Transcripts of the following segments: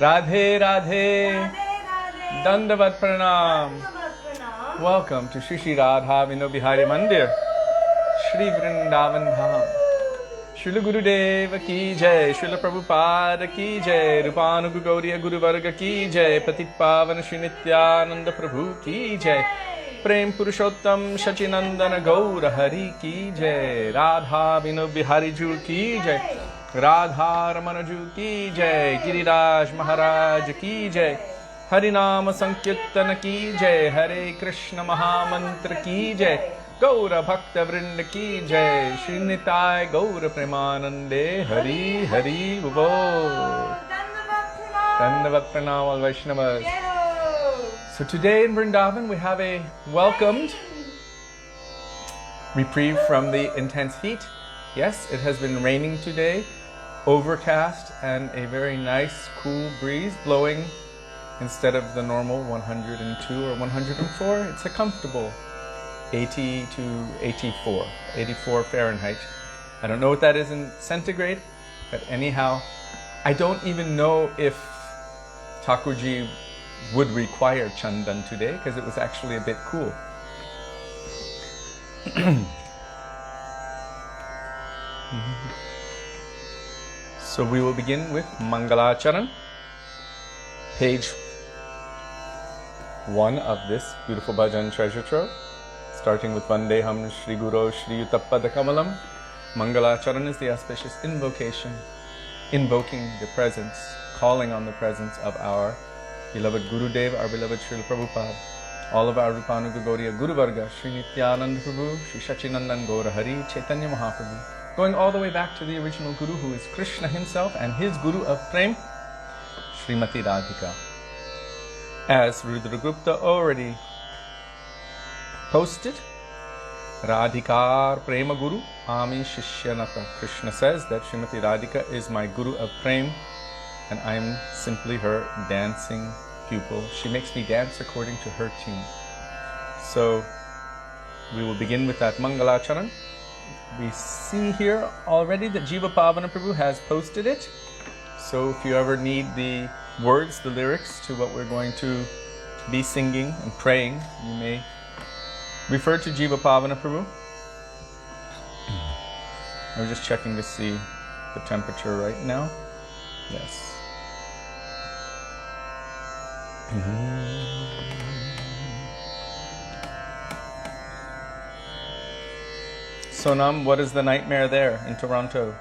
Radhe Radhe, Dandavat Pranam. Welcome to Shri Shri Radha Vinobihari Mandir, Shri Vrindavan Dham. Srila Gurudeva ki jai, Srila Prabhupada ki jai, Rupanuga Gaudiya Guru Varga ki jai, Patit Pavana Shri Nityananda Prabhu ki jai, Prem Purushottam Shachinandana Gaura Hari ki jai, Radha Vinobihari Ju ki jai, Radha Ramana Ju ki jai, Giriraj Maharaj ki jai, Harinama Sankirtana ki jai, Hare Krishna Mahamantra ki jai, Gaura Bhakta Vrinda ki jai, Shri Nitai Gaura Premanande, Hari Hari Bhavo. Dandavat Pranam all Vaishnavas. So today in Vrindavan we have a welcomed reprieve from the intense heat. Yes, it has been raining today, overcast, and a very nice cool breeze blowing instead of the normal 102 or 104. It's a comfortable 80 to 84 Fahrenheit. I don't know what that is in centigrade, but anyhow, I don't even know if Thakurji would require Chandan today because it was actually a bit cool. So we will begin with Mangalacarana, page 1 of this beautiful bhajan treasure trove, starting with Vandeham Shri Guru Shri Yutappada Kamalam. Mangalacharan is the auspicious invocation, invoking the presence, calling on the presence of our beloved Gurudeva, our beloved Srila Prabhupada, all of our Rupanuga Gaudiya Guru Varga, Shri Nityananda Prabhu, Shri Sachinandan Gaura Hari, Chaitanya Mahaprabhu, going all the way back to the original Guru who is Krishna himself and his Guru of Prem, Srimati Radhika. As Rudragupta already posted, Radhikar Prema Guru Ami Shishyanata. Krishna says that Srimati Radhika is my Guru of Prem and I am simply her dancing pupil. She makes me dance according to her tune. So we will begin with that Mangalacharan. We see here already that Jiva Pavana Prabhu has posted it. So if you ever need the words, the lyrics to what we're going to be singing and praying, you may refer to Jiva Pavana Prabhu. I was just checking to see the temperature right now. Yes. Sonam, what is the nightmare there in Toronto?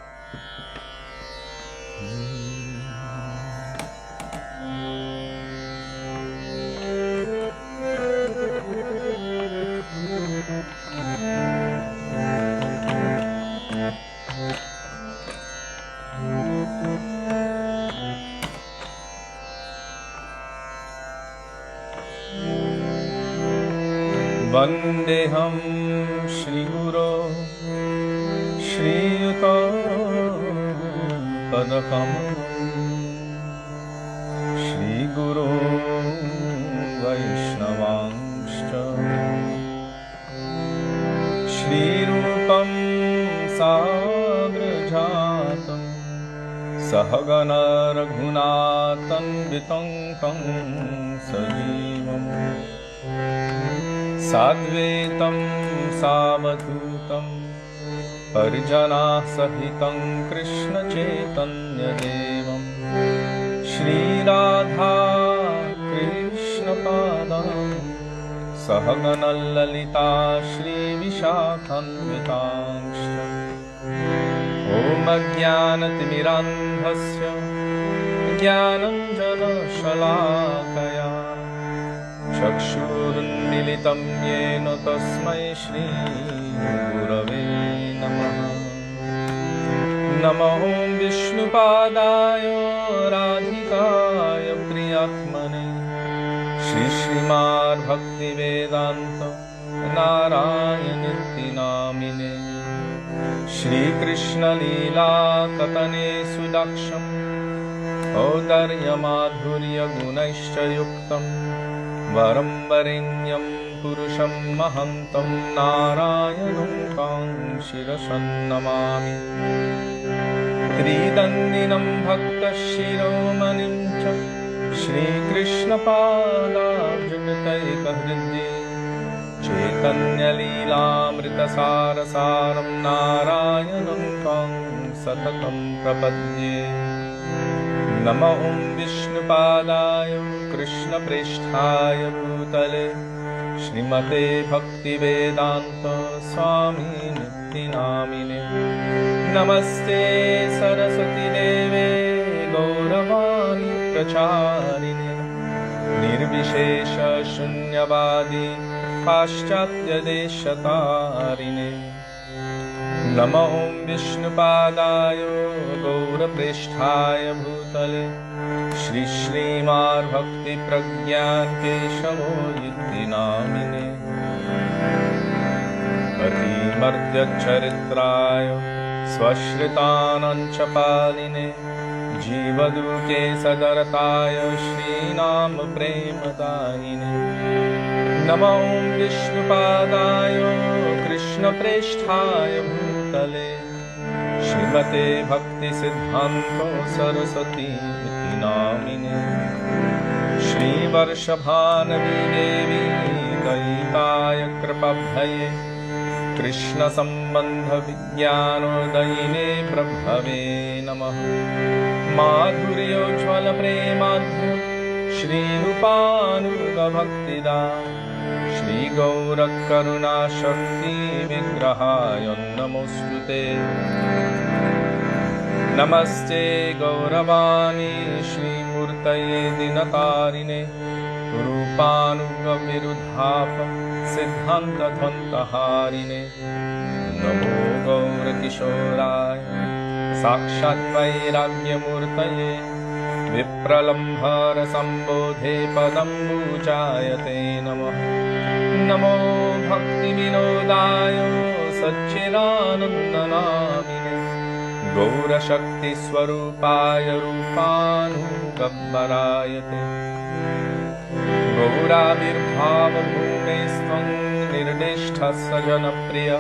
Vandeham Shri Guru Shri Yutappada Kamalam Shri Guru Vaishnavangscha Shri Rupam Sagrajatam Sahagana Raghunatan Vitam Sajivam Sadvetam Savadutam Parijana Sahitam Krishna Chaitanya Devam Shri Radha Krishna Padam Sahagana Lalita Shri Vishakhanvitangsha Om Ajnanatimmirandhasya Jnananjana Shalakaya Chakshurunmilitam yena tasmai Shri Gurave Namaha. Namo Vishnupadaya Radhikaya Priyatmane Shri Srimad Bhakti Vedanta Narayanitti Namine Shri Krishna Leela Katane Sudaksham Audarya Madhurya Gunaishcha Yuktam Varam Varenyam Purusham Mahantam Narayanam Kang Shirashan Namami त्रिदन्दिनं भक्तशिरोमणिं च श्रीकृष्णपादार्जुनतैकहृद्ये चैतन्यलीलामृतसारसारं नारायणं तं सततं प्रपद्ये। नमो विष्णुपादाय कृष्णप्रेष्ठाय भूतले श्रीमते भक्तिवेदान्त स्वामी नित्यनामिने। नमस्ते सरस्वती देवे गौरवाणी प्रचारिणे निर्विशेष शून्यवादी पाश्चात्यदेशतारिणे। नमो विष्णुपादाय गौरप्रेष्ठाय भूतले श्री श्रीमार्भक्तिप्रज्ञान केशवो इति नामिने। अतिमर्त्यचरित्राय स्वश्रितानाञ्च पालिने जीवदुःखे सदरताय श्रीनाम प्रेमदायिने। नमो विष्णुपादाय कृष्णप्रेष्ठाय भूतले श्रीमते भक्तिसिद्धान्तो सरस्वती इति नामिने। श्रीवर्षभानवी देवी दयिताय कृपाभये कृष्णसम्बन्धविज्ञानोदयिने प्रभवे नमः। माधुर्योज्ज्वलप्रेमाढ्य श्रीरूपानुगभक्तिदा श्रीगौरकरुणाशक्ति विग्रहाय नमोऽस्तुते। नमस्ते गौरवाणी श्रीमूर्तये दिनतारिणे रूपानुगविरुद्धाप सिद्धान्तध्वन्तहारिणे। नमो गौरकिशोराय साक्षात् वैराग्यमूर्तये विप्रलम्भरसम्बोधे पदम्बुजायते नमः। नमो भक्तिविनोदाय सच्चिदानन्दनामिने गौरशक्तिस्वरूपाय रूपानुगब्बरायते। गौराविर्भावभूमेस्त्वं निर्दिष्टः सजनप्रिय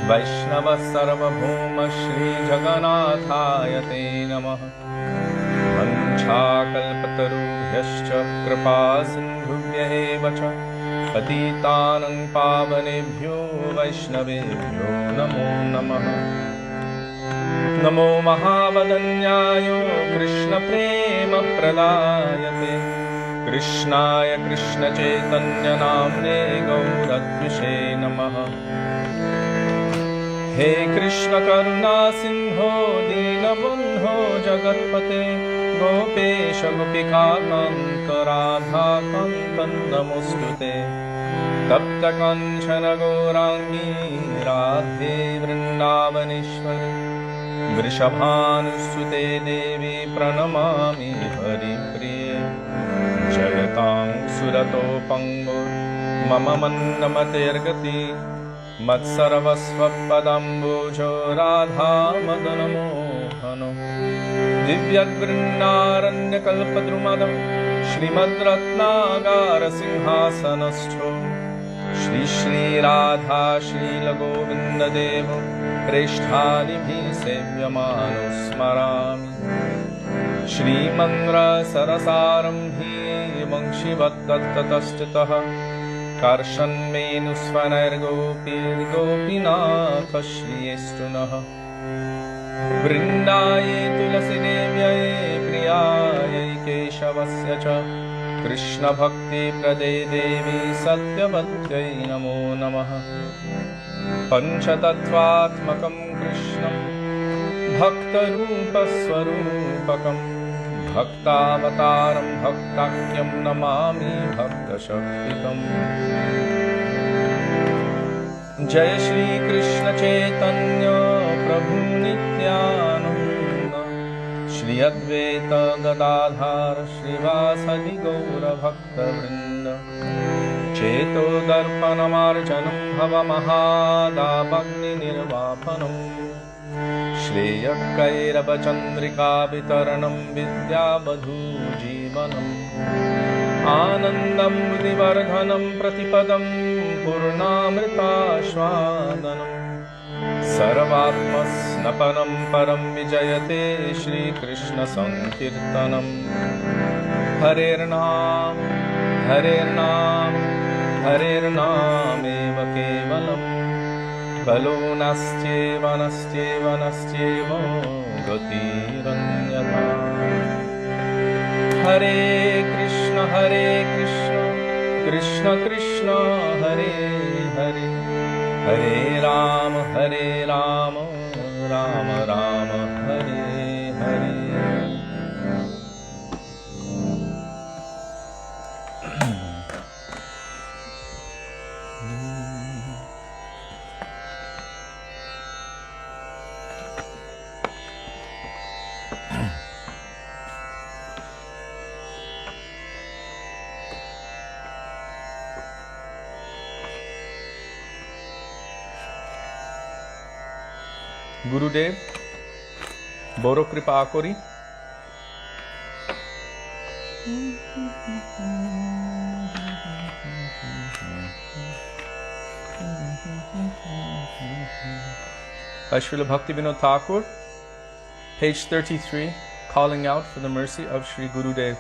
वैष्णव सर्वभौम श्रीजगन्नाथाय ते नमः। वञ्चाकल्पतरुभ्यश्च कृपा सिन्धुभ्य एव च पतितानं पावनेभ्यो वैष्णवेभ्यो नमो नमः। नमो महावदन्याय कृष्णप्रेमप्रदायते कृष्णाय कृष्णचैतन्यनाम्ने गौरद्विषे नमः। हे कृष्ण करुणा सिंधो दीनबन्धो जगत्पते गोपेश गोपिकान्त राधाकान्त नमोऽस्तुते। तप्त काञ्चन गौराङ्गी राधे वृन्दावनेश्वरी वृषभानुसुते देवी प्रणमामि हरिप्रिये। जयतां सुरतो पङ्गो मम मन्दमतिर्गति मत्सर्वस्वपदाम्बुजो राधा मदनमोहनो। दिव्यद्वृन्दारण्यकल्पद्रुमदं श्रीमद्रत्नागारसिंहासनस्थो श्री श्रीराधा श्रीलगोविन्ददेव प्रेष्ठादिभिः सेव्यमानो स्मरामि। श्रीमन्द्रसरसारम्भी वंशीवत्ततस्ततः कर्षन्मेनुस्वनैर्गोपीर्गोपीनाथ श्रियेस्तु नः। वृन्दाये तुलसीदेव्यै प्रियायै केशवस्य च कृष्णभक्तिप्रदे देवी सत्यवत्यै नमो नमः। पञ्चतत्त्वात्मकं कृष्णं भक्तरूपस्वरूपकं भक्तावतारं भक्ताख्यं नमामि भक्तशक्तिकम्। जय श्री कृष्ण चैतन्य प्रभु नित्यानंद श्री अद्वैत गदाधर श्रीवासदि गौर भक्तवृंद। चेतो दर्पणमार्जनं भवमहादाभग्निर्वापनं श्रेयःकैरवचन्द्रिका वितरणं विद्यावधूजीवनम्। आनन्दं मुदिवर्धनं प्रतिपदं पूर्णामृतास्वादनं Sarvatmasnapanam param vijayate Shri Krishna Sankirtanam. Harer Nam, Harer Nam, Harer Nam eva kevalam. Kalo nastyeva nastyeva nastyeva gatiranyata. Hare Krishna, Krishna Krishna, Hare Hare, Hare Rama, Rama Rama, Hare Hare. Gurudev, Boro Krpa Kori. By Srila Bhaktivinoda Thakur, page 33, calling out for the mercy of Sri Gurudev.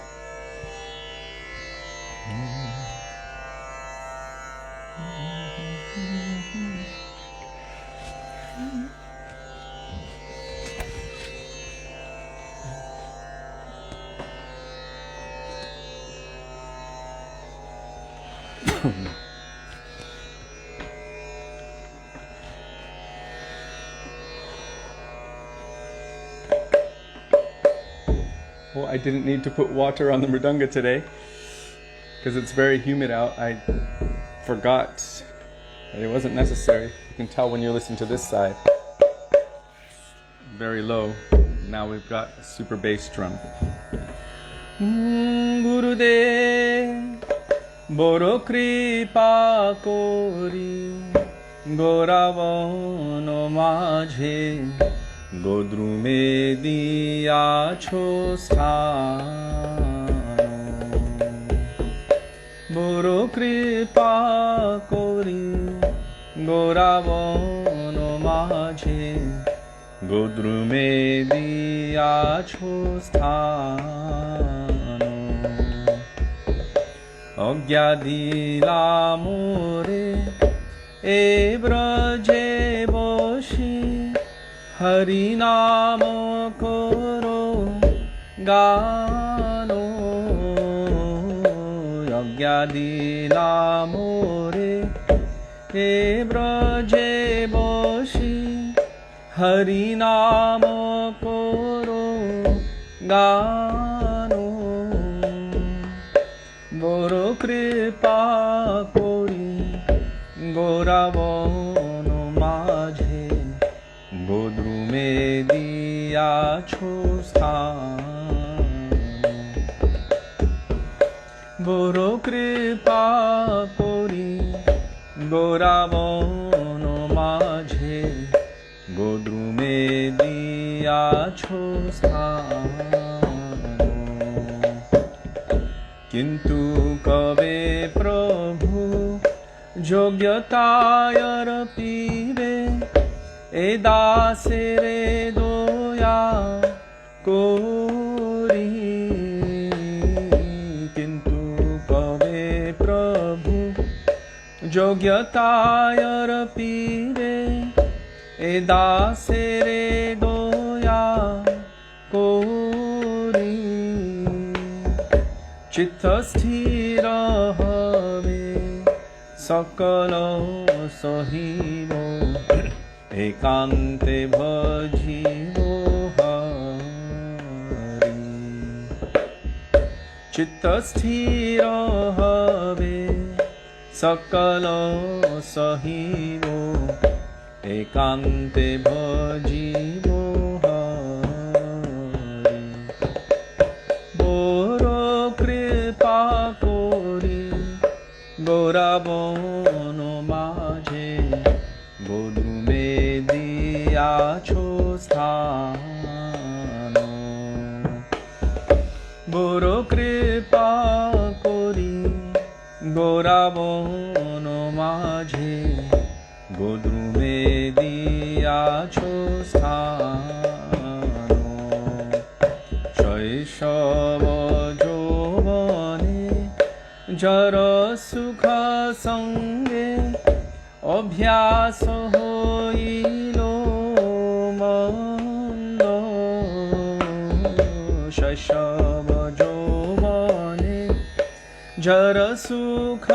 Oh, I didn't need to put water on the mridanga today because it's very humid out. I forgot that it wasn't necessary. You can tell when you listen to this side. Very low. Now we've got a super bass drum. Gurudev Boro Kripa Kori Gauravano Majhe Godrume Diyacho Sthano Boro Kripa Kori Gauravano Majhe Godrume Diyacho Sthano Agyadila more e braje boshi Hari Nama koro gano Agyadila more e braje boshi Hari Nama koro gano Boro Kripa Kori Gauravano Majhe Godrume Diyacho Sthano Boro Kripa Kori Gauravano Majhe Godrume Diyacho Sthano Kintu kabe Prabhu Jogyatayar pive Edasere doya kori Kintu kabe Prabhu Jogyatayar pive Edasere doya kori Chitta sthira have sakala sahibo ekante bhajibo hari Chitta sthira have sakala sahibo ekante bhajibo hari Boro Kripa Kori Gauravano Majhe Godrume Diyacho Sthano Boro Kripa Kori Gauravano Majhe Godrume Diyacho শৈশব যৌবনে জর সুখ সঙ্গে অভ্যাস হইল মন্দ শৈশব যৌবনে জর সুখ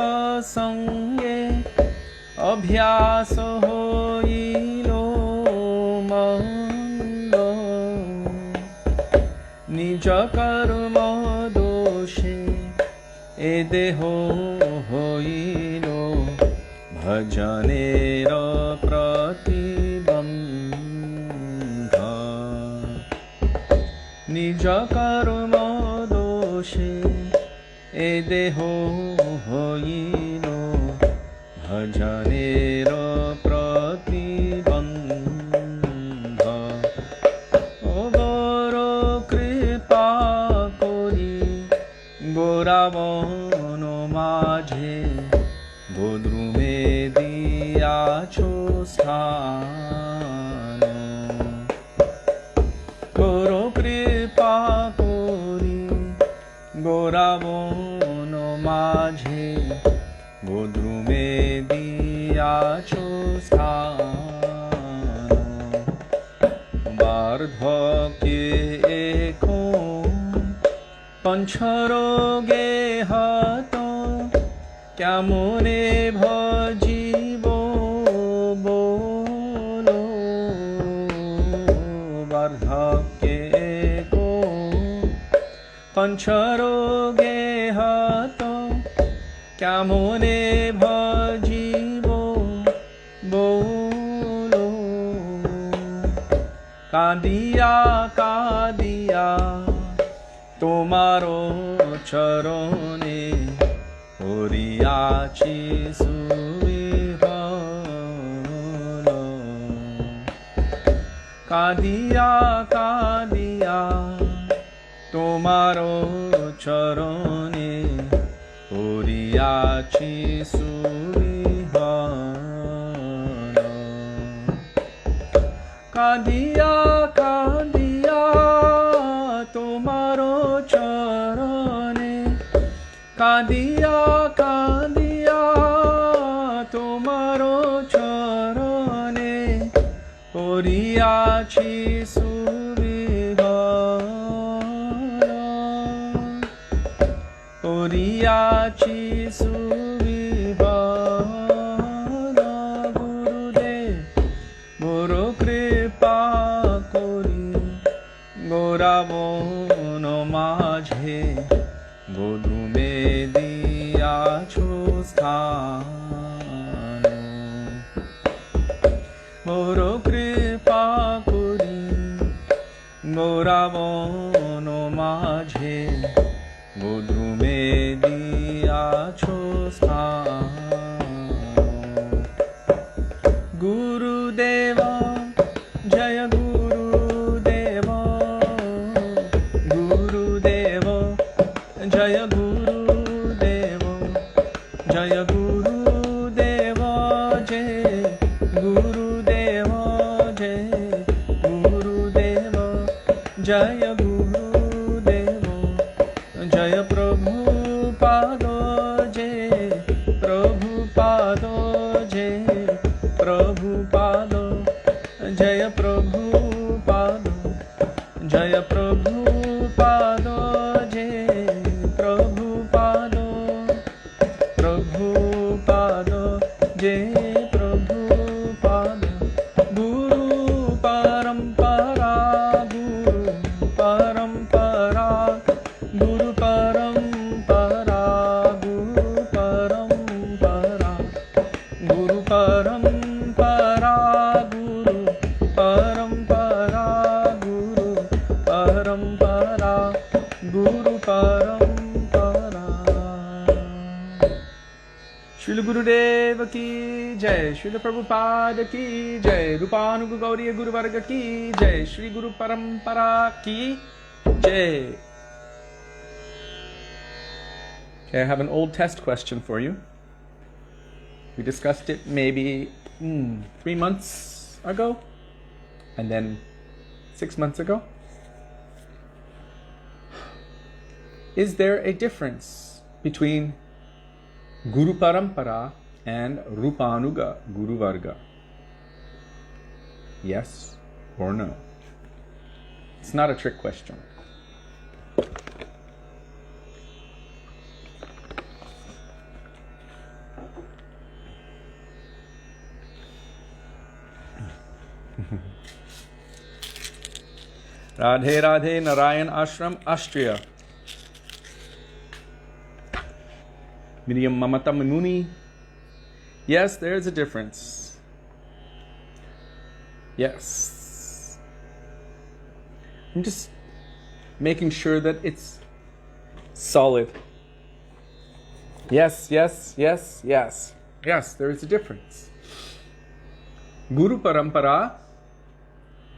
সঙ্গে অভ্যাস হইল মন্দ নিজ কর্ম দোষে এ দেহ হইল ভজনের প্রতিবন্ধ নিজ কর্ম দোষে এ দেহ হইল ভজনের প্রতিবন্ধ ও বড় কৃপা করি গোরাবন মাঝে গোদ্রুমে দিয়াছো স্থান করো কৃপা করি গোরাবন মাঝে গোদ্রুমে দিয়াছো স্থান বার্ধক্যে এখন পঞ্চরোগে হত কেমনে ভজিব বলো বার্ধক্যে পঞ্চরোগে হত কেমনে ভজিব বলো কাঁদিয়া কাঁদিয়া তোমারো চরণে করিয়াছি সুবিহল কাঁদিয়া কাঁদিয়া তোমারো চরণে করিয়াছি সুবিহল কাঁদিয়া কাঁদিয়া তোমারো চরণে কাঁদিয়া কাঁদিয়া তোমারো চরণে করিয়াছি সুবিহল করিয়াছি সুবিহল গুরুদেব বড় কৃপা করি গোরাবন মাঝে গোদ্রুমে দিয়াছো স্থান বড় কৃপা করি গোরাবন মাঝে গোদ্রুমে দিয়াছো স্থান গুরুদেব জয় গুরুদেব গুরুদেব জয় গুরুদেব জয় গুরুদেব জয় গুরুদেব জয় গুরুদেব জয় গুরুদেব জয় প্রভু পাদ জয় প্রভু পাদ জয় প্রভু পাদ জয় প্রভু পাদ জয় প্রভু পাদ Srila Gurudeva ki jai, Srila Prabhupada ki jai, Rupanuga Gaudiya Guru Varga ki jai, Shri Guru Parampara ki jai. Okay, I have an old test question for you. We discussed it maybe 3 months ago, and then 6 months ago. is there a difference between Guru Parampara and Rupanuga Guru Varga? Yes or no? It's not a trick question. Radhe Radhe Narayan Ashram Austria. Miriam Mamata Muni. Yes, there is a difference. Yes. I'm just making sure that it's solid. Yes, yes, yes, yes. Yes, there is a difference. Guru Parampara,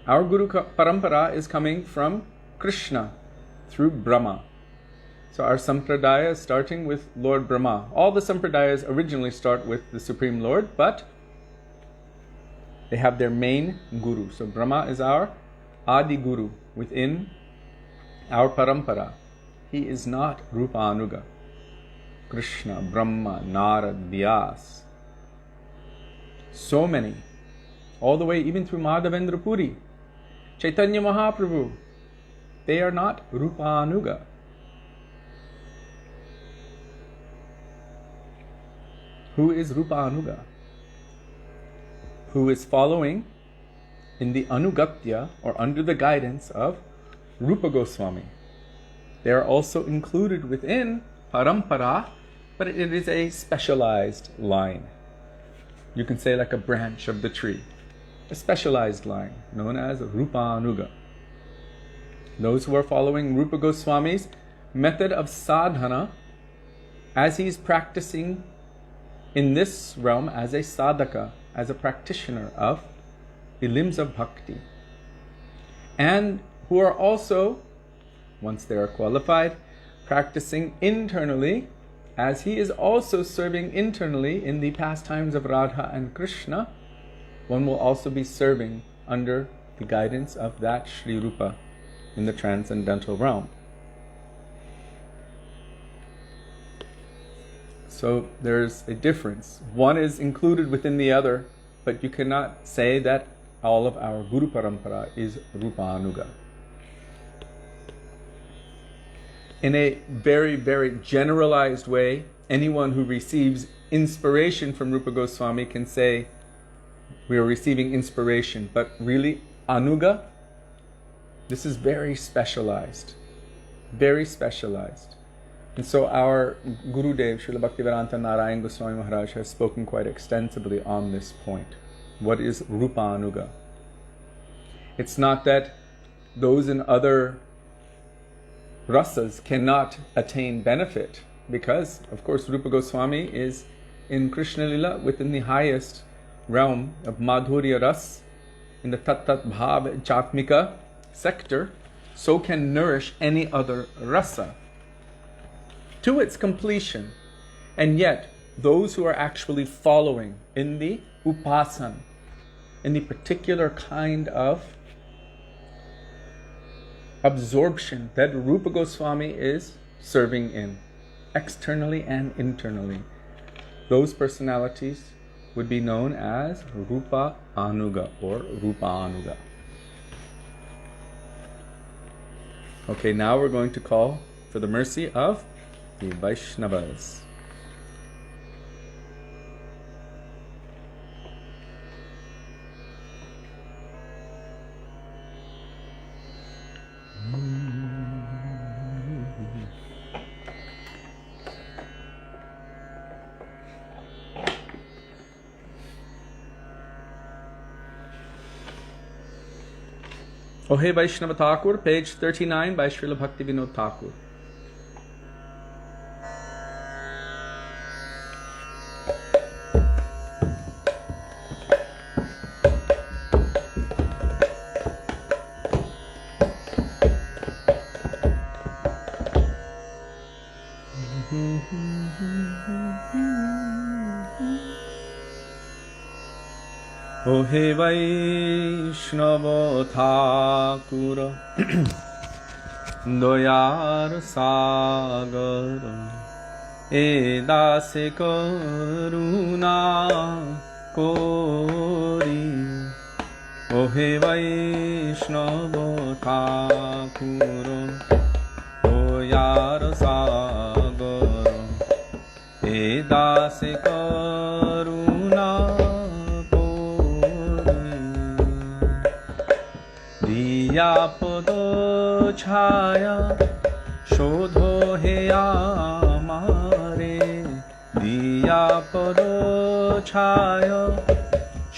our Guru Parampara is coming from Krishna through Brahma. So our Sampradaya is starting with Lord Brahma. All the Sampradayas originally start with the Supreme Lord, but they have their main Guru. So Brahma is our Adi Guru within our Parampara. He is not Rupanuga. Krishna, Brahma, Narad, Vyas. So many. All the way even through Madhavendra Puri. Chaitanya Mahaprabhu. They are not Rupanuga. Who is Rupanuga? Who is following in the Anugatya or under the guidance of Rupa Goswami. They are also included within Parampara, but it is a specialized line. You can say like a branch of the tree. A specialized line known as Rupanuga. Those who are following Rupa Goswami's method of sadhana as he's practicing in this realm as a sadhaka, as a practitioner of the limbs of bhakti. And who are also, once they are qualified, practicing internally as he is also serving internally in the pastimes of Radha and Krishna. One will also be serving under the guidance of that Sri Rupa in the transcendental realm. So there's a difference. One is included within the other, but you cannot say that all of our Guru Parampara is Rupanuga. In a very, very generalized way, anyone who receives inspiration from Rupa Goswami can say, we are receiving inspiration, but really, Anuga, this is very specialized. Very specialized. And so our Gurudev, Srila Bhaktivedanta Narayan Goswami Maharaj, has spoken quite extensively on this point. What is Rupanuga? It's not that those in other rasas cannot attain benefit, because, of course, Rupa Goswami is in Krishna Lila within the highest realm of Madhurya Ras, in the Tat Tat Bhav Chatmika sector, so can nourish any other rasa to its completion. And yet, those who are actually following in the upasan, in the particular kind of absorption that Rupa Goswami is serving in, externally and internally, those personalities would be known as Rupa Anuga or Rupa Anuga. Okay, now we're going to call for the mercy of the Vaishnavas. O Hey Vaishnava Thakur, page 39 by Srila Bhaktivinoda Thakur. O Hey Vaishnava Thakura, দয়ার সাগর এ দাসে করুণা করি ওহে বৈষ্ণব ঠাকুর দয়ার সাগর এ দাসে করুণা করি দিয়া পদ ছায়া শোধো হে আমারে দিয়া পদ ছায়া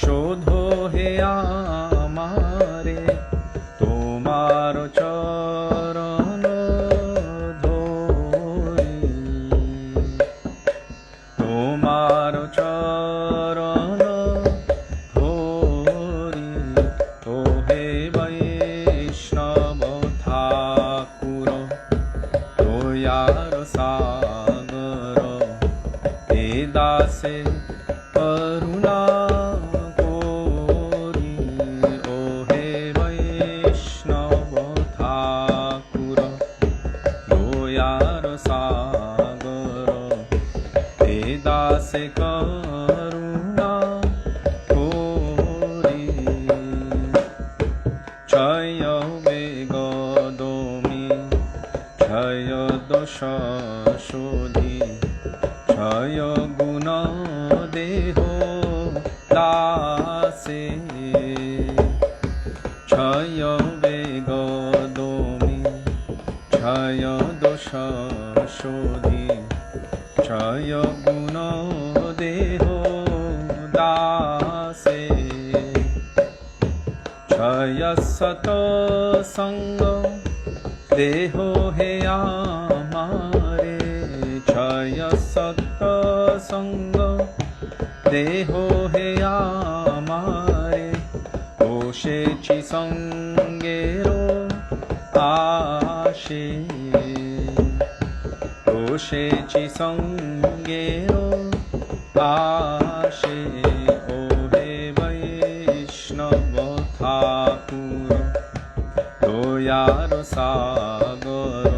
শোধো হে আমারে তোমার চরণ ধরি তোমার চরণ ধরি ও হে বৈষ্ণব ঠাকুর দয়ার সাগর এ দাসে করুণা করি ও হে বৈষ্ণব ঠাকুর দয়ার সাগর এ দাসে করুণা করি জয় বেগদমি জয় দোষ শোধি জয় গুণ দেহ দাসে জয় বেগদমি জয় দোষ শোধি জয় গুণ দেহ দাসে জয় সত সঙ্গ দেহ হে আমারে জয় সত সঙ্গ দেহ হে আমারে বসেছি সঙ্গেরো আসে বসেছি সঙ্গেরো আসে ও হে বৈষ্ণব ঠাকুর দয়ার সাগর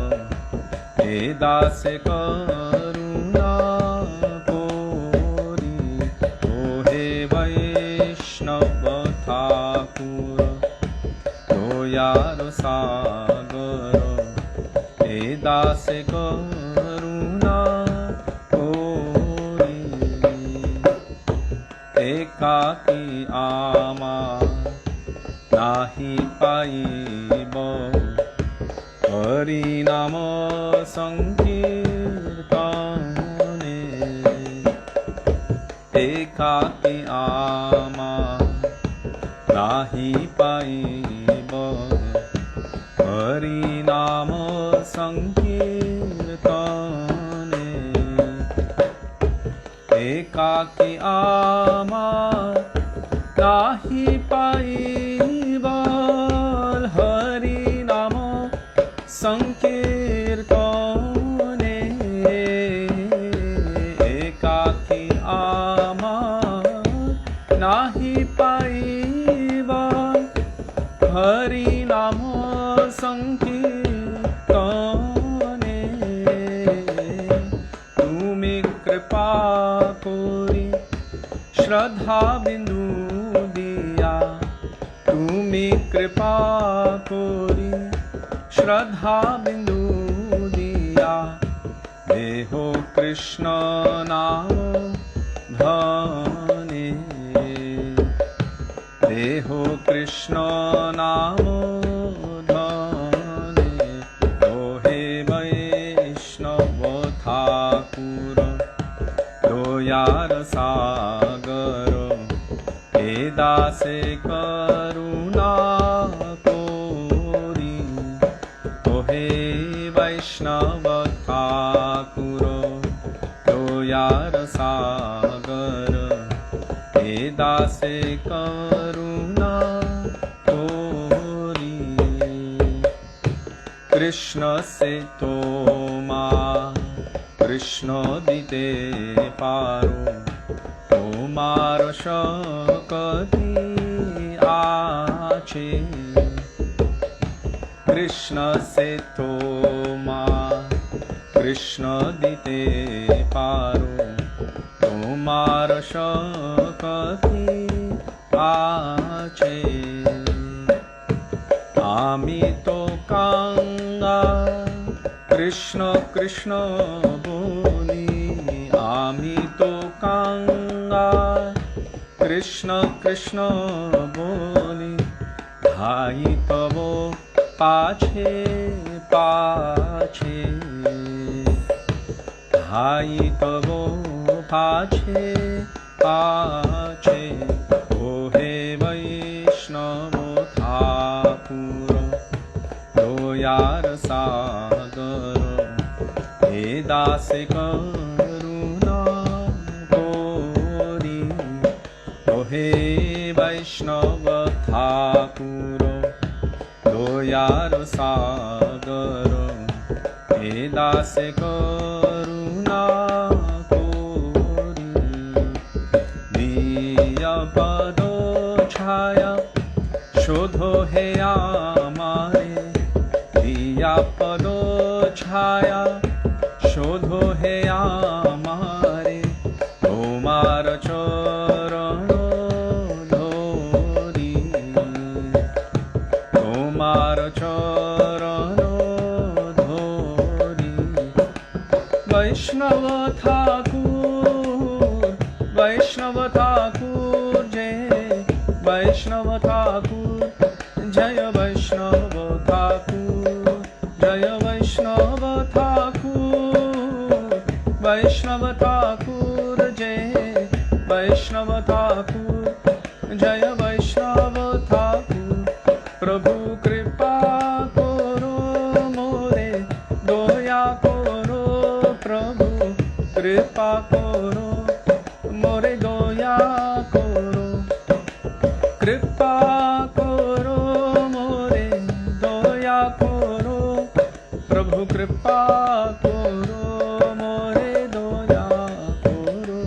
এ দাসে করুণা করি ও হে বৈষ্ণব ঠাকুর দয়ার সাগর এ দাসে করুণা করি একাকী আমার নাহি পাইব হরি নাম সংকীর্তনে একাকী আমার নাহি পাইব হরি নাম সংকীর্তনে একাকী আমার নাহি পাইব হরি নাম সংকীর্তনে একাকী আমার নাহি পাইব হরি নাম সংকীর্তনে তুমি কৃপা করি শ্রদ্ধা বিন্দু দিয়া তুমি কৃপা করি শ্রদ্ধা বিন্দু দিয়া দেহ কৃষ্ণ নাম ধনে দেহ কৃষ্ণ নাম ধনে ও হে বৈষ্ণব ঠাকুর দয়ার সাগর এ দাসে করুণা করি ও হে বৈষ্ণব ঠাকুর দয়ার সাগর এ দাসে করুণা করি কৃষ্ণ সে তোমার কৃষ্ণ দিতে পারো তোমার শক্তি আছে Krishna se Tomar, Krishna dite paro, Tomar shakati ache. Ami to Kanda, Krishna Krishna boli, Ami to Kanda, Krishna Krishna boli, Bhai tavo pache pache, Bhai tavo pache pache, Ohe Vaishnava Thakura, Doyar Sagar, Edase Karuna Kori, Ohe Vaishnava Thakura, Doyar Sagar, Edase Karuna Kori, Diya Bado Chaya, Shodho he amare, Diya Bado Chaya, Shodho he amare, Tomar charano dhori, Tomar charano dhori. Vaishnava Thakur, Vaishnava Thakur jai, Vaishnava Thakur, Jaya Vaishnava Thakur, Jaya Vaishnava Thakur, Vaishnava Thakur Jai, Vaishnava Thakur, Jaya Vaishnava Thakur. Prabhu Krpa koro more, doya koro Prabhu, Krpa koro more, doya koro, Krpa koro more, doya koro Prabhu, Krpa koro more, doya koro.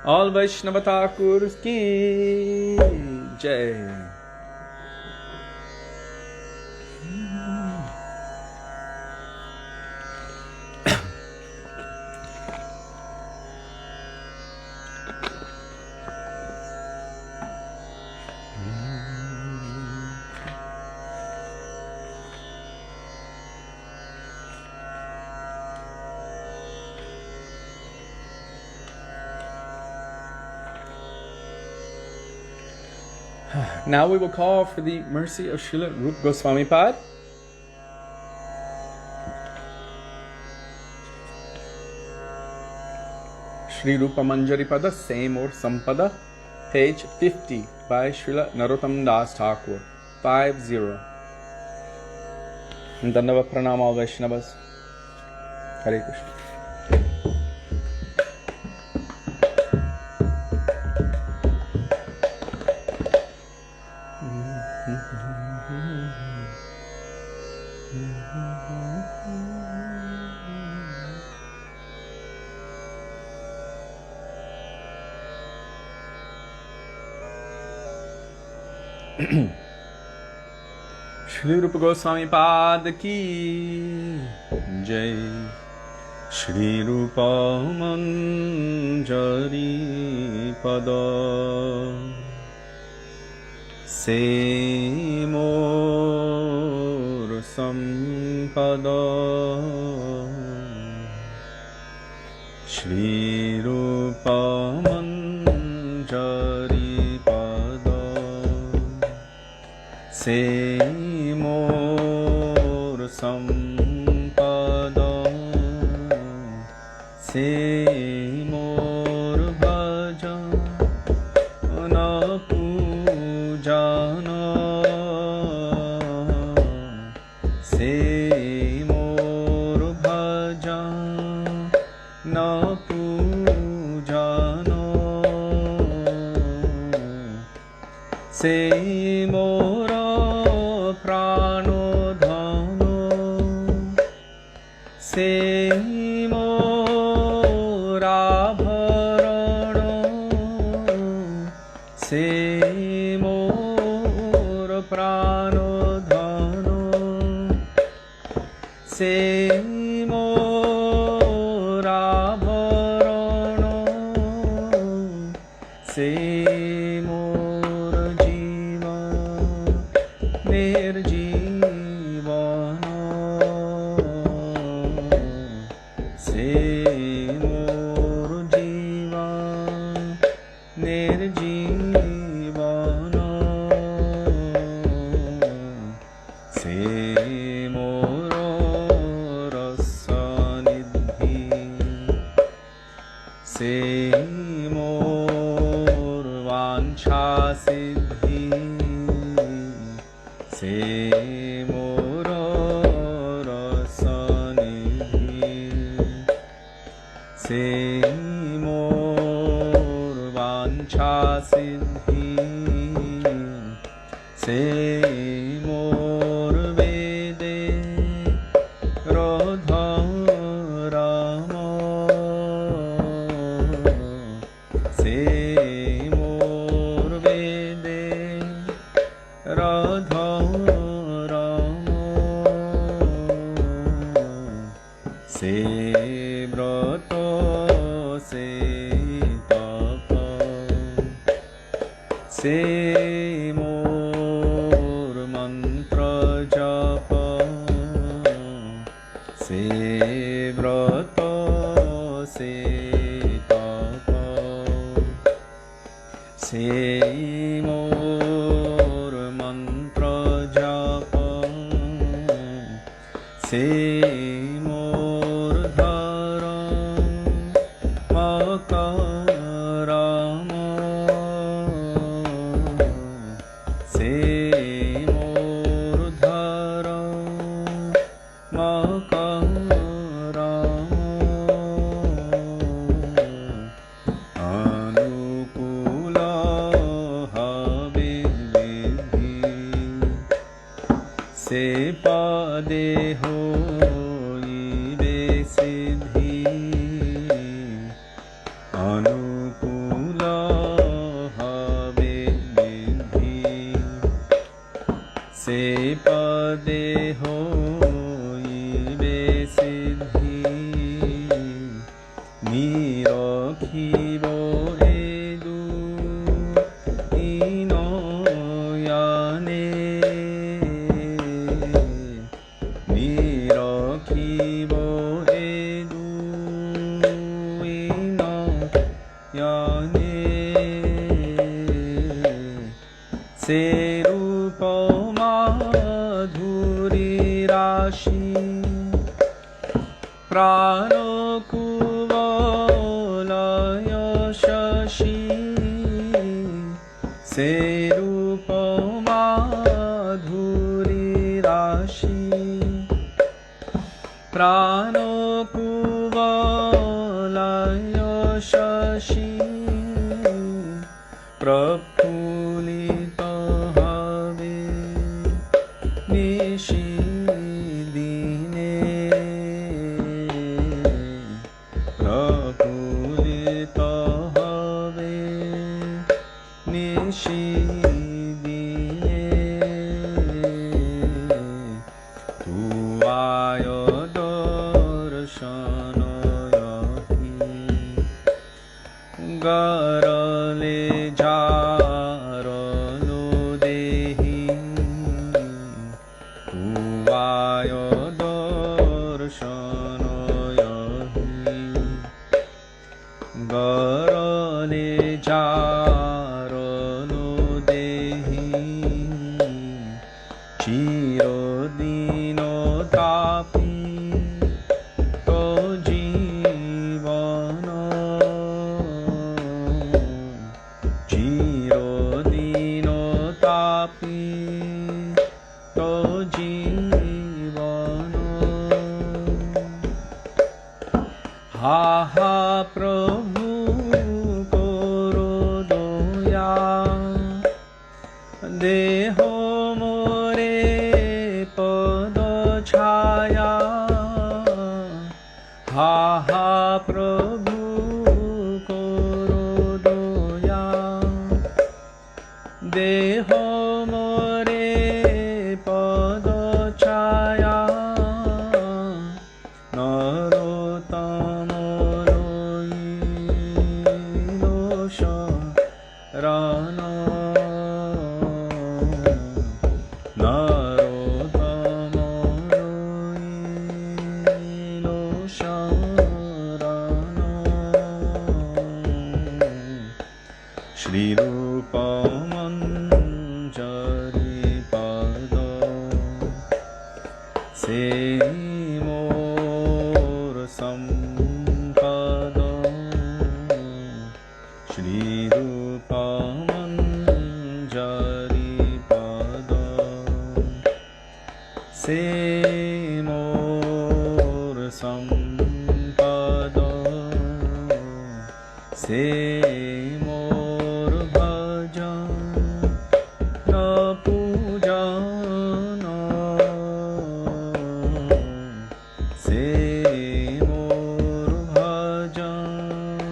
All Vaishnava Thakurs ki jai. Now we will call for the mercy of Srila Rupa Goswami Pad. Sri Rupa Manjari Pada, same or Sampada, page 50 by Srila Narottam Das Thakur, 50. Dandava Pranam all Vaishnavas. Hare Krishna. Shri Rupa Goswami Pad ki jai. Shri Rupa Manjari Pada se mor sampada. Shri Rupa Manjari Pada se mor sampada, se mor bhajana pujana, se mor bhajana pujana, se mor prano dhano, se mor abharana, se mor prano প্রাণো ধনো সে মোর আভরণ সে মোর জীবনের জীবন সে মোর জীবনের জীবন সে মোর রসনিধি সে মোর বাঞ্ছা সিদ্ধি সে মোর রসনিধি সে মোর বাঞ্ছা সিদ্ধি সে মোর বেদে রোধরাম সে মোর বেদে রোধরাম সে ব্রত সে তপ সে মোর মন্ত্র জপ সে ব্রত সে তপ সে মোর মন্ত্র জপ সে মোর ধর্ম করম সে মোর ধর্ম করম অনুকূল হবে বিধি সে পদে হইবে সিদ্ধি অনুকূল হবে বিধি সে পদে হইবে সিদ্ধি নিরখিব এ দুইনয়নে নিরখিব এ দুইনয়নে সে রূপ মাধুরী রাশি প্রাণ কুবলয় শশী সে রূপ মাধুরী রাশি প্রাণ কুবলয় শশী প্রফুল্লিত হবে নিশি দিনে প্রফুল্লিত হবে নিশি দিনে তুয়ায় দর্শনয়হি গরলে ঝারলো দেহি তুয়ায় দর্শনয়হি গরলে ঝারলো দেহি চিরদিন তাপি তো জীবন চিরদিন তাপি তো জীবন হা হা প্রভু করো দয়া দেহ মোরে পদ ছায়া হা হা প্রভু করো দয়া দেহ মোরে Se mor sampada, se mor bhajan, na pujana, se mor bhajan,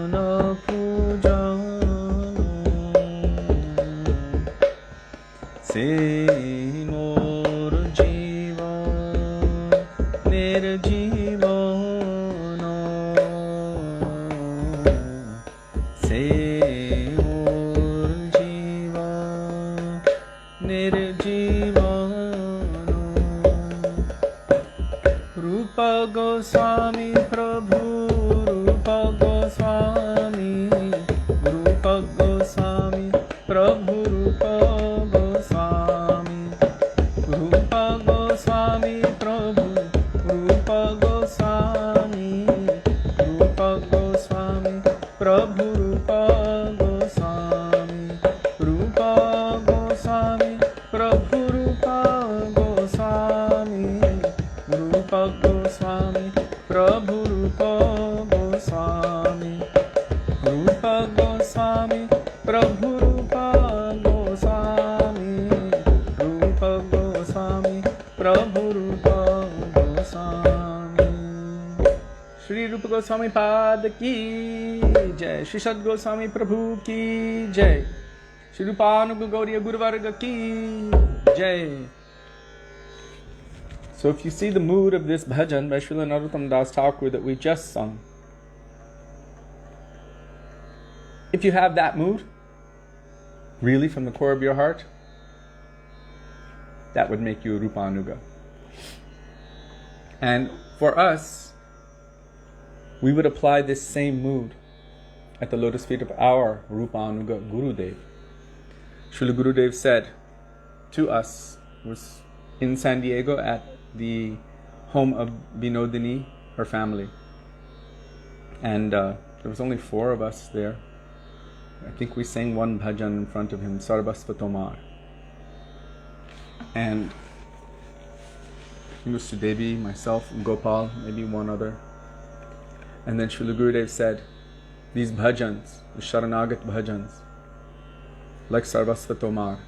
na pujana, se Goswami Prabhu, Rupa Goswami, Rupa Goswami Prabhu, Rupa Goswami, Rupa Goswami Prabhu, Rupa Goswami, Rupa Goswami Prabhu, Rupa Goswami, Rupa Goswami Prabhu, Rupa Goswami, Rupa Goswami Prabhu, Rupa Goswami, Rupa Goswami Prabhu, Rupa Goswami, Rupa Goswami Prabhu, Rupa Goswami. Shri Rupa Goswami Pad ki jai, Shri Sad Goswami Prabhu ki jai, Shri Rupanuga Gaudiya Guru Varga ki jai. So if you see the mood of this bhajan by Srila Narottam Das Thakur that we just sung, if you have that mood, really from the core of your heart, that would make you a Rupanuga. And for us, we would apply this same mood at the lotus feet of our Rupanuga Gurudev. Srila Gurudev said to us, was in San Diego at the home of Vinodini, her family. And there was only 4 of us there. I think we sang one bhajan in front of him, Sarvasva Tomar. And it was Sudevi, myself, and Gopal, maybe one other. And then Srila Gurudev said, these bhajans, the Sharanagat bhajans, like Sarvasva Tomar,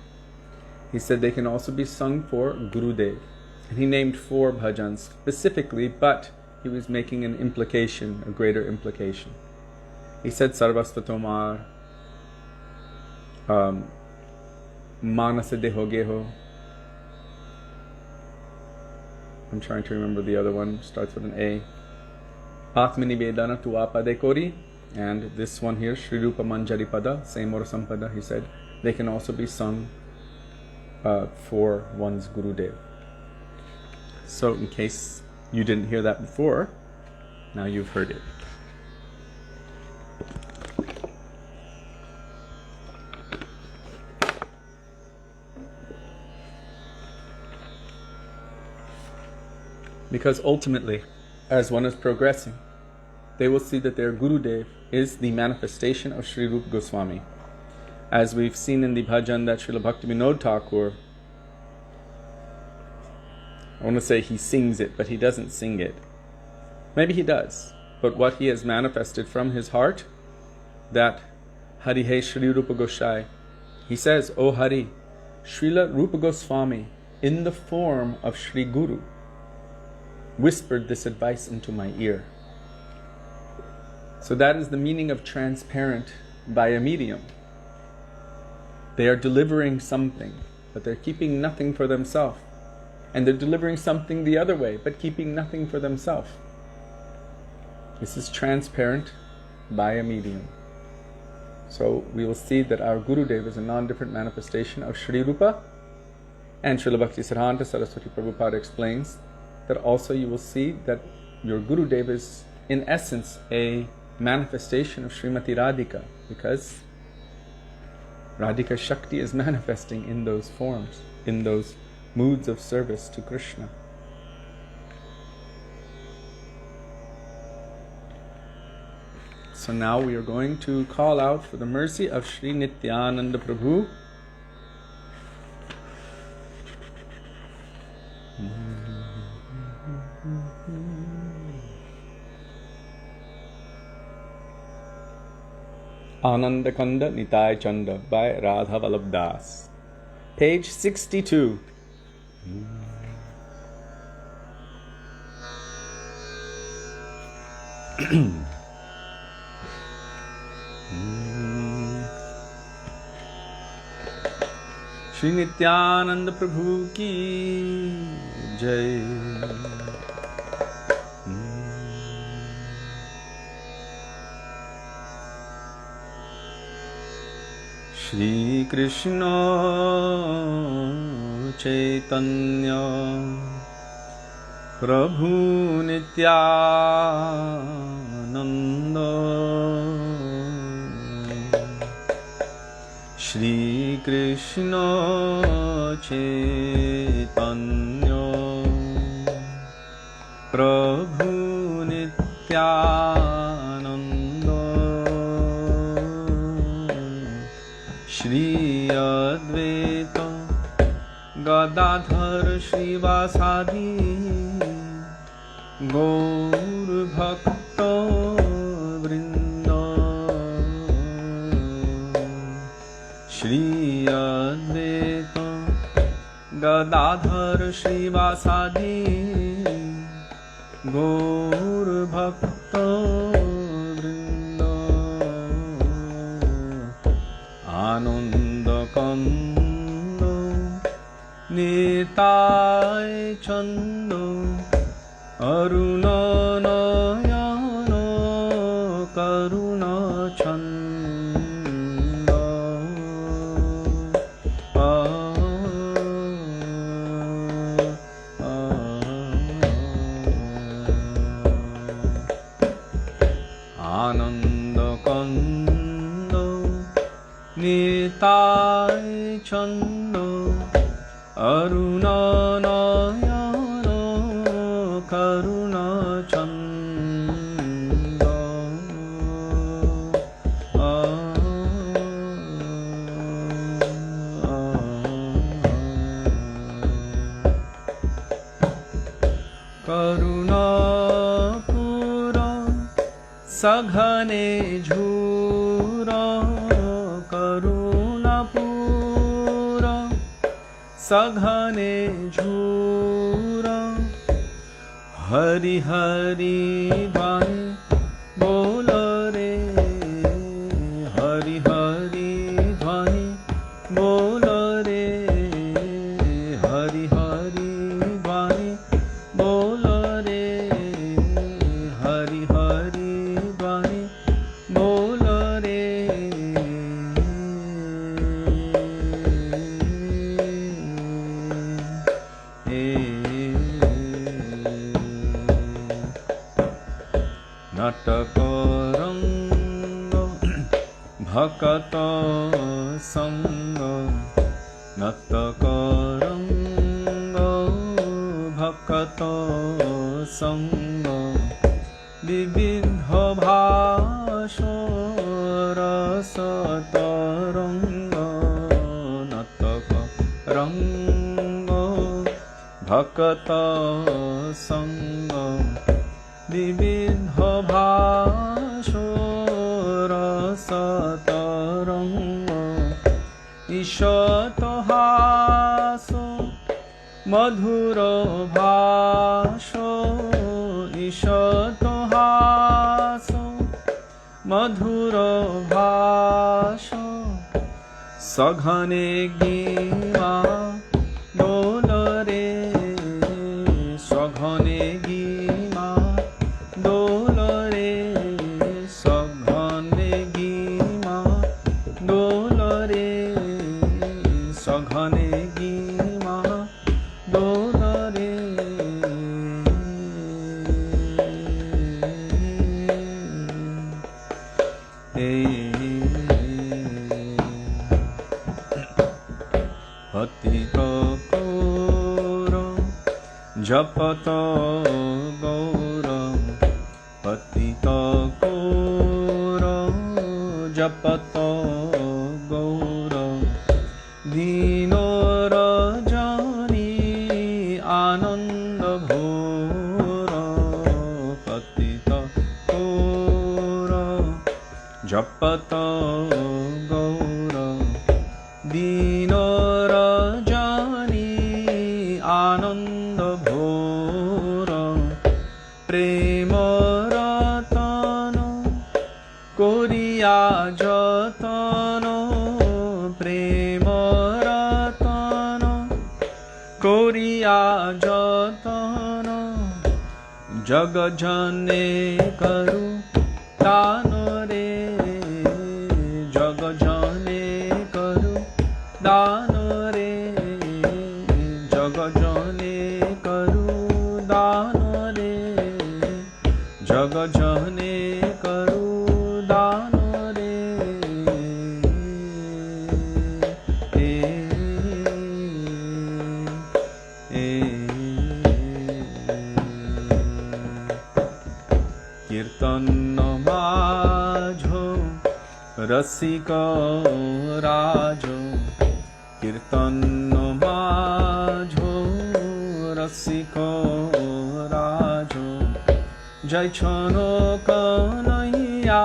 he said they can also be sung for Gurudev. And he named 4 bhajans specifically, but he was making an implication, a greater implication. He said Sarvasva Tomar, Manasa Deho Geho. I'm trying to remember the other one, starts with an A. Atmani Vedana Tuapa Dekori. And this one here, Sri Rupa Manjari Pada, Semor Sampada, he said, they can also be sung for one's Gurudev. So in case you didn't hear that before, now you've heard it. Because ultimately, as one is progressing, they will see that their Gurudev is the manifestation of Sri Rupa Goswami. As we've seen in the bhajan that Srila Bhaktivinoda Thakur, I want to say he sings it, but he doesn't sing it. Maybe he does, but what he has manifested from his heart, that Hari Hai Sri Rupa Gosai, he says, O Hari, Srila Rupa Goswami, in the form of Sri Guru, whispered this advice into my ear. So that is the meaning of transparent by a medium. They are delivering something, but they're keeping nothing for themselves. And they're delivering something the other way, but keeping nothing for themselves. This is transparent by a medium. So we will see that our Gurudev is a non-different manifestation of Sri Rupa. And Srila Bhakti Siddhanta Saraswati Prabhupada explains that also you will see that your Gurudev is in essence a manifestation of Srimati Radhika, because Radhika Shakti is manifesting in those forms, in those moods of service to Krishna. So now we are going to call out for the mercy of Sri Nityananda Prabhu. Ananda Kanda Nitai Chanda by Radha Vallabh Das. Page 62. Shri Nityananda Prabhu ki Jai. Shri Krishna Chaitanya Prabhu Nityananda Shri Krishna Chaitanya Prabhu Nityananda Shri Advaita Gadadhar Shrivasadi Gaur Bhakta Vrinda Shri Advaita Gadadhar Shrivasadi Gaur Bhakta Vrinda Ananda Kanda Nitai Chanda Aruna Nayana Karuna Chanda Ananda Kanda Nitai Chanda Aruna Nayana Karuna Chanda Karuna Pura Saghane Jhura Karuna Pura Saghane Jhura Hari Hari Dhani Bola Re Hari Hari Dhani Bola Re Hari Hari Dhani Bola Re Hari Hari Dhani Bola Re Natakaranga Bhakata Sangha Natakaranga Bhakata Sangha Vividha Bhasha Rasataranga Natakaranga Bhakata Sangha Vividha Bhasha Rasataranga Ishata Haso Madhura Bhasha Ishata Haso Madhura Bhasha Saghane Gima Dolare Saghane Gima Dolare Saghane Gima Dolare Saghane Gima Dolare Patita Gaura Japata Gaura Patita Gaura Japata Gaura Dino Rajani Ananda Bhora Patita Gaura Japata Gaura Dino Rajani Ananda Bhora Prema Ratana Koriya Jatana Prema Ratana Koriya Jatana Jagajane Karu Dano Re Jagajane Karu Dano Re Jagajane Karu Dano Re Jagajane Karu Dano Re Kirtan Majho Rasika Rajo Kirtan Majho Rasika Rajo Jai Chano Kanaya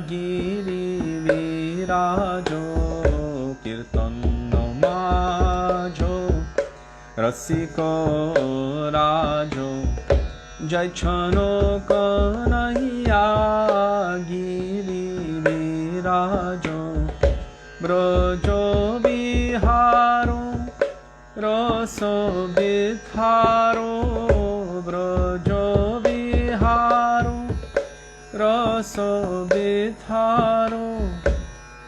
Giri Virajo Kirtan Majho Rasika Rajo Jai Chano Kanaya Giri Virajo Brajo Biharo Raso Bitharo Brajo Biharo Raso Bitharo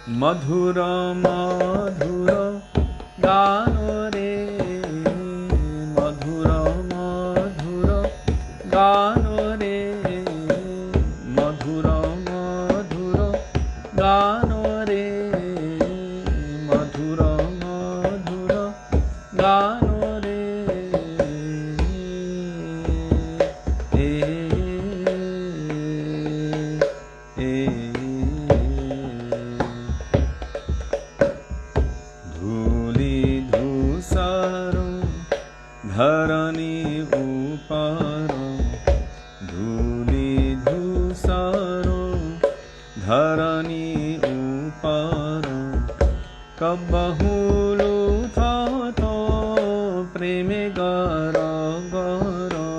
Madhura Madhura Gano Re Madhura Madhura Gano Re Madhura Madhura Gano Re Madhura Madhura Gano Re Dhuli dhusaro Dharani uparo Dhuli dhusaro Dharani uparo Kabahulu thato Preme gara gara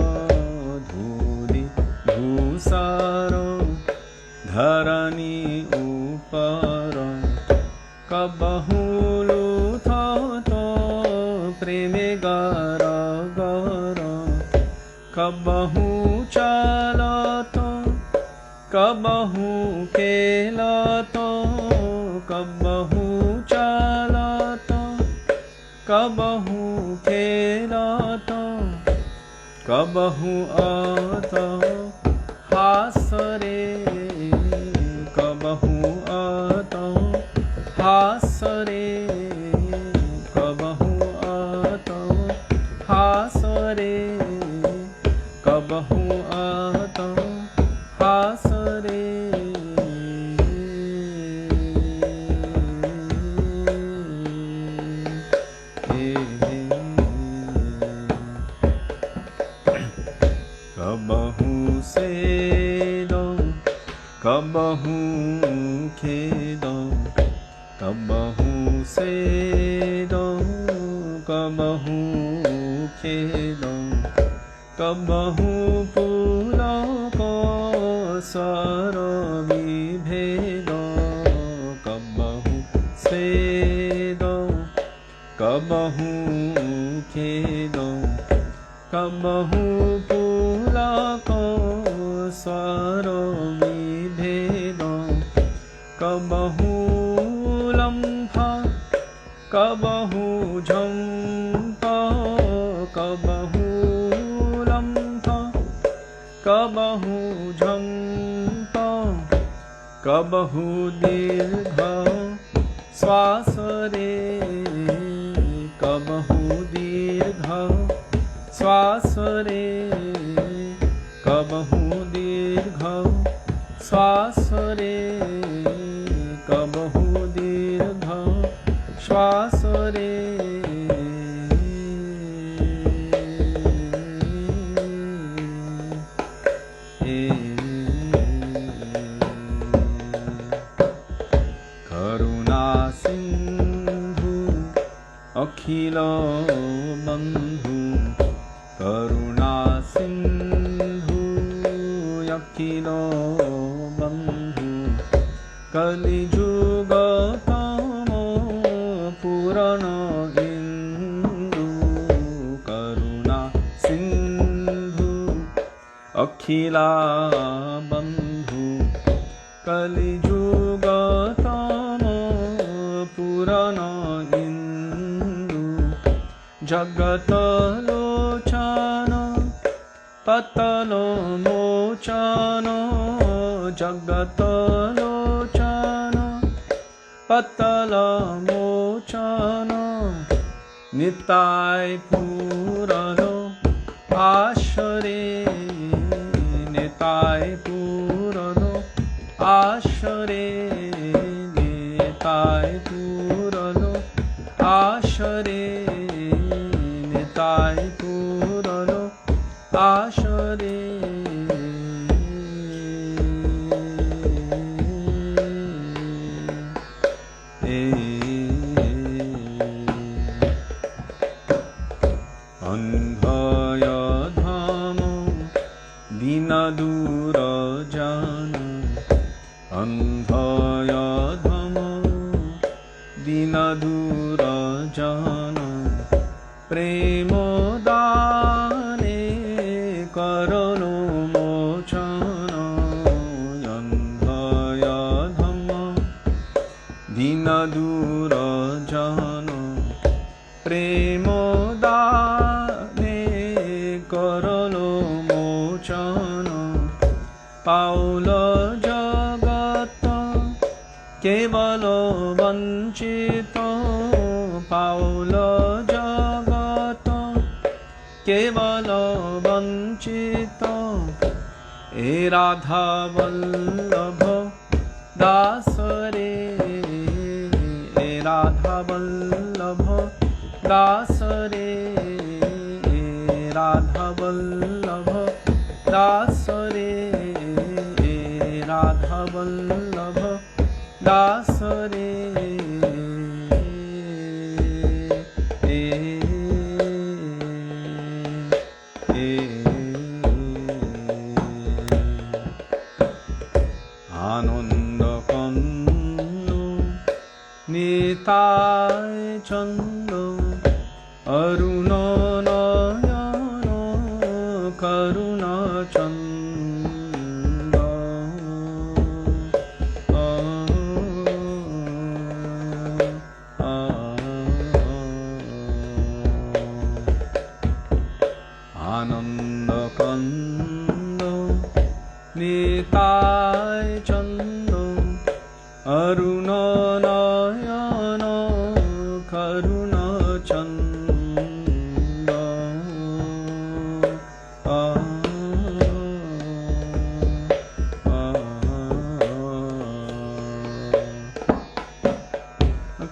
Dhuli dhusaro Dharani uparo Kabahulu thato Preme gara gara Kabahu chalato Kabahu kelato Kabahu chalato Kabahu kelato Kabahu ato hasare Kabahu ato hasare Kabahu ato hasare Kabahu ato hasare Kabahu sedo Kabahu kedo Kabahu sedo Kabahu kedo Kabahu pulako saro vibhedo Kabahu sedo Kabahu kedo Kabahu pulako saro vibhedo Kabahu lampa Kabahu jhampa Kabahu lampa Kabahu jhampa Kabahu dirgha swasare Kabahu dirgha swasare Kabahu dirgha swasare Kabahu dirgha swasare Kali Juga Tamo Purana Indu Karuna Sindhu Akhila Bandhu Kali Juga Tamo Purana Indu Jagata Lochana Patalo Mochana Jagata Lochana Patala Mochana Nitai Purano Ashare Nitai Purano Ashare Nitai Purano Ashare Nitai Purano Ashare Andhaya Dhamo Dinadura Jana Andhaya Dhamo Dinadura Jana Premo Dane Karano Mochana Andhaya Dhamo Dinadura Jana Premo Dane Karano Mochana Paula Jagata Kevala Vanchita Paula Jagata Kevala Vanchita E Radha Vallabha Dasare E Radha Vallabha Dasare E Radha Vallabha Dasare E Radha Vallabha Dasare Ananda Kanda Nitai Chanda Aruna Nayana Karuna Chanda Ananda Kanda Nitai Chanda Aruna Nayana Karuna Chanda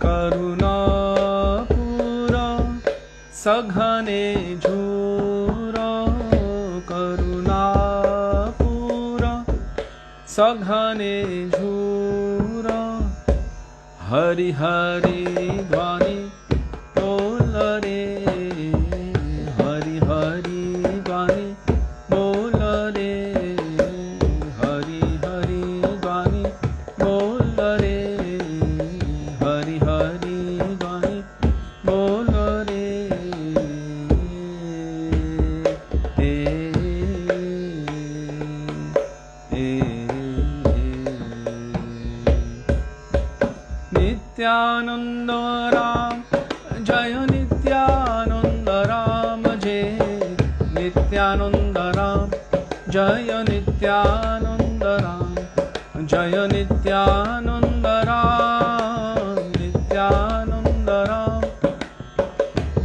Karuna Pura Saghane Jhura Karuna Pura Saghane Jhura Hari Hari Dhvani Bolare Hari Hari Dhvani Bolare Hari Hari Dhvani Bolare Hari Hari Dhvani Bolare Nityananda Ram Jaya Nityananda Ram Jai Nityananda Ram Jaya Nityananda Ram Jaya Nityananda Ram Nityananda Ram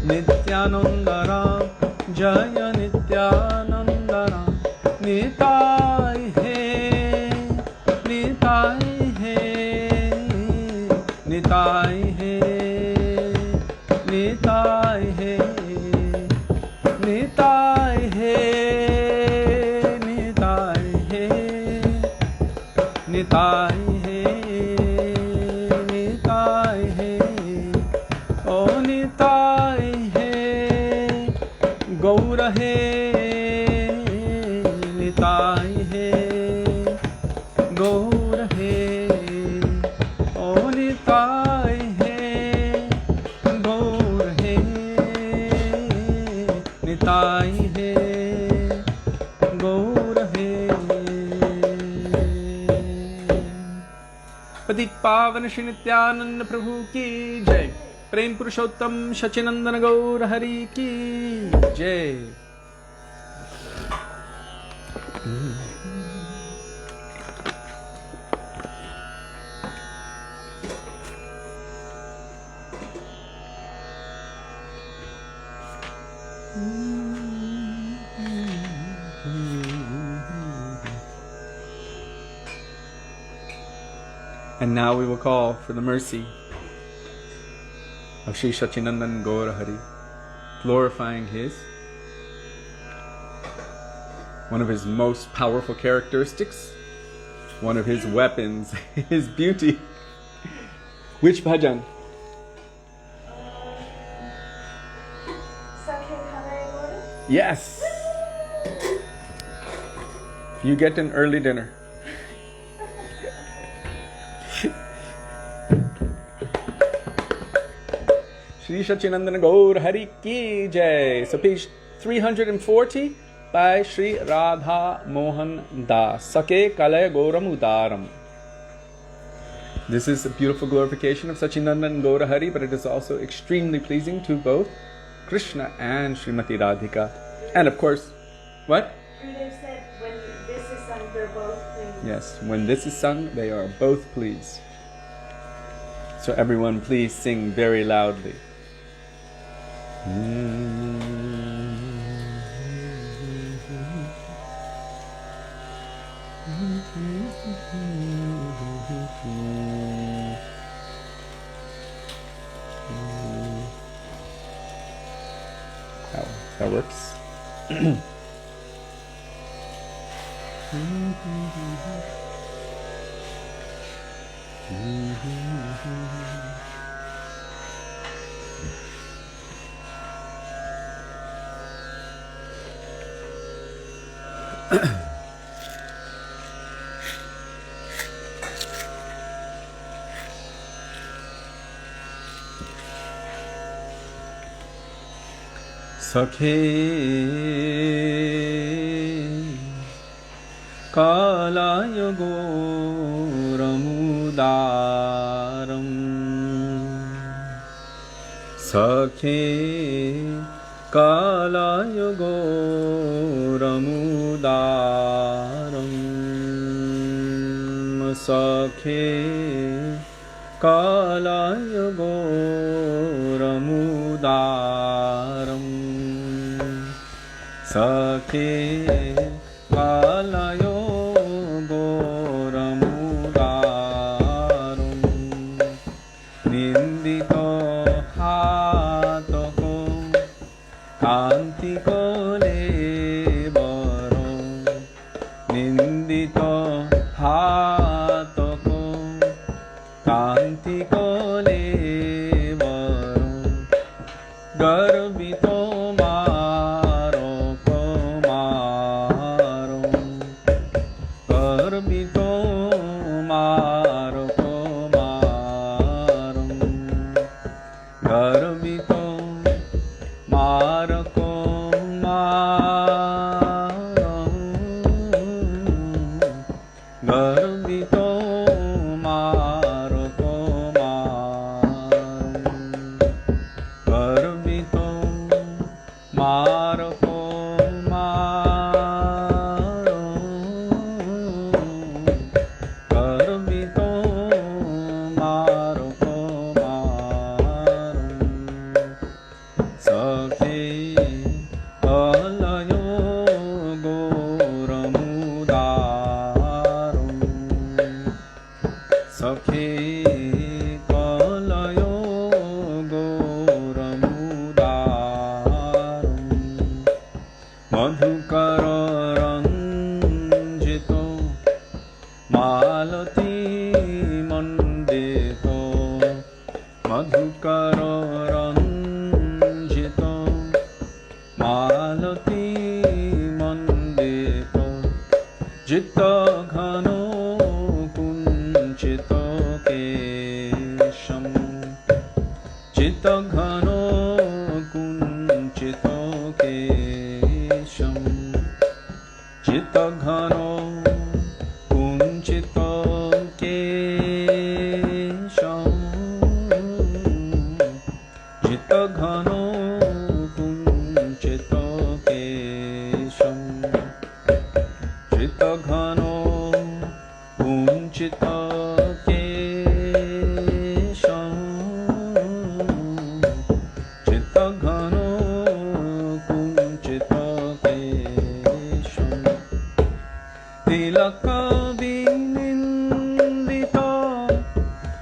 Nityananda Ram Jaya Nityananda Ram Nitai He Nitai Nitai He Nitai He Nitai He Nitai He Nitai He Nitai He O Nitai He Gaura He Nitai He Gaura He Nitai he, Gaura he. Patit Pavan Shri Nityananda Prabhu ki jai. Prem Purushottam Shachinandana Gaura Hari ki jai. And now we will call for the mercy of Sri Sachinandan Gaura Hari, glorifying one of his most powerful characteristics, one of his weapons, his beauty. Which bhajan? Sakhe, Kalaya. Yes! You get an early dinner. Sri Sachinandana Gaura Hari ki jai. So page 340 by Sri Radha Mohan Das. Sakhe Kalaya Gauram Udharam. This is a beautiful glorification of Sachinandan Gaura Hari, but it is also extremely pleasing to both Krishna and Srimati Radhika. And of course, what? Gurudeva said when this is sung, they're both pleased. Yes, when this is sung, they are both pleased. So everyone please sing very loudly. That works. Sakhe Kalaya Gauram Udharam. Sakhe Kalaya Gauram Udharam. Sakhe Kalaya Gauram Udharam. Sakhe Kalaya Gauram Udharam. Nindito hatako kanti kole baro. Nindito hatako kanti kole baro. Garbito Chitta ghano kunchito ke ghano kunchito kesham jita ghano kunchito kesham jita ghano kunchito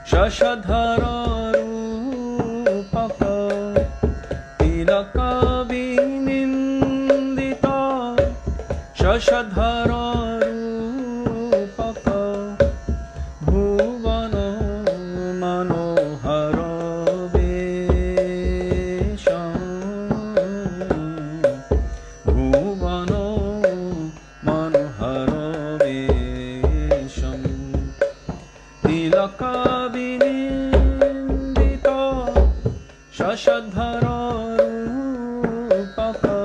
Shashadhara Rupaka Tilaka Vinindita Shashadhara Rupaka Bhuvano Manohara Vesham Bhuvano Manohara Vesham Tilaka Shashadhara Rupaka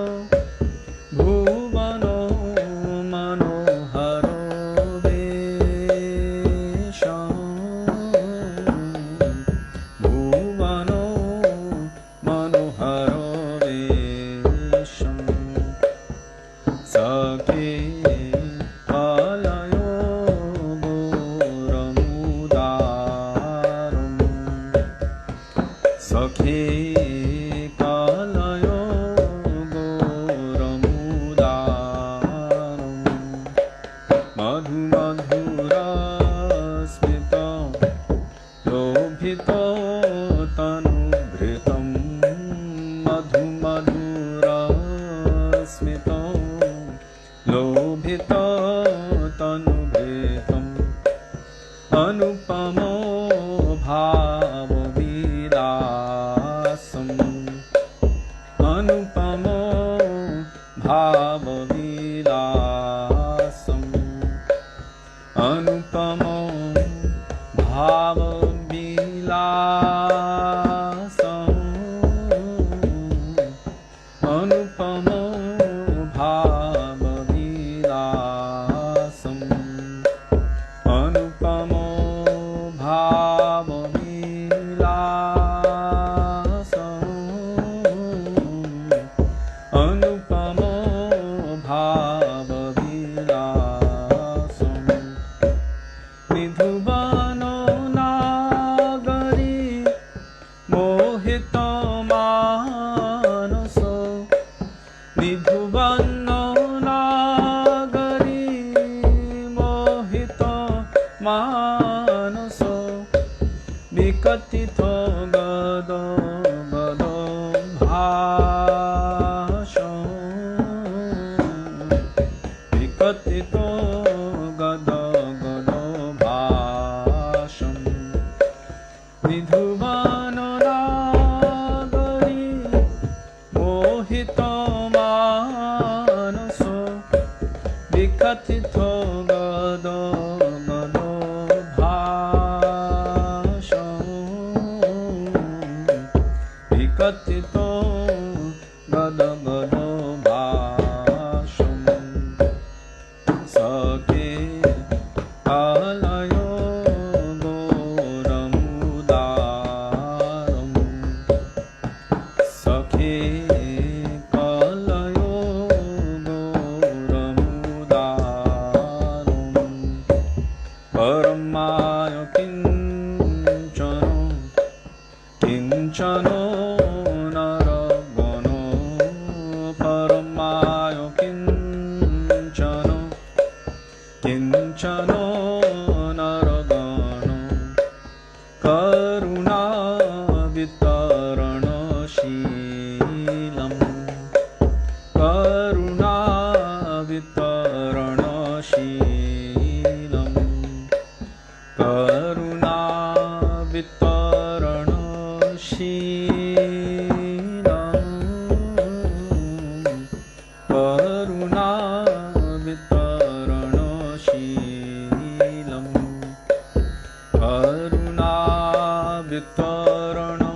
Bhuvano Manohara Vesham Bhuvano Manohara Vesham Sakhe Kalaya Sakhe Kalaya Udharam Madhu Madhura Smita Lobhita Tanu Bhritam Madhu Madhura Smita Lobhita Tanu Bhritam Anupamo Bhava Anupamo Bhava Vilasam Anupamo Bhava Vilasam Anupamo Bhava Vilasam Anupamo Bhava Vikatito Gado Bado Bhasham Vikatito Gado Gado Bhasham Vidhuvano Nagari Mohito Manaso Vikatito Gado Katito Gada Gada Bhasham Sakhe Kalaya Gauram Udharam Sakhe Kalaya Gauram Udharam Paramaya Kinchano Kinchano Naragano Karuna Vitarana Shilam Karuna Vitarana Shilam Karuna Vitarana Shilam Karuna Vitarana Shilam Karuna Vitarana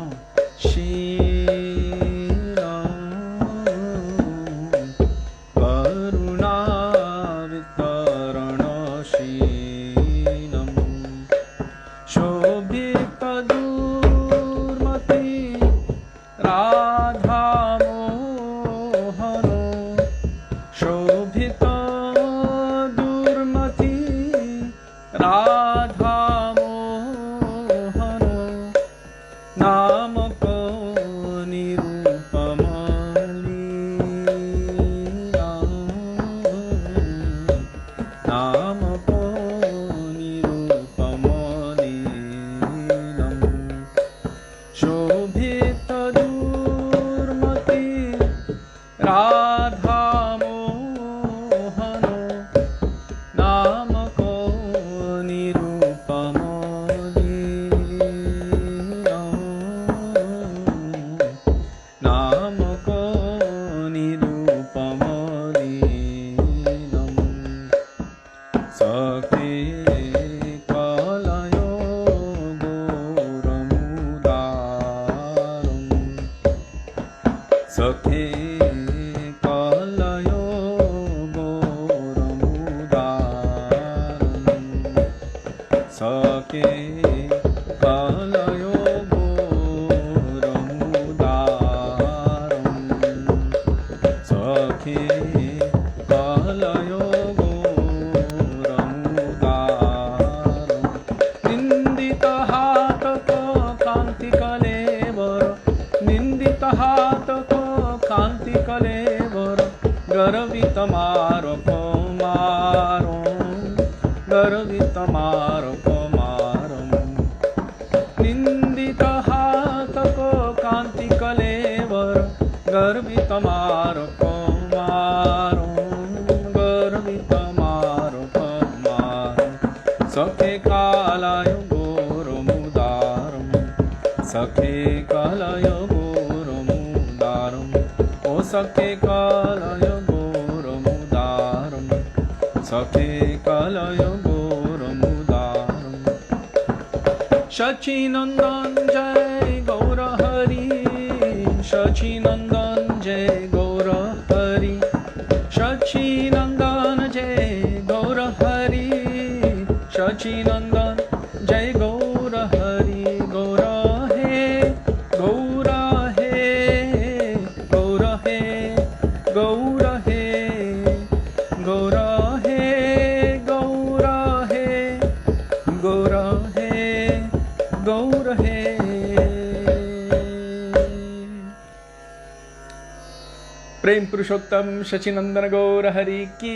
Shilam Karuna Vitarana Radha Mohano Namako Nirupamodinam Namako Nirupamodinam Sakhe Kalayo Goramudaram Sakhe Kalayo Goramudaram Sakhe Kalayo Goramudaram Sakhe Kalayo Goramudaram Nindita Hatako Kanti Kalevara Nindita Hatako Kanti Kalevara Garavita Maro Komaro Garavita Maro Komaram Nindita Hatako Kanti Kalevara Garavita Maro Komaro Garavita Maro Komaram Sakhe Kalayo Goramudaram Sakhe Kalayo Goramudaram O Sakhe Kalayo Goramudaram Sakhe Kalayo Goramudaram Shachi Nandan Jai Gaura Hari Shachi Nandan Jai Gaura Hari Shachi Nandan Jai Gaura Hari Shachi Nandan Jai Gaura Hari Gaura He Gaura He Gaura He Gaura He Gaura He Gaura He Gaura He Gaura He Prem Purushottam Shachinandana Gaura Hari Ki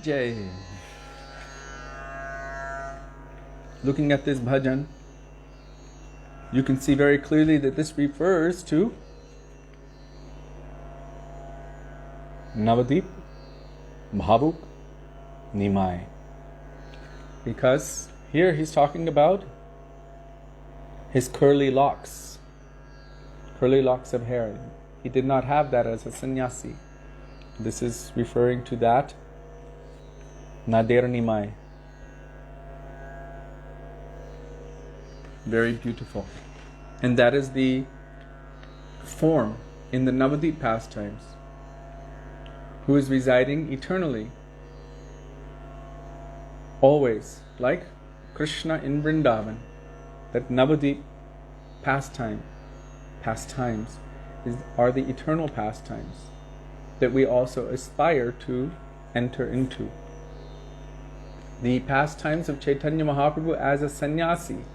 Jai. Looking at this bhajan, you can see very clearly that this refers to Navadip, Bhavuk, Nimai. Because here he's talking about his curly locks of hair. He did not have that as a sannyasi. This is referring to that Nader Nimai. Very beautiful. And that is the form in the Navadip pastimes, who is residing eternally, always, like Krishna in Vrindavan. That Navadip pastimes are the eternal pastimes that we also aspire to enter into. The pastimes of Chaitanya Mahaprabhu as a sannyasi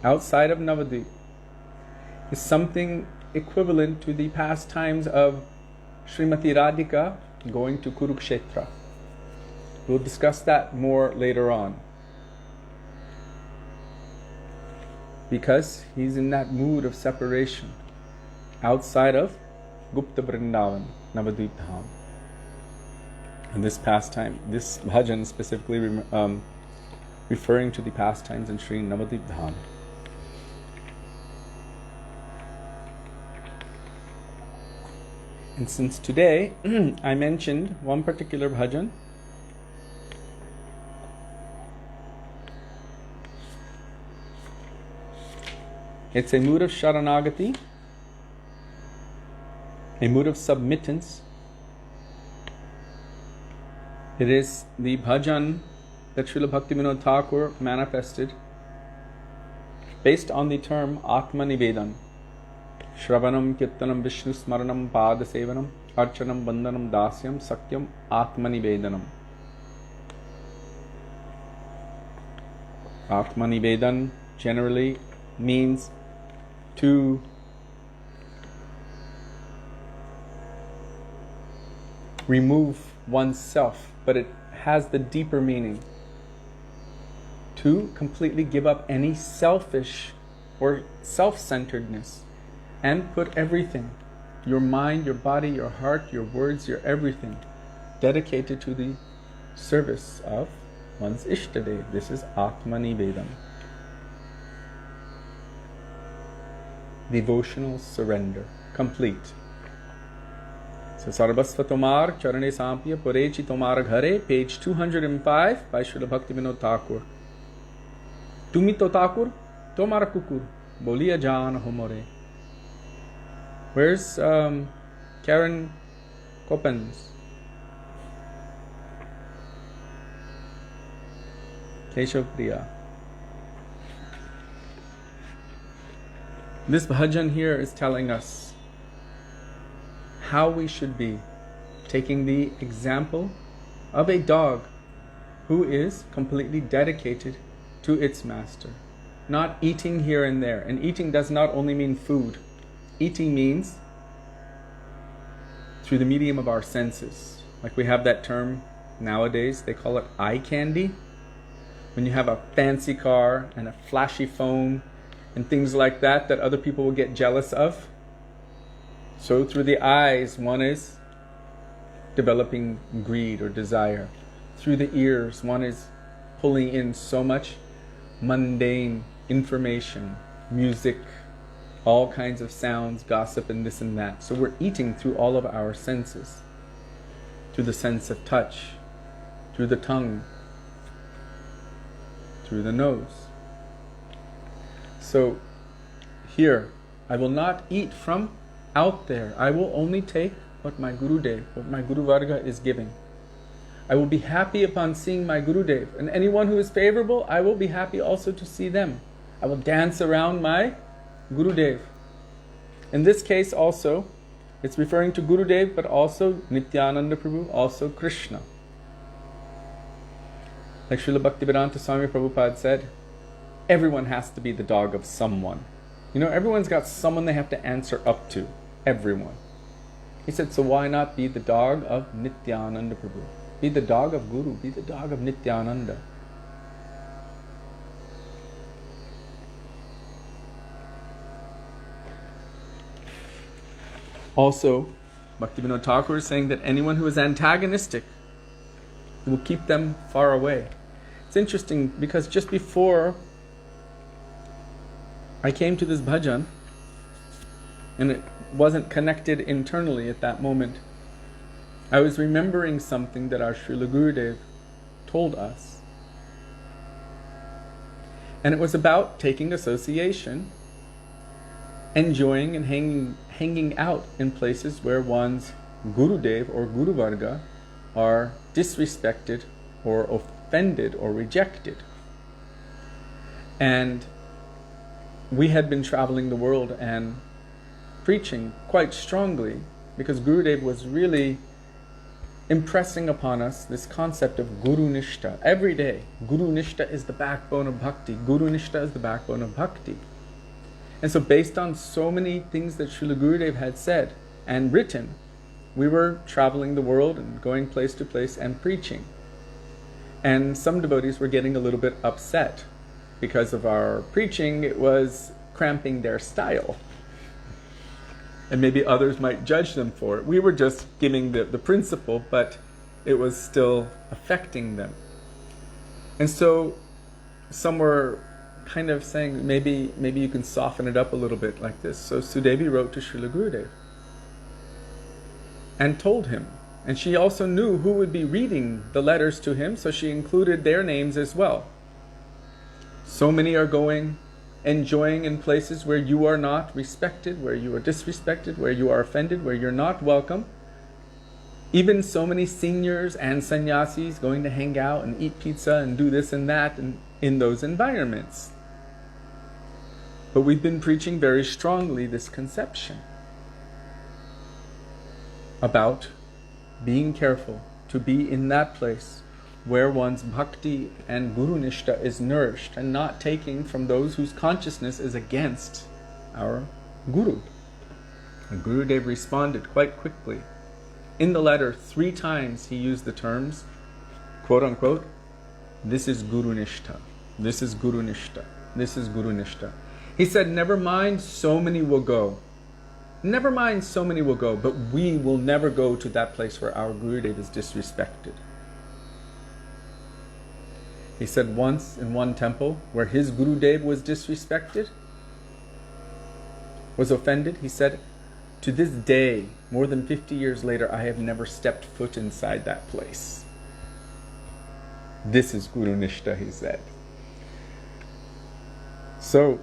outside of Navadip is something equivalent to the pastimes of Srimati Radhika going to Kurukshetra. We'll discuss that more later on, because he's in that mood of separation outside of Gupta Vrindavan, Navadip Dham. And this pastime, this bhajan specifically referring to the pastimes in Sri Navadip Dham. And since today I mentioned one particular bhajan, it's a mood of Sharanagati, a mood of submittance. It is the bhajan that Srila Bhaktivinoda Thakur manifested based on the term Atma Nivedan. Shravanam Kirtanam Vishnu Smaranam Pada Sevanam Archanam Bandhanam Dasyam Sakyam Atma Nivedanam. Atma Nivedan generally means to remove oneself, but it has the deeper meaning to completely give up any selfish or self-centeredness and put everything your mind, your body, your heart, your words, your everything, dedicated to the service of one's Ishtadev. This is Atmanivedam. Devotional surrender, complete. So Sarvasva Tomar, Charane Sampya, Purechi Tomar Ghare, page 205 by Srila Bhaktivinoda Thakur. Tumi to Thakur, Tomar Kukur, Bolia Jan Homore. Where's Karen Coppens? Keshav Priya. This bhajan here is telling us how we should be, taking the example of a dog who is completely dedicated to its master, not eating here and there. And eating does not only mean food. Eating means through the medium of our senses. Like we have that term nowadays, they call it eye candy. When you have a fancy car and a flashy phone and things like that other people will get jealous of. So through the eyes, one is developing greed or desire. Through the ears, one is pulling in so much mundane information, music, all kinds of sounds, gossip, and this and that. So we're eating through all of our senses. Through the sense of touch, through the tongue, through the nose. So here, I will not eat from out there. I will only take what my Gurudev, what my Guru Varga is giving. I will be happy upon seeing my Gurudev. And anyone who is favorable, I will be happy also to see them. I will dance around my Gurudev. In this case also, it's referring to Gurudev, but also Nityananda Prabhu, also Krishna. Like Srila Bhaktivedanta Swami Prabhupada said, everyone has to be the dog of someone. You know, everyone's got someone they have to answer up to. Everyone. He said, so why not be the dog of Nityananda Prabhu? Be the dog of Guru. Be the dog of Nityananda. Also, Bhaktivinoda Thakur is saying that anyone who is antagonistic, he will keep them far away. It's interesting because just before I came to this bhajan, and it wasn't connected internally at that moment, I was remembering something that our Srila Gurudev told us. And it was about taking association, enjoying and hanging out in places where one's Gurudev or Guru Varga are disrespected or offended or rejected. And we had been traveling the world and preaching quite strongly because Gurudev was really impressing upon us this concept of Guru Nishta. Every day, Guru Nishta is the backbone of bhakti. Guru Nishta is the backbone of bhakti. And so based on so many things that Srila Gurudev had said and written, we were traveling the world and going place to place and preaching. And some devotees were getting a little bit upset because of our preaching. It was cramping their style. And maybe others might judge them for it. We were just giving the principle, but it was still affecting them. And so some were kind of saying, maybe you can soften it up a little bit like this. So Sudevi wrote to Srila Gurudev and told him. And she also knew who would be reading the letters to him, so she included their names as well. So many are going, enjoying in places where you are not respected, where you are disrespected, where you are offended, where you're not welcome. Even so many seniors and sannyasis going to hang out and eat pizza and do this and that in those environments. But we've been preaching very strongly this conception about being careful to be in that place where one's bhakti and guru nishta is nourished and not taking from those whose consciousness is against our guru. And Gurudev responded quite quickly. In the letter, 3 times he used the terms, quote unquote, this is guru nishta, this is guru nishta, this is guru nishta. He said, never mind, so many will go. Never mind, so many will go, but we will never go to that place where our Gurudev is disrespected. He said once in one temple where his Gurudev was disrespected, was offended, he said, to this day, more than 50 years later, I have never stepped foot inside that place. This is Guru Nishta, he said. So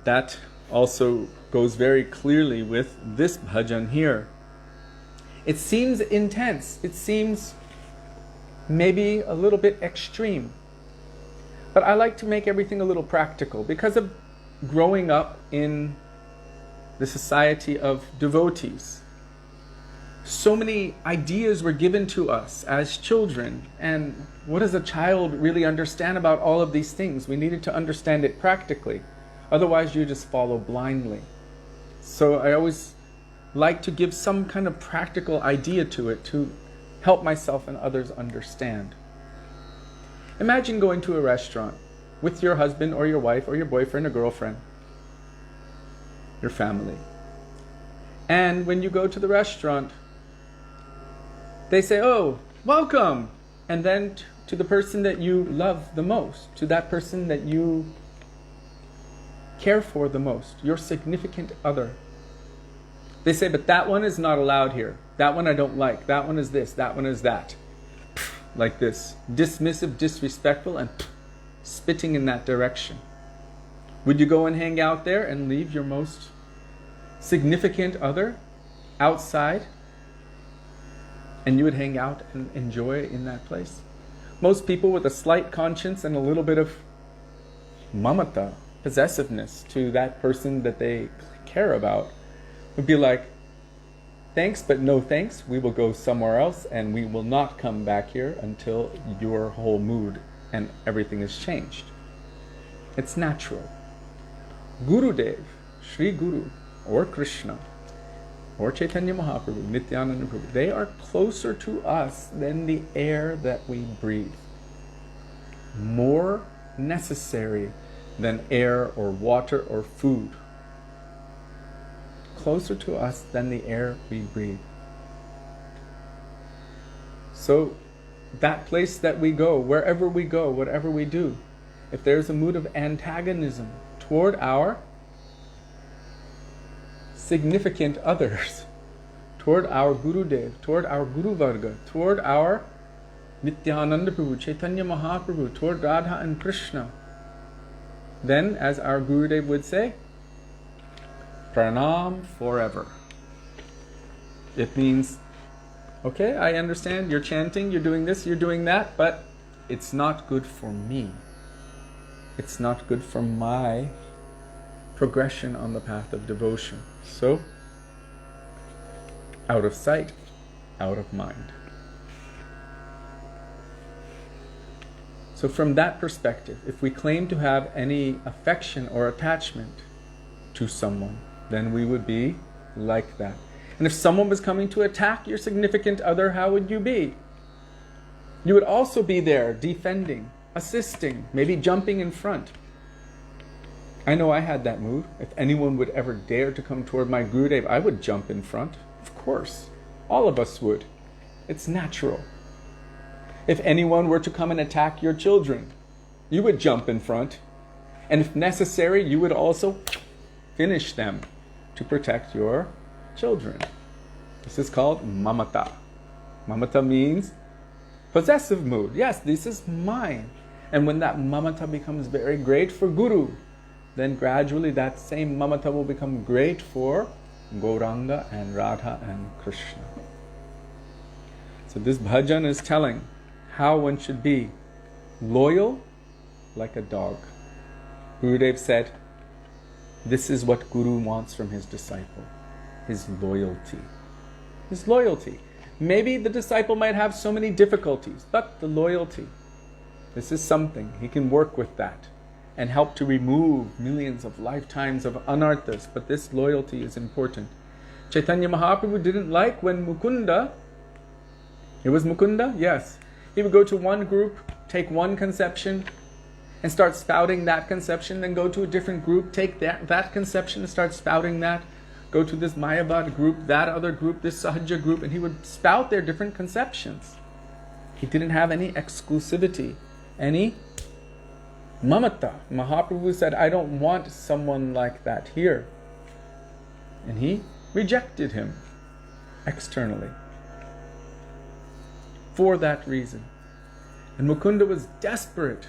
that also goes very clearly with this bhajan here. It seems intense. It seems maybe a little bit extreme. But I like to make everything a little practical because of growing up in the society of devotees. So many ideas were given to us as children, and what does a child really understand about all of these things? We needed to understand it practically. Otherwise, you just follow blindly. So I always like to give some kind of practical idea to it to help myself and others understand. Imagine going to a restaurant with your husband or your wife or your boyfriend or girlfriend, your family. And when you go to the restaurant, they say, oh, welcome. And then to the person that you love the most, to that person that you care for the most, your significant other. They say, but that one is not allowed here. That one I don't like. That one is this. That one is that. Like this. Dismissive, disrespectful, and spitting in that direction. Would you go and hang out there and leave your most significant other outside? And you would hang out and enjoy in that place? Most people with a slight conscience and a little bit of mamata, possessiveness to that person that they care about, would be like, thanks, but no thanks. We will go somewhere else and we will not come back here until your whole mood and everything is changed. It's natural. Gurudev, Sri Guru, or Krishna, or Chaitanya Mahaprabhu, Nityananda Prabhu, they are closer to us than the air that we breathe. More necessary than air or water or food. Closer to us than the air we breathe. So that place that we go, wherever we go, whatever we do, if there's a mood of antagonism toward our significant others, toward our Gurudev, toward our Guru Varga, toward our Nityananda Prabhu, Chaitanya Mahaprabhu, toward Radha and Krishna, then, as our Gurudev would say, Pranam forever. It means, okay, I understand, you're chanting, you're doing this, you're doing that, but it's not good for me. It's not good for my progression on the path of devotion. So, out of sight, out of mind. So from that perspective, if we claim to have any affection or attachment to someone, then we would be like that. And if someone was coming to attack your significant other, how would you be? You would also be there defending, assisting, maybe jumping in front. I know I had that mood. If anyone would ever dare to come toward my Gurudev, I would jump in front. Of course. All of us would. It's natural. If anyone were to come and attack your children, you would jump in front. And if necessary, you would also finish them to protect your children. This is called mamata. Mamata means possessive mood. Yes, this is mine. And when that mamata becomes very great for Guru, then gradually that same mamata will become great for Gauranga and Radha and Krishna. So this bhajan is telling how one should be loyal like a dog. Gurudev said, this is what Guru wants from his disciple, his loyalty. His loyalty. Maybe the disciple might have so many difficulties, but the loyalty, this is something. He can work with that and help to remove millions of lifetimes of anarthas, but this loyalty is important. Chaitanya Mahaprabhu didn't like when Mukunda, it was Mukunda? Yes. He would go to one group, take one conception, and start spouting that conception, then go to a different group, take that conception and start spouting that. go to this Mayavad group, that other group, this Sahaja group, and he would spout their different conceptions. He didn't have any exclusivity, any mamata. Mahaprabhu said, I don't want someone like that here. And he rejected him externally for that reason. And Mukunda was desperate.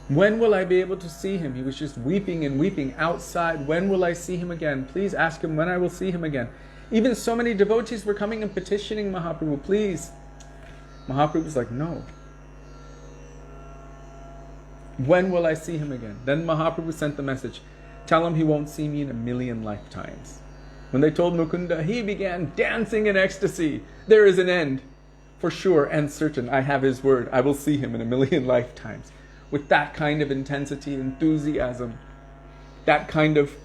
When will I be able to see him? He was just weeping and weeping outside. When will I see him again? Please ask him when I will see him again. Even so many devotees were coming and petitioning Mahaprabhu, please. Mahaprabhu was like, no. When will I see him again? Then Mahaprabhu sent the message, tell him he won't see me in a million lifetimes. When they told Mukunda, he began dancing in ecstasy. There is an end, for sure and certain. I have his word. I will see him in a million lifetimes. With that kind of intensity, enthusiasm, that kind of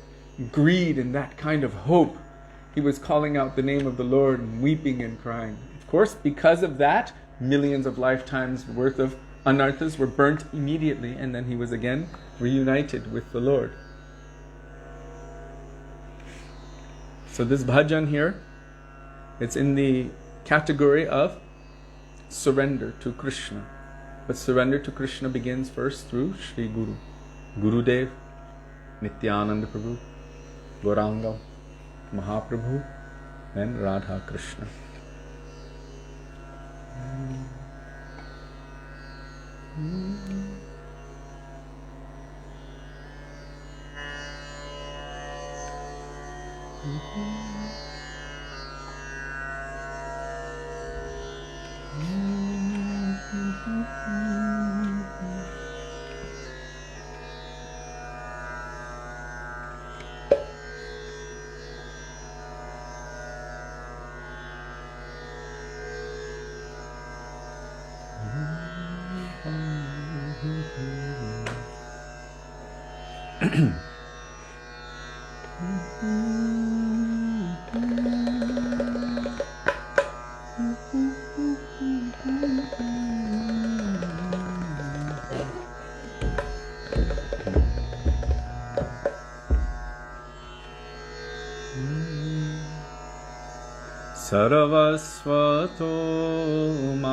greed and that kind of hope, he was calling out the name of the Lord and weeping and crying. Of course, because of that, millions of lifetimes worth of anarthas were burnt immediately, and then he was again reunited with the Lord. So this bhajan here, it's in the category of surrender to Krishna. But surrender to Krishna begins first through Sri Guru, Gurudeva, Nityananda Prabhu, Gauranga, Mahaprabhu, and Radha Krishna. Sarvasva Tomar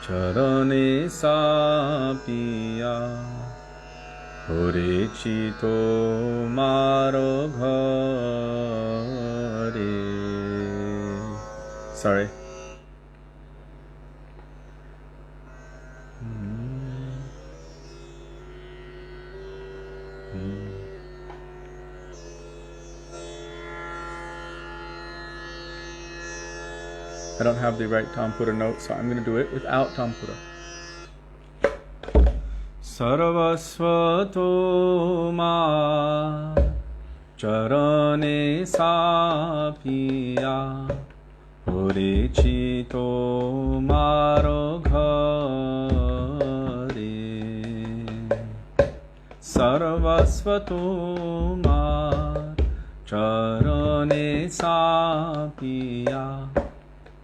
Charane Sapiya Horechito Maro Ghare. Sorry. I don't have the right Tampura note, so I'm going to do it without Tampura. Sarvasva Tomar Charane Sapiya Horechito Maro Ghare. Sarvasva Tomar Charane Sapiya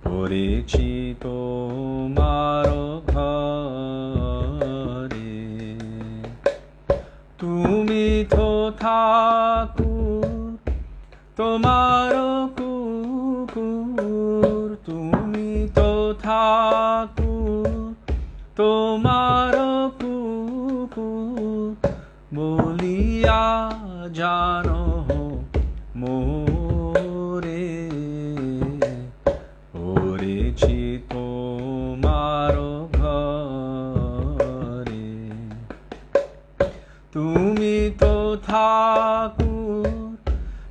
Horechito Maro Ghare. Tumi to Thakur Tomaro Kukur. Tumi to Thakur Tomaro Kukur. Boliya jano more. Horechito Maro Ghare. Tumi to Thakur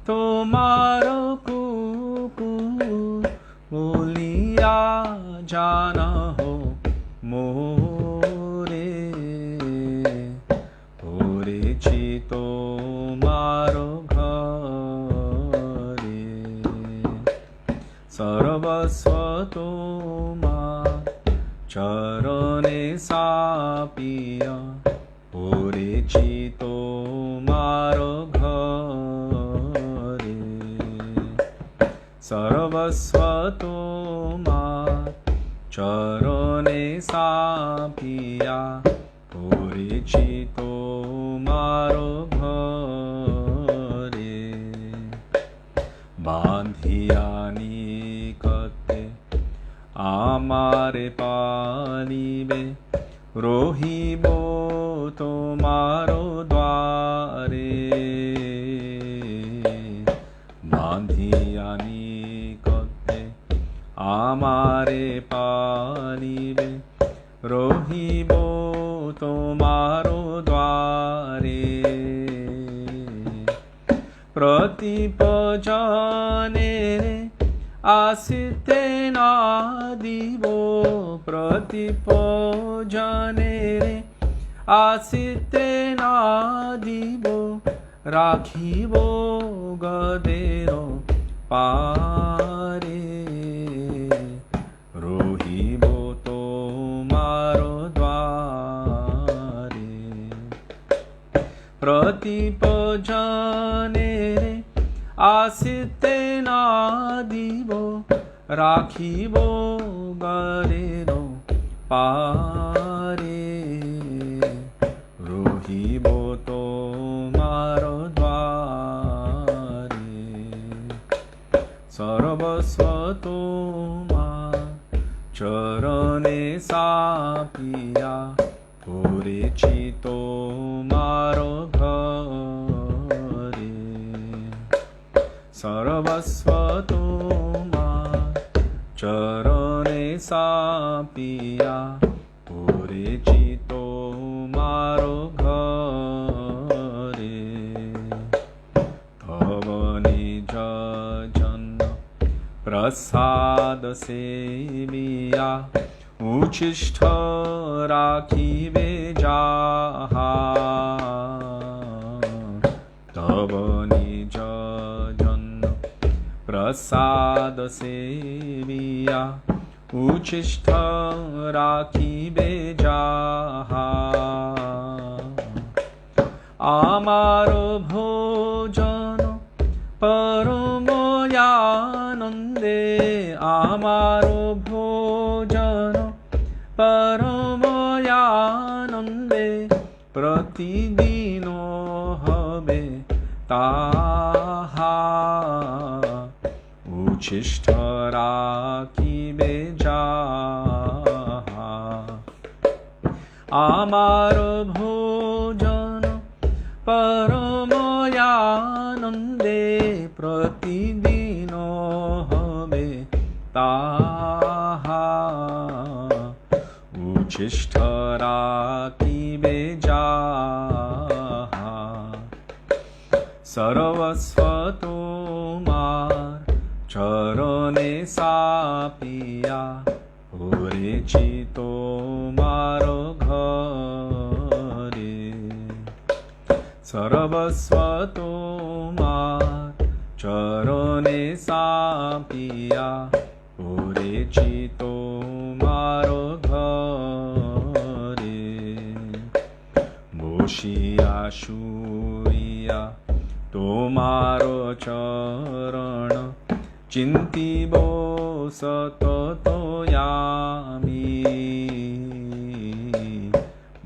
Tomaro Kukur. Boliya jana ho more. Horechito Maro Ghare. Sarvasva Tomar Charane Sapiya Horechito Maro Ghare. Sarvasva Tomar Charane Sapiya Horechito Maro Ghare. বাঁধিয়া নিকটে আমারে পালিবে রহিব তোমার দ্বারে বাঁধিয়া নিকটে আমারে পালিবে রহিব তোমার দ্বারে প্রদীপ জনের আসিতে না দিব প্রদীপ জনের আসিতে না দিব রাখিব গদের পারে রহিব তোমার দ্বারে প্রদীপ জনের আসিতে না দিব রাখিব গদের পারে রহিব তোমার দ্বারে সর্বস্ব তোমার চরণে সাপিয়া করেছি তোমার ঘরে সর্বস্ব তোমার চরণে সাপিয়া করেছি তোমার ঘরে তব নিজ জন্য প্রসাদ সেবিয়া উচ্ছিষ্ট রাখিবে যাহা তব নিজ জন্য প্রসাদ সেবিয়া উচ্ছিষ্ট রাখিবে যাহা আমার ভোজন পরময়ানন্দে আমার ভোজন পরময়ানন্দে প্রতিদিন হবে তাহা উচ্ছিষ্ট রাখিবে যাহা আমার ভোজন পরময়ানন্দে প্রতিদিন হবে তাহা উচ্ছিষ্ট রাখিবে যাহা সর্বস্ব তোমার চরণে সাপিয়া করেছি তোমার ঘরে সর্বস্ব তোমার চরণে সাপিয়া করেছি তোমার ঘরে বসিয়া শুইয়া তোমার চরণ চিন্তিব সতত আমি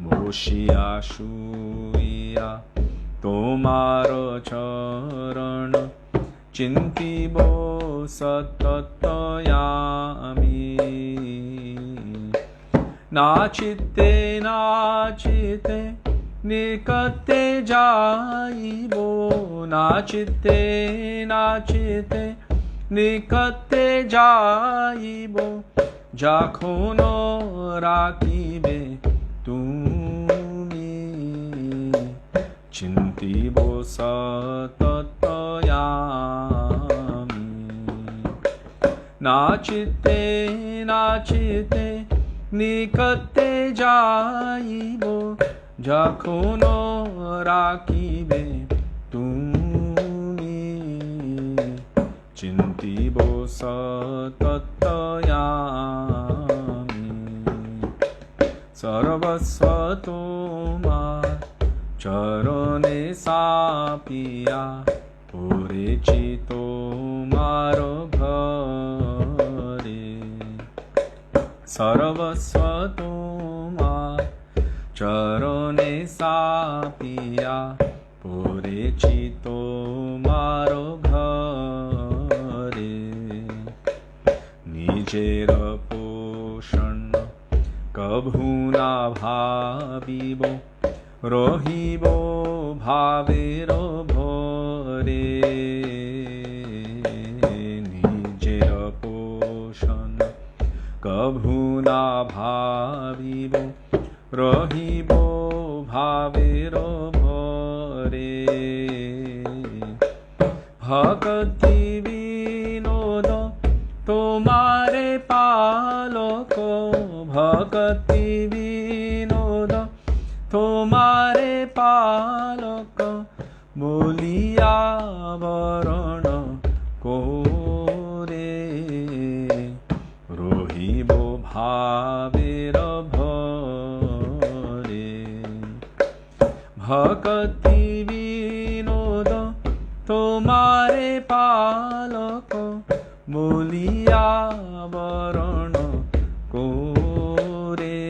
বসিয়া শুইয়া তোমার চরণ চিন্তিব সতত আমি নাচিতে নাচিতে নিকটে যাইব নাচিতে নাচিতে নিকটে যাইব যখন রাখিবে তুমি চিন্তিব সতত আমি নাচিতে নাচিতে নিকটে যাইব যখন রাখিবে তুমি চিন্তিব সতত আমি সর্বস্ব তোমার চরণে সাপিয়া করেছি তোমার ঘরে সর্বস্ব তোমার চরণে সাপিয়া পড়েছি তোমার ঘরে নিজের পোষণ কভু না ভাবিব রহিব ভাবের ভরে নিজের পোষণ কভু না ভাবিব রহিব ভাবের ভরে ভক্তি বিনোদ তোমারে পালক ভক্তি বিনোদ তোমারে পালক বলিয়া বরণ করে রহিব ভাবের ভরে ভক্তি বিনোদ তোমারে পালক বলিয়া বরণ করে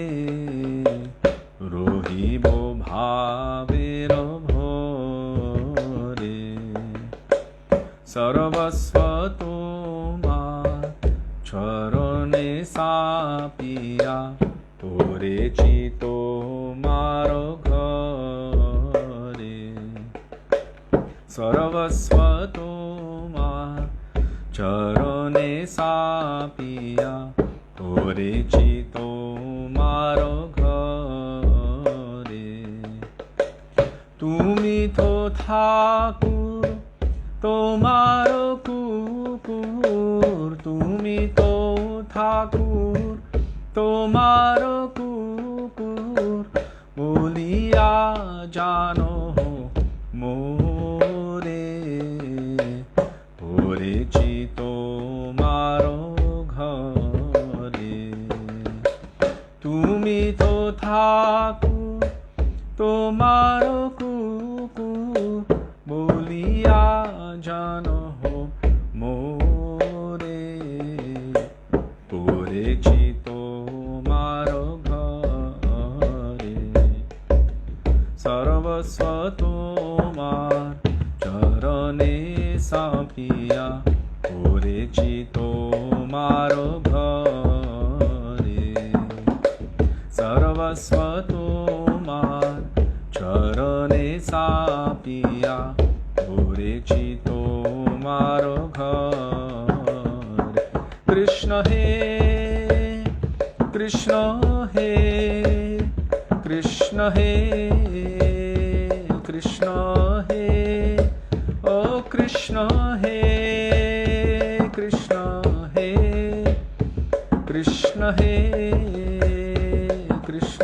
রহিব ভাবের ভরে সর্বস্ব তোমার চরণে সাপিয়া পড়েছি তোমার ঘরে সর্বস্ব তোমার চরণে সাপিয়া পড়েছি তোমার ঘরে তুমি তো ঠাকুর তোমার কুকুর তুমি তো ঠাকুর তোমার কুকুর বলিয়া জানো মোরে পড়েছি তোমার ঘরে তুমি তো ঠাকুর তোমার কুকুর বলিয়া জানো মোরে পড়েছি তোমার ঘরে সর্বস্ব তোমার চরণে সাপিয়া পড়েছি তোমার ঘরে সর্বস্ব তোমার চরণে সাপিয়া পড়েছি তোমার ঘরে কৃষ্ণ হে কৃষ্ণ হে কৃষ্ণ হে কৃষ্ণ হে ও কৃষ্ণ হে কৃষ্ণ হে কৃষ্ণ হে কৃষ্ণ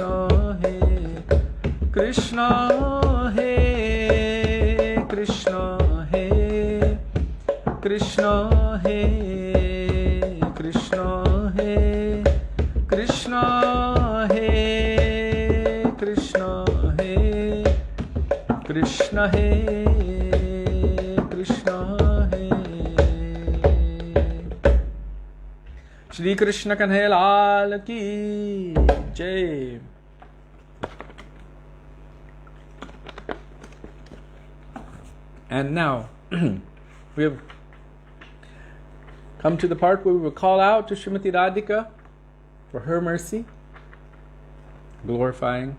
হে কৃষ্ণ হে কৃষ্ণ হে কৃষ্ণ হে কৃষ্ণ হে কৃষ্ণ হে কৃষ্ণ হে কৃষ্ণ হে কৃষ্ণ হে শ্রী কৃষ্ণ কन्हैया लाल की जय। And now we have come to the part where we will call out to Srimati Radhika for her mercy, glorifying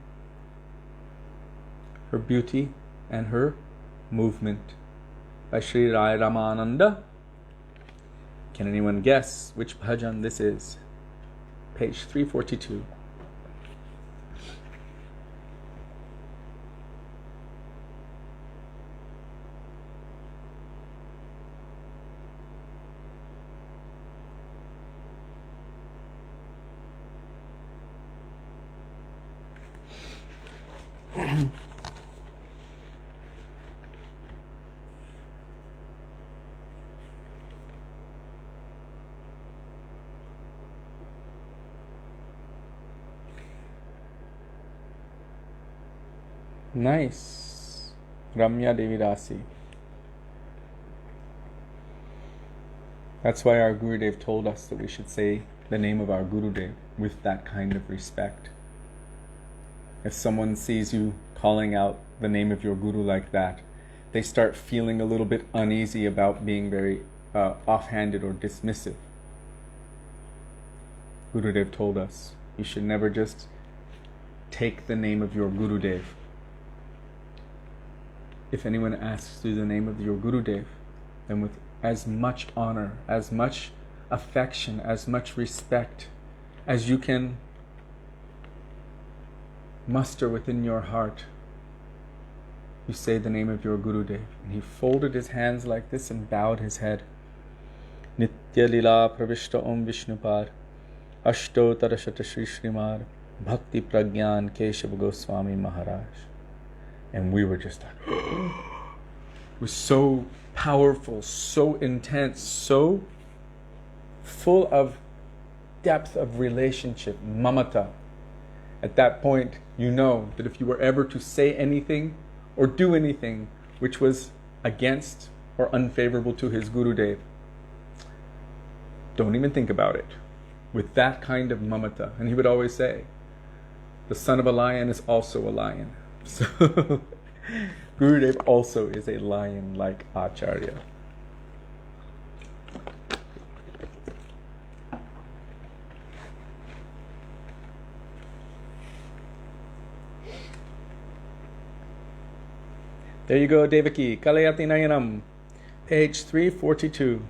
her beauty and her movement by Sri Rai Ramananda. Can anyone guess which bhajan this is? Page 342. Nice. Ramya Devi Rasi. That's why our Gurudev told us that we should say the name of our Gurudev with that kind of respect. If someone sees you calling out the name of your Guru like that, they start feeling a little bit uneasy about being very offhanded or dismissive. Gurudev told us, you should never just take the name of your Gurudev. If anyone asks you the name of your Gurudev, then with as much honor, as much affection, as much respect as you can muster within your heart, you say the name of your Gurudev. And he folded his hands like this and bowed his head. Nitya Lila Pravishta Om Vishnupar Ashto Tarashata Shri Srimar Bhakti Pragyan Keshav Goswami Maharaj. And we were just like, it was so powerful, so intense, so full of depth of relationship, mamata. At that point, you know that if you were ever to say anything or do anything which was against or unfavorable to his Gurudev, don't even think about it. With that kind of mamata. And he would always say, the son of a lion is also a lion. So Gurudev also is a lion like Acharya. There you go, Devaki. Kalayati Nayanam, page 342.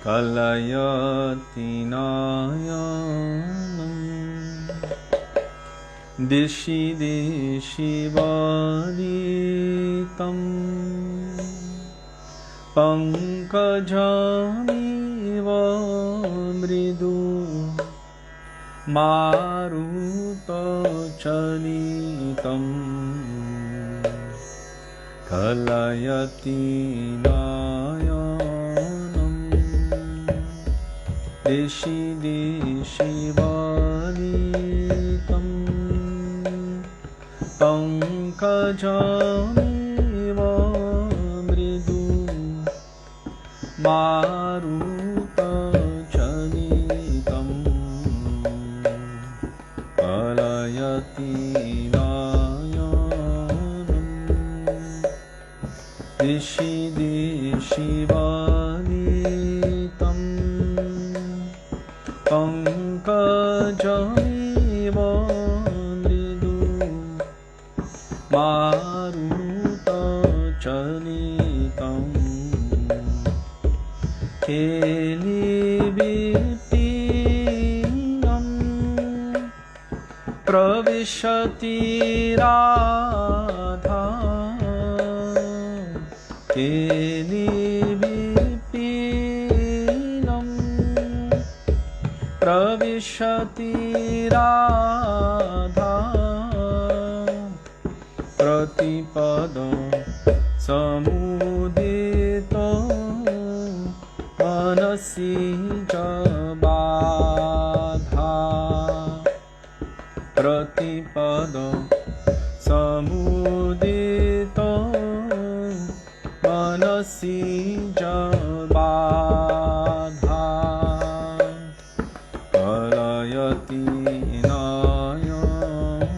Kalayati Nayanam Dishi Dishi Varitam Pankajami Vamridu Maruta Chalitam Kalayati Nayanam Dishi Dishi Varitam Pankajami Vamridu Maruta Chalitam Kalayati Nayanam Dishi Dishi Varitam Pankajami Vamridu Maruta Chalitam Keli Vipinam Pravishati Radha Keli Vipinam Pravishati Radha Pratipada Samudito Manasi Jabadha Pratipada Samudito Manasi Jabadha Kalayati Nayanam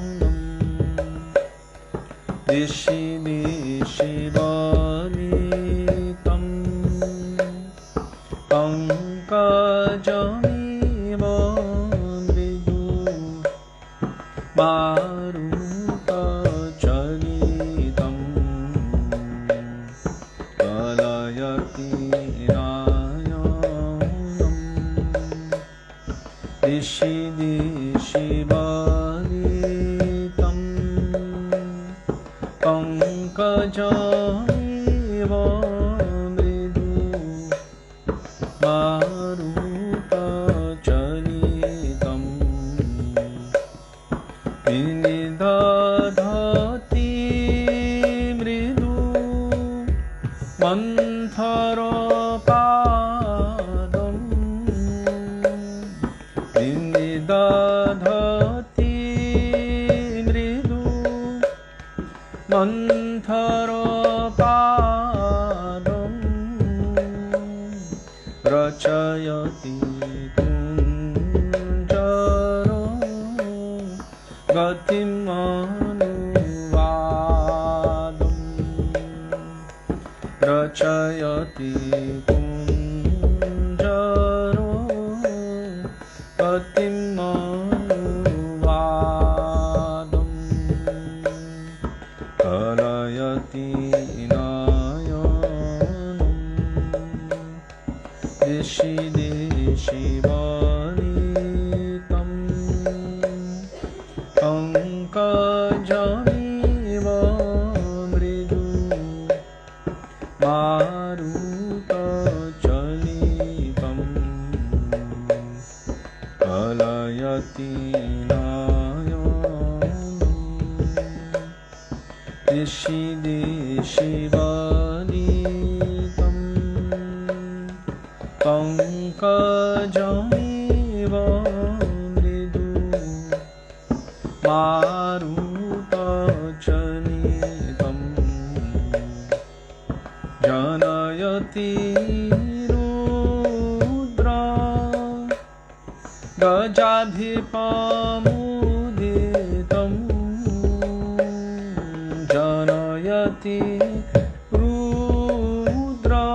Dishi Dishi Varitam Pankajami Kalayati Nayanam Dishi Dishi Balitam Pankajamiva Mridu Maruta Chalitam Vinidadhati Mridu Manthara Padam Vinidadhati Mridu Manthara Padam Rachayati Kunjaro Gatimanu Rachayati Kunjaro Gatimanu Kalayati Nayanam Dishi Dishi Balitam Pankajamiva Mridu Maruta Chalitam Kalayati Nayanam Dishi Dishi Balitam Pankajamiva Mridu Maruta Chalitam Janayati Rudra Gajadhipamuditam Janayati Rudra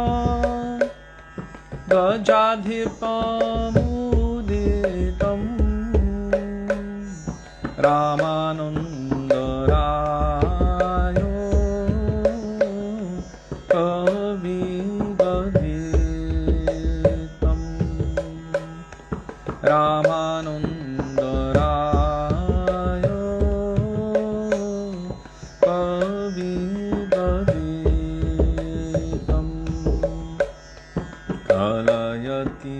Gajadhipamuditam Ramananda Rayo Kavigaditam Ramananda Rayo Kavigaditam Kalayati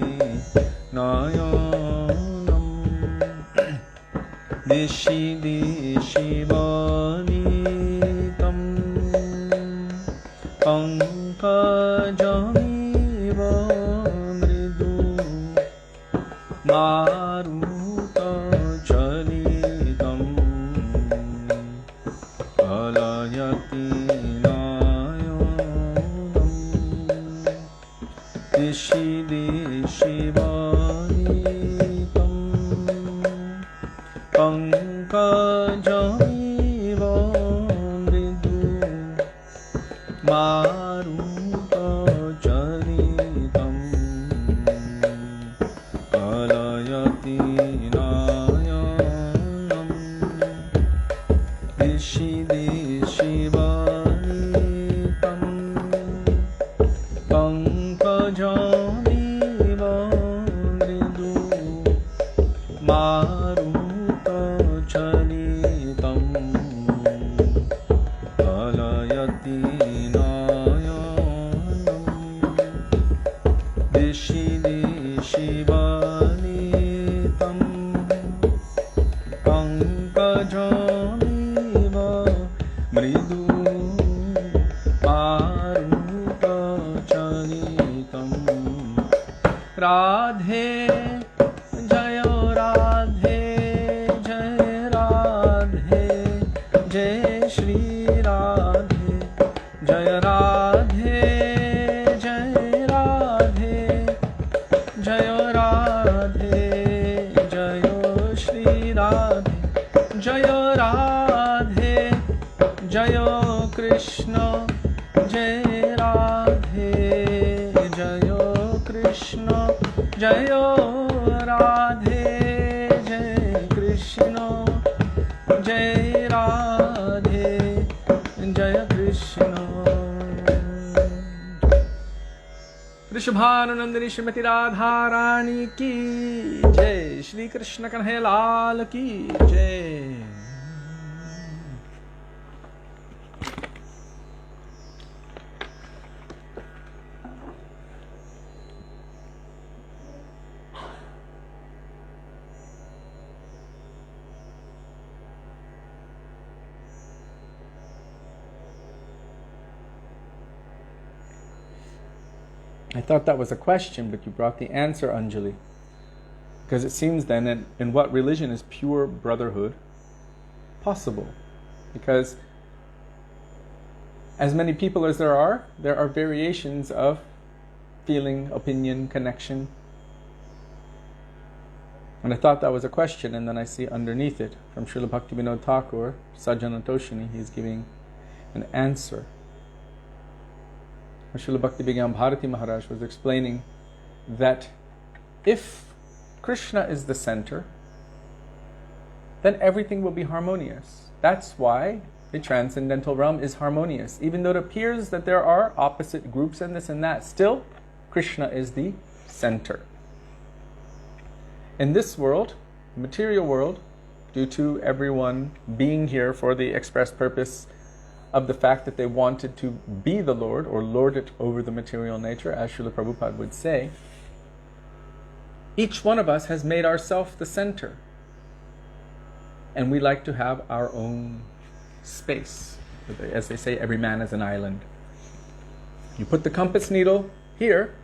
Nayanam Dishi Dishi Balitam Pankajamiva Mridu Maruta Chalitam Kalayati Nayanam Dishi Dishi Balitam Pankajamiva Mridu Maruta Chalitam Kalayati Nayanam Dishi Dishi Balitam Pankajamiva Mridu Maruta Chalitam Kalayati Nayanam Dishi Dishi Balitam Pankajamiva Mridu Maruta Chalitam Radhe Jayo Radhe Jai Radhe Jai Shri Radhe Jai Radhe Jai Radhe Jayo Radhe Jayo Shri Radhe Jayo Radhe Jayo Krishna Jai Radhe Jayo Krishna Jayo Radhe Jai Krishna Jai Radhe Jai Krishna Rishabhananandani Srimati Radharani ki jai. Shri Krishna Kanhaiya Lal ki jai. I thought that was a question, but you brought the answer, Anjali. Because it seems then, in what religion is pure brotherhood possible? Because as many people as there are variations of feeling, opinion, connection. And I thought that was a question, and then I see underneath it, from Srila Bhaktivinoda Thakur, Sajjana Toshini, he's giving an answer. Srila Bhakti Vigyan Bharati Maharaj was explaining that if Krishna is the center, then everything will be harmonious. That's why the transcendental realm is harmonious. Even though it appears that there are opposite groups and this and that, still Krishna is the center. In this world, the material world, due to everyone being here for the express purpose of the fact that they wanted to be the Lord or lord it over the material nature, as Srila Prabhupada would say, each one of us has made ourselves the center. And we like to have our own space. As they say, every man is an island. You put the compass needle here,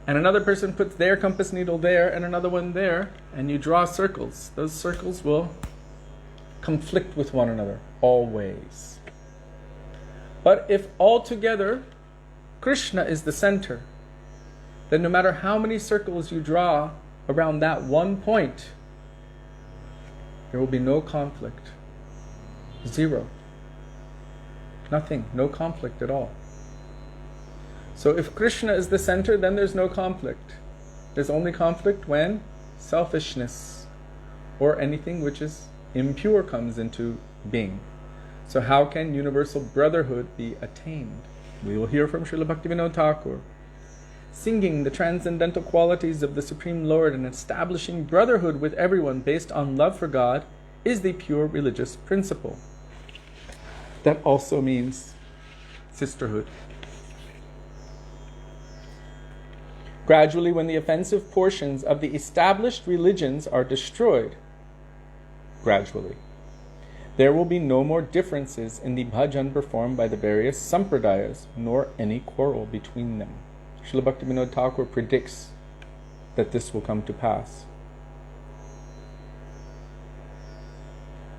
and another person puts their compass needle there, and another one there, and you draw circles. Those circles will conflict with one another, always. But if altogether Krishna is the center, then no matter how many circles you draw around that one point, there will be no conflict. Zero. Nothing. No conflict at all. So if Krishna is the center, then there's no conflict. There's only conflict when selfishness or anything which is impure comes into being. So how can universal brotherhood be attained? We will hear from Srila Bhaktivinoda Thakur. Singing the transcendental qualities of the Supreme Lord and establishing brotherhood with everyone based on love for God is the pure religious principle. That also means sisterhood. Gradually, when the offensive portions of the established religions are destroyed, gradually, there will be no more differences in the bhajan performed by the various sampradayas, nor any quarrel between them. Srila Bhaktivinoda Thakur predicts that this will come to pass.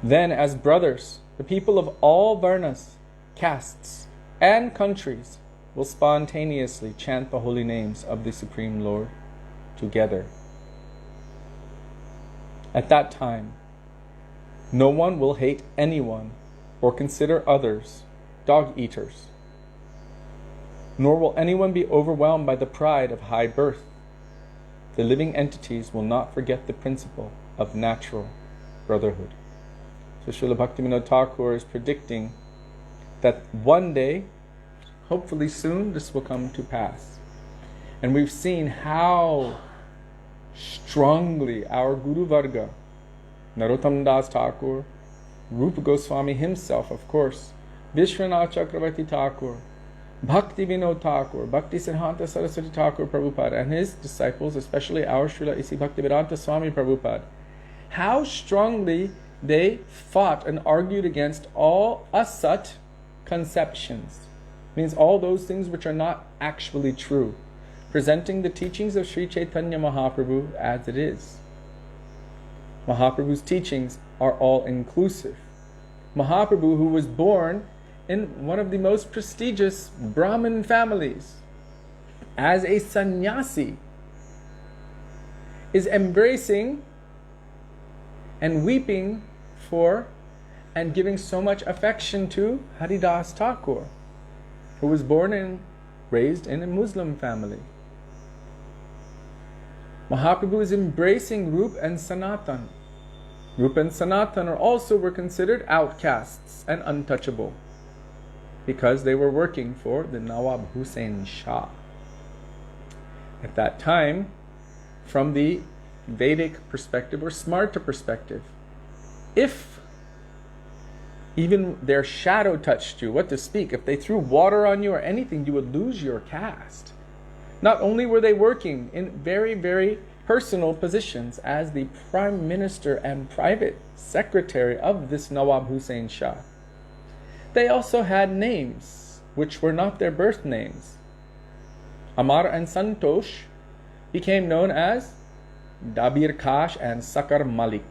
Then, as brothers, the people of all varnas, castes, and countries will spontaneously chant the holy names of the Supreme Lord together. At that time, no one will hate anyone or consider others dog-eaters, nor will anyone be overwhelmed by the pride of high birth. The living entities will not forget the principle of natural brotherhood. So Srila Bhaktivinoda Thakur is predicting that one day, hopefully soon, this will come to pass. And we've seen how strongly our Guru Varga, Narottam Das Thakur, Rupa Goswami himself, of course, Vishwanath Chakravarti Thakur, Bhakti Vinod Thakur, Bhakti Siddhanta Saraswati Thakur Prabhupada, and his disciples, especially our Srila Isi Bhaktivedanta Swami Prabhupada, how strongly they fought and argued against all asat conceptions. Means all those things which are not actually true, presenting the teachings of Sri Caitanya Mahaprabhu as it is. Mahaprabhu's teachings are all inclusive. Mahaprabhu, who was born in one of the most prestigious Brahmin families, as a sannyasi, is embracing and weeping for and giving so much affection to Haridas Thakur, who was born and raised in a Muslim family. Mahaprabhu is embracing Rupa and Sanatan. Rupa and Sanatan were considered outcasts and untouchable because they were working for the Nawab Hussain Shah. at that time, from the Vedic perspective or Smarta perspective, if even their shadow touched you, what to speak, if they threw water on you or anything, you would lose your caste. Not only were they working in very, very personal positions as the Prime Minister and private secretary of this Nawab Hussain Shah, they also had names which were not their birth names. Amar and Santosh became known as Dabir Kash and Sakar Malik.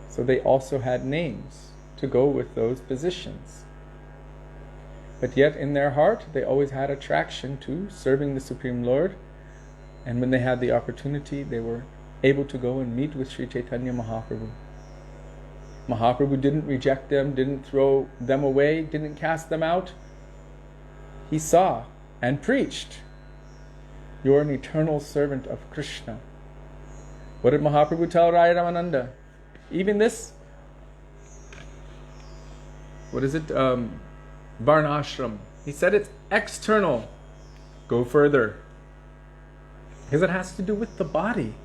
So they also had names to go with those positions. But yet in their heart, they always had attraction to serving the Supreme Lord. And when they had the opportunity, they were able to go and meet with Sri Caitanya Mahaprabhu. Mahaprabhu didn't reject them, didn't throw them away, didn't cast them out. He saw and preached, "You're an eternal servant of Krishna." What did Mahaprabhu tell Raya Ramananda? Even this, what is it? Varnashram. He said it's external. Go further. Because it has to do with the body.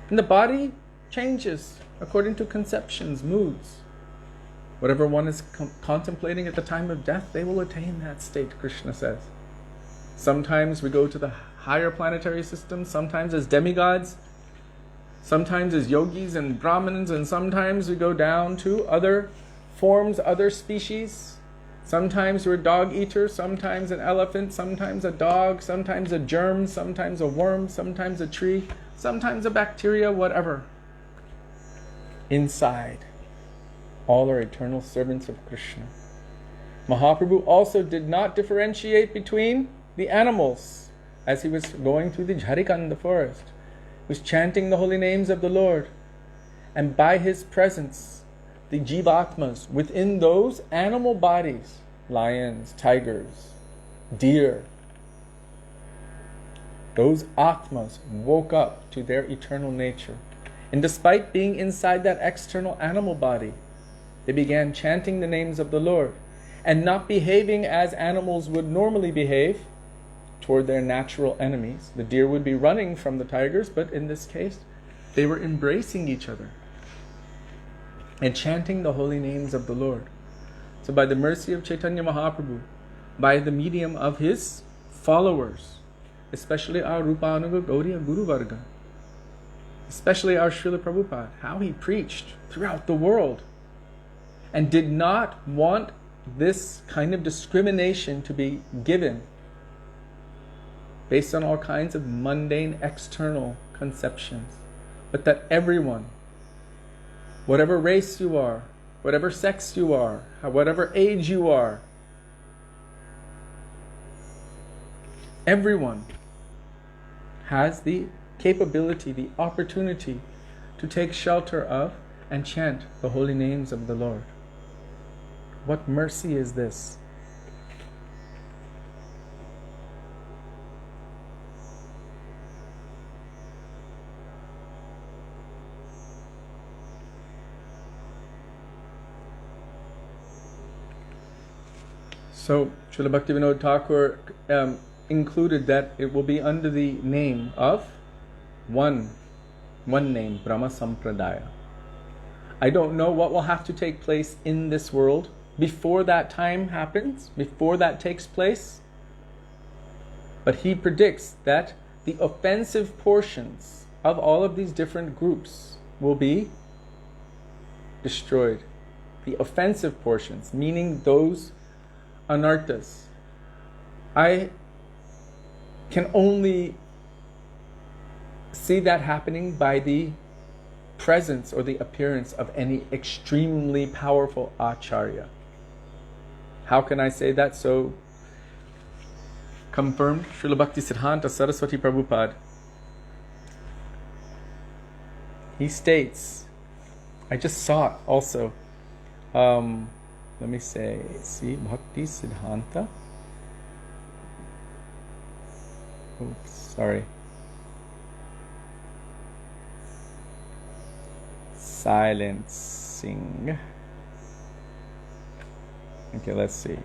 And the body changes according to conceptions, moods. Whatever one is contemplating at the time of death, they will attain that state, Krishna says. Sometimes we go to the higher planetary system, sometimes as demigods, sometimes as yogis and brahmins, and sometimes we go down to other forms, other species. Sometimes we're dog eaters, sometimes an elephant, sometimes a dog, sometimes a germ, sometimes a worm, sometimes a tree, sometimes a bacteria, whatever. Inside, all are eternal servants of Krishna. Mahaprabhu also did not differentiate between the animals as he was going through the Jharikanda forest. He was chanting the holy names of the Lord. And by his presence, the jivatmas within those animal bodies, lions, tigers, deer, those atmas woke up to their eternal nature. And despite being inside that external animal body, they began chanting the names of the Lord and not behaving as animals would normally behave toward their natural enemies. The deer would be running from the tigers, but in this case, they were embracing each other and chanting the holy names of the Lord. So by the mercy of Chaitanya Mahaprabhu, by the medium of his followers, especially our Rupa Anuga Gaudiya Guru Varga, especially our Srila Prabhupada, how he preached throughout the world and did not want this kind of discrimination to be given based on all kinds of mundane external conceptions, but that everyone, whatever race you are, whatever sex you are, whatever age you are, everyone has the capability, the opportunity to take shelter of and chant the holy names of the Lord. What mercy is this? So, Srila Bhaktivinoda Thakur included that it will be under the name of one name, Brahma Sampradaya. I don't know what will have to take place in this world before that time happens, before that takes place. But he predicts that the offensive portions of all of these different groups will be destroyed. The offensive portions, meaning those anarthas. I can only see that happening by the presence or the appearance of any extremely powerful acharya. How can I say that? So confirmed, Srila Bhakti Siddhanta Saraswati Prabhupada, he states, I just saw it also, let me see Bhakti Siddhanta. Oops, sorry. Silencing. Okay, let's see.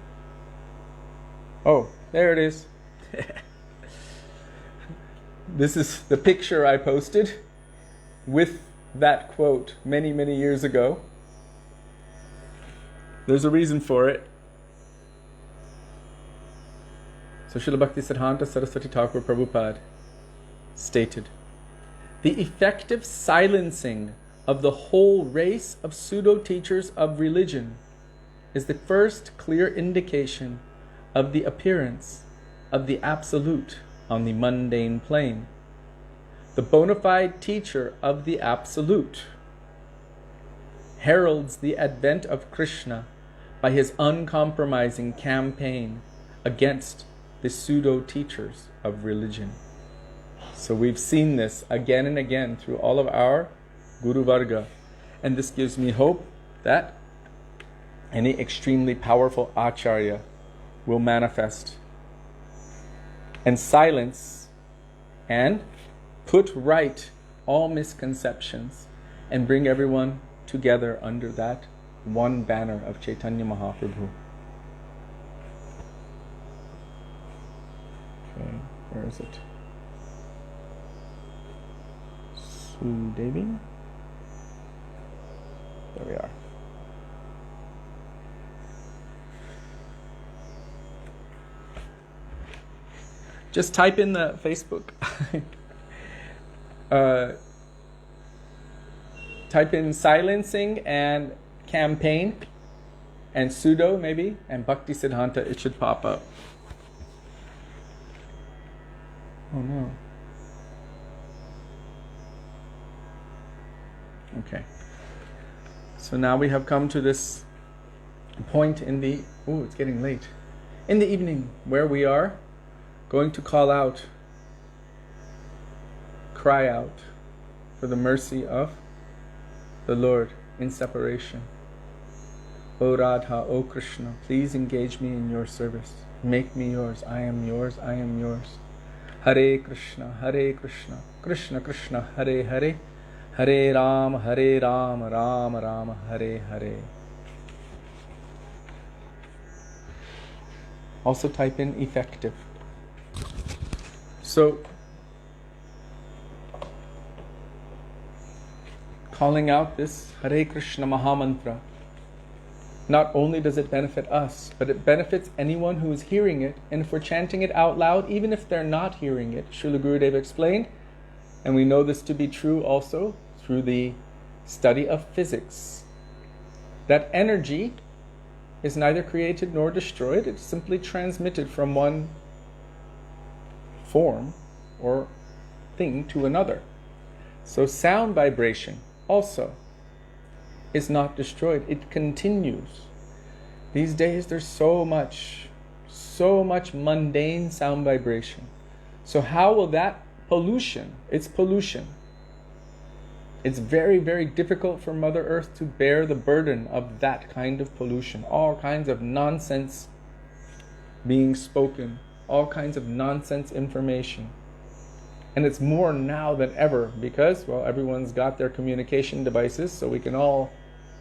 Oh, there it is. This is the picture I posted with that quote many, many years ago. There's a reason for it. So Srila Bhaktisiddhanta Saraswati Thakur Prabhupada stated, the effective silencing of the whole race of pseudo-teachers of religion is the first clear indication of the appearance of the Absolute on the mundane plane. The bona fide teacher of the Absolute heralds the advent of Krishna by his uncompromising campaign against the pseudo-teachers of religion. So we've seen this again and again through all of our Guru Varga. And this gives me hope that any extremely powerful Acharya will manifest and silence and put right all misconceptions and bring everyone together under that one banner of Chaitanya Mahaprabhu. Okay, where is it? Sudevi? There we are. Just type in the Facebook. Type in silencing and campaign and pseudo maybe and Bhakti Siddhanta. It should pop up. Oh no. Okay. So now we have come to this point in the, it's getting late, in the evening where we are going to call out, cry out for the mercy of the Lord in separation. O Radha, O Krishna, please engage me in your service. Make me yours. I am yours. I am yours. Hare Krishna, Krishna Krishna, Hare Hare, Hare Ram, Ram Ram, Hare Hare. Also type in effective. So, calling out this Hare Krishna Mahamantra, not only does it benefit us, but it benefits anyone who is hearing it. And if we're chanting it out loud, even if they're not hearing it, Srila Gurudeva explained, and we know this to be true also through the study of physics, that energy is neither created nor destroyed. It's simply transmitted from one form or thing to another. So sound vibration also is not destroyed. It continues. These days there's so much mundane sound vibration. So how will that pollution, it's pollution. It's very, very difficult for Mother Earth to bear the burden of that kind of pollution. All kinds of nonsense being spoken, all kinds of nonsense information. And it's more now than ever because, well, everyone's got their communication devices, so we can all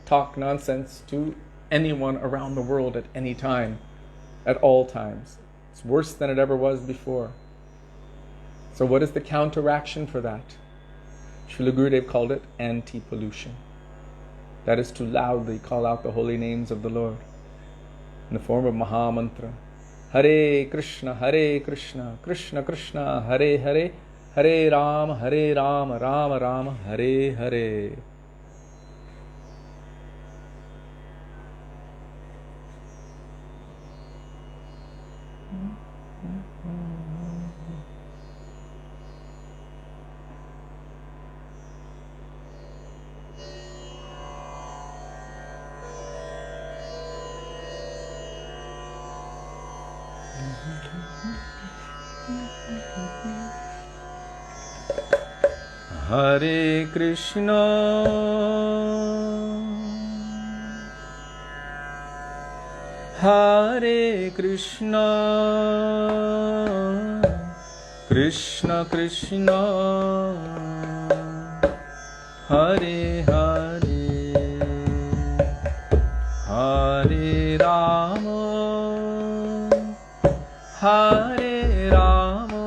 talk nonsense to anyone around the world at any time, at all times. It's worse than it ever was before. So what is the counteraction for that? Srila Gurudev called it anti-pollution. That is to loudly call out the holy names of the Lord in the form of Mahamantra. Hare Krishna, Krishna Krishna, Hare Hare, Hare Ram, Ram Ram, Hare Hare. Hare Krishna, Hare Krishna, Krishna Krishna, Hare Hare, Hare Rama, Hare Rama,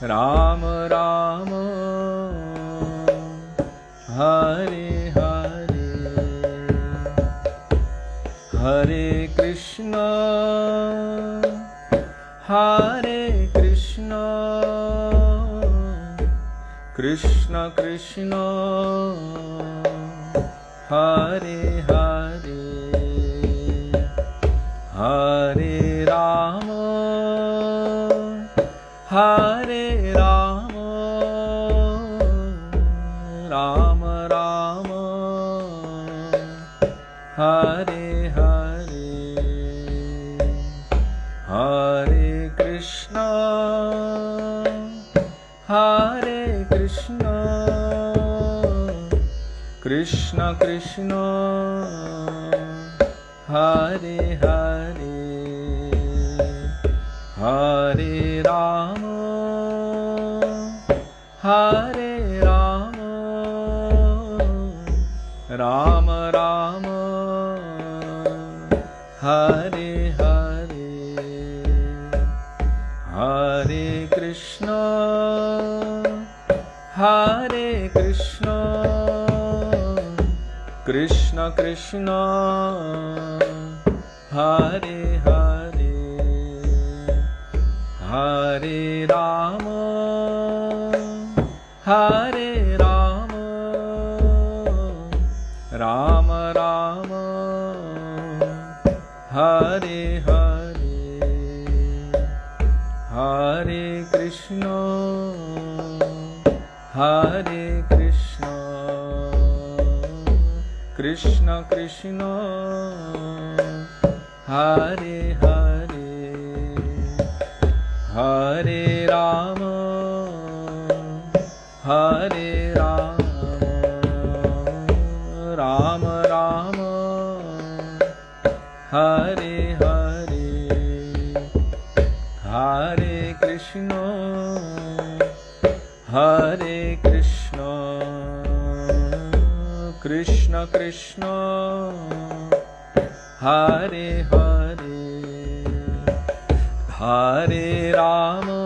Rama Rama, Hare Hare, Hare Krishna, Hare Krishna, Krishna Krishna, Hare Hare, Hare Rama, Hare Rama, Rama Rama, Hare Hare, Hare Krishna, Hare Krishna, Krishna Krishna, Hare Hare, Hare Rama, Hare Rama, Rama Rama, Hare Hare, Hare Krishna, Hare Krishna, Krishna Krishna, Hare Hare, Hare Rama, Hare Rama, Rama Rama, Hare Hare, Hare Krishna, Hare Krishna, Krishna Krishna, Hare Hare, Hare Rama, Hare Rama, Rama Rama, Hare Hare, Hare Krishna, Hare Krishna, Krishna Krishna, Hare Hare, Hare Rama,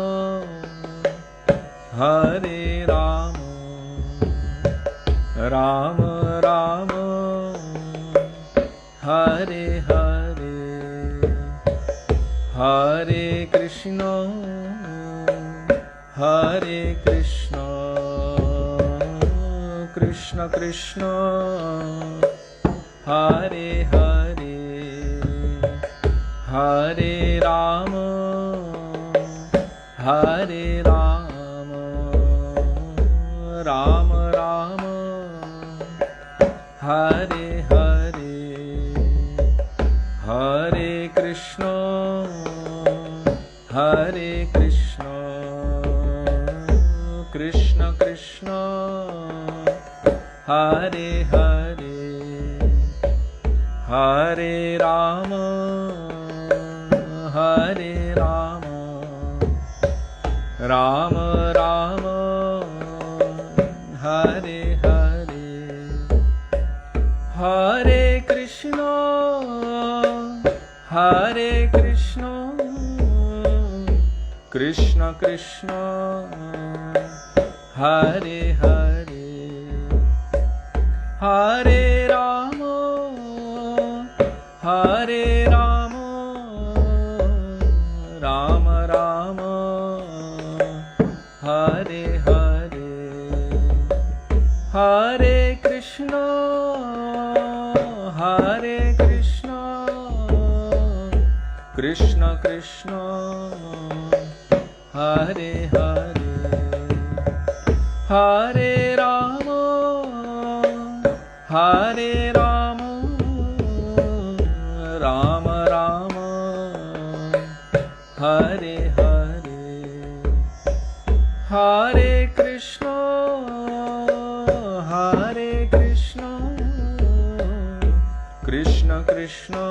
Hare Rama, Rama Rama, Hare Hare, Hare Krishna, Hare Krishna, Krishna Krishna, Hare Hare, Hare Rama, Hare Rama, Rama Rama, Hare Hare, Hare Krishna, Hare Krishna, Krishna Krishna, Hare Hare, Hare Rama, Hare Rama, Rama Rama, Hare Hare, Hare Krishna, Hare Krishna, Krishna Krishna, Hare Hare, Hare Rama, Hare Rama, Rama Rama, Hare Hare, Hare Krishna, Hare Krishna, Krishna Krishna, Hare Hare, Hare Rama, Hare Rama, Rama Rama, Hare Hare, Hare Krishna, Hare Krishna, Krishna Krishna,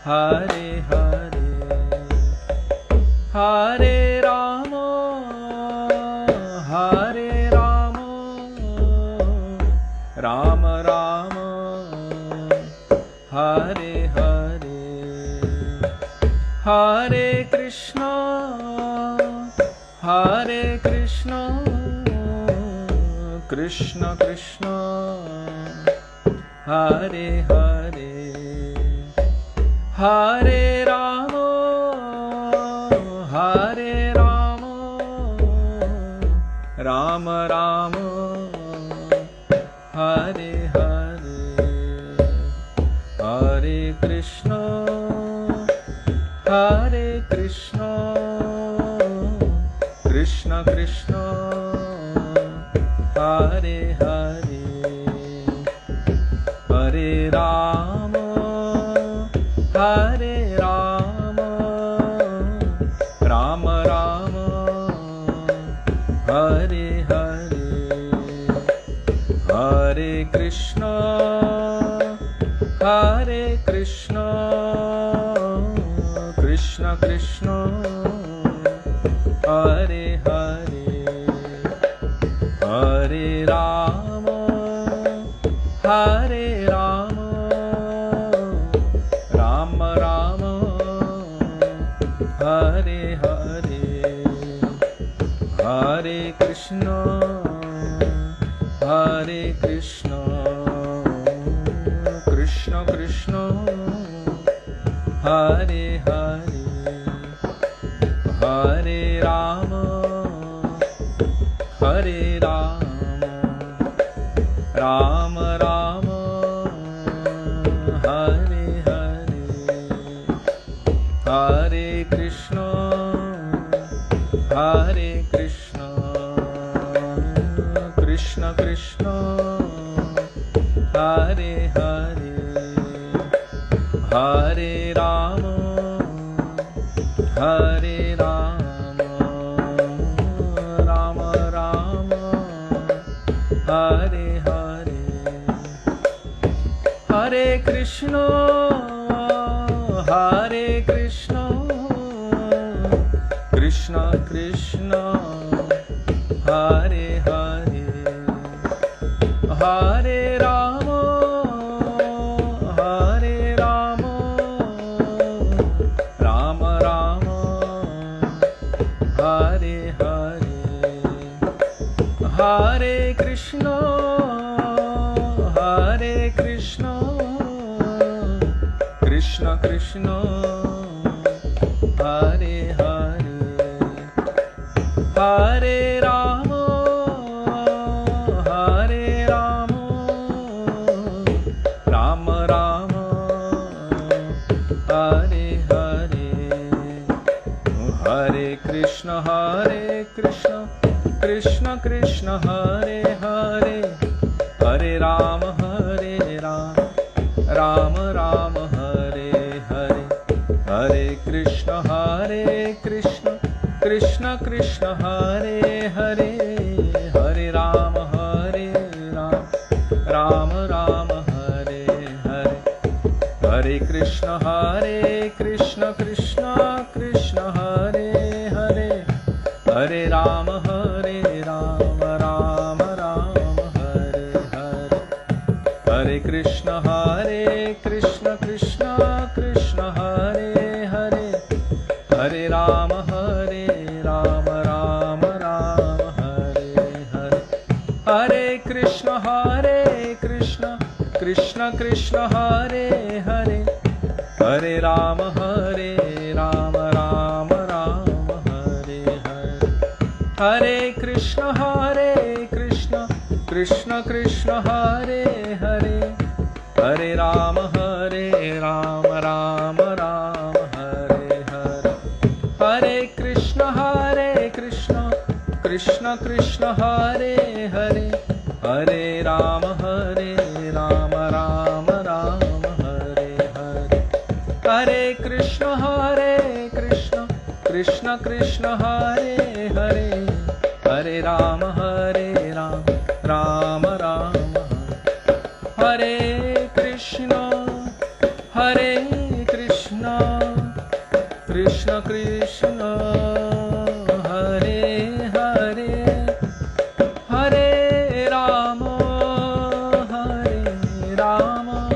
Hare Hare, Hare Rama, Hare Rama, Rama Rama, Hare Hare, Hare Krishna, Hare Krishna, Krishna Krishna, Hare Hare, Hare Rama, Hare Rama, Rama Rama, Hare Hare, Hare Krishna, Hare Krishna, Krishna Krishna, Hare Hare, Hare Rama, Hare Rama, Rama Rama, Hare Hare, Hare Krishna, Hare Krishna, Krishna Krishna, Hare Hare, Hare Rama, Hare Rama, Rama Rama, Hare Hare, Hare Krishna, Hare Krishna, Krishna Krishna, Hare Hare, Hare Rama, Hare Rama, Rama Rama, Hare Hare, Hare Krishna, Hare Krishna, Krishna Krishna, Hare Hare, Hare Rama, Hare Rama, Rama Rama, Hare Hare, Hare Krishna, Hare Krishna, Krishna Krishna, Hare Hare, Hare Rama, Hare Rama, Rama Rama, Hare Hare, Hare Krishna, Hare Krishna, Krishna Krishna, Hare Hare, Hare Rama, Hare Rama, Rama Rama, Hare Hare, Hare Krishna, Hare Krishna, Krishna Krishna, Hare Hare, Hare Rama, Hare Rama, Rama Rama, Hare Hare, Hare Krishna, Hare Krishna, Krishna Krishna, Hare Hare, Hare Rama, Hare Rama, Rama Rama, Hare Hare, Hare Krishna, Hare Krishna, Krishna Krishna, Hare Hare, Hare Rama, Hare Rama, Rama Rama, Hare Hare, Hare Krishna, Hare Krishna, Krishna Krishna, Hare Hare, Hare Rama, Hare Rama, Rama Rama, Hare Hare, Hare Krishna, Hare Krishna, Krishna Krishna, Hare Hare, Hare Rama, Hare Rama, Rama Rama, Hare Hare, Hare Krishna, Hare Krishna, Krishna Krishna, Hare Hare, Hare Rama, Hare Rama, Rama Rama, Hare Hare, Hare Krishna, Hare Krishna, Krishna Krishna, Hare Hare, Hare Rama, Hare Rama, Rama Rama, Hare Hare, Hare Krishna, Hare Krishna, Krishna Krishna, Hare Hare, Hare Rama, Hare Rama, Rama Rama, Hare Krishna, Hare Krishna, Krishna Krishna, Hare Hare, Hare Rama, Hare Rama,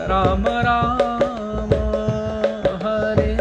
Rama Rama, Hare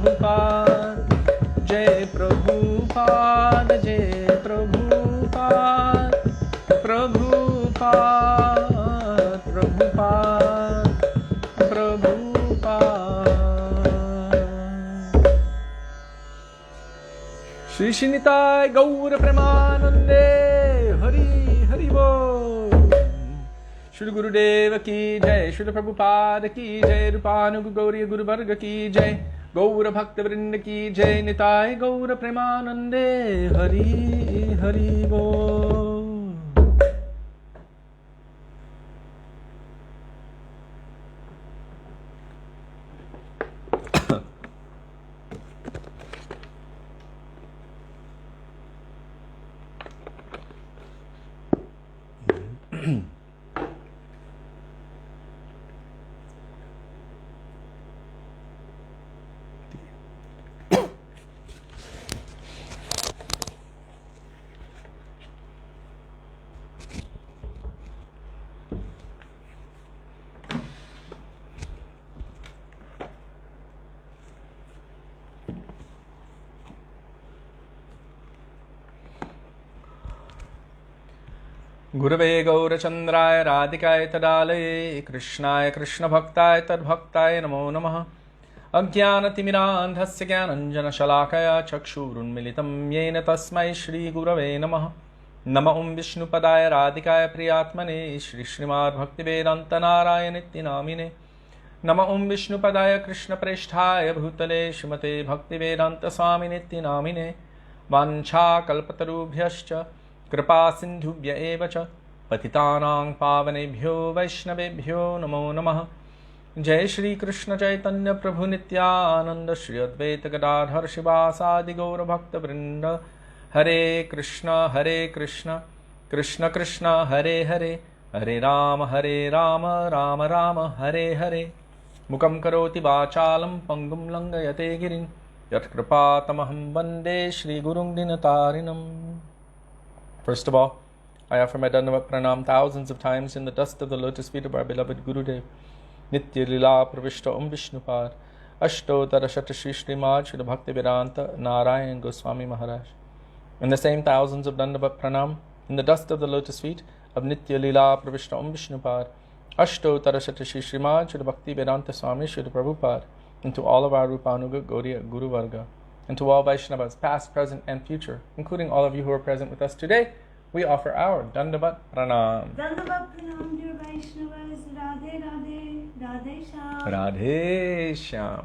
Prabhupada, Jai Prabhupada, Jai Prabhupada, Prabhupada, Prabhupada, Prabhupada. Shri Nitai Gaura Premanande, Hari Hari Bol. Shri Gurudeva ki jai, Shri Prabhupada ki jai, Rupanuga Gauriya Guru Varga ki jai, Gaura Bhakta Vrinda ki jai, Nitai Gaura Premanande, Hari Hari Bol. Gurave Gaurachandraya Radhikaya Tadalaye Krishnaya Krishna Bhaktaya Tadbhaktaya Namo Namaha Ajnanatimidandhasya Jnananjana Shalakaya Chakshurunmilitam Yena Tasmai Shri Gurave Namaha Nama Vishnupadaya Radhikaya Priyatmane Shri Srimad Bhaktivedanta Narayaniti Namine Nama Vishnupadaya Krishna Preshthaya Bhutale Shrimate Bhaktivedanta Swaminiti Namine Vancha Kalpatarubhyascha Krpa Sindhubhya evacha Patitanang Pavanebhyo Vaishnavebhyo Namo Namaha Jai Shri Krishna Chaitanya Prabhu Nityananda Shri Advaita Gadadhar Shivasadi Gaura Bhakta Vrinda Hare Krishna Krishna Krishna Hare Hare Hare Rama Rama Rama Hare Hare Mukam Karoti Vachalam Pangum Langayate Girin Yat Kripatamaham Bande Shri Gurung Dinatarinam. First of all, I offer my Dandavat Pranam thousands of times in the dust of the lotus feet of our beloved Gurudev. Nitya Lila Pravishta Vishnupad Ashto Tarashata Shri Srimad Shri Bhakti Vedanta Narayan Goswami Maharaj. And the same thousands of Dandavat Pranam in the dust of the lotus feet of Nitya Lila Pravishta Vishnupad Ashto Tarashata Shri Srimad Shri Bhakti Vedanta Swami Shri Prabhupada, and to all of our Rupanuga Gaudiya Guru Varga, and to all Vaishnavas, past, present, and future, including all of you who are present with us today, we offer our Dandavat Pranam. Dandavat Pranam, dear Vaishnavas. Radhe Radhe, Radhe Shyam. Radhe Shyam.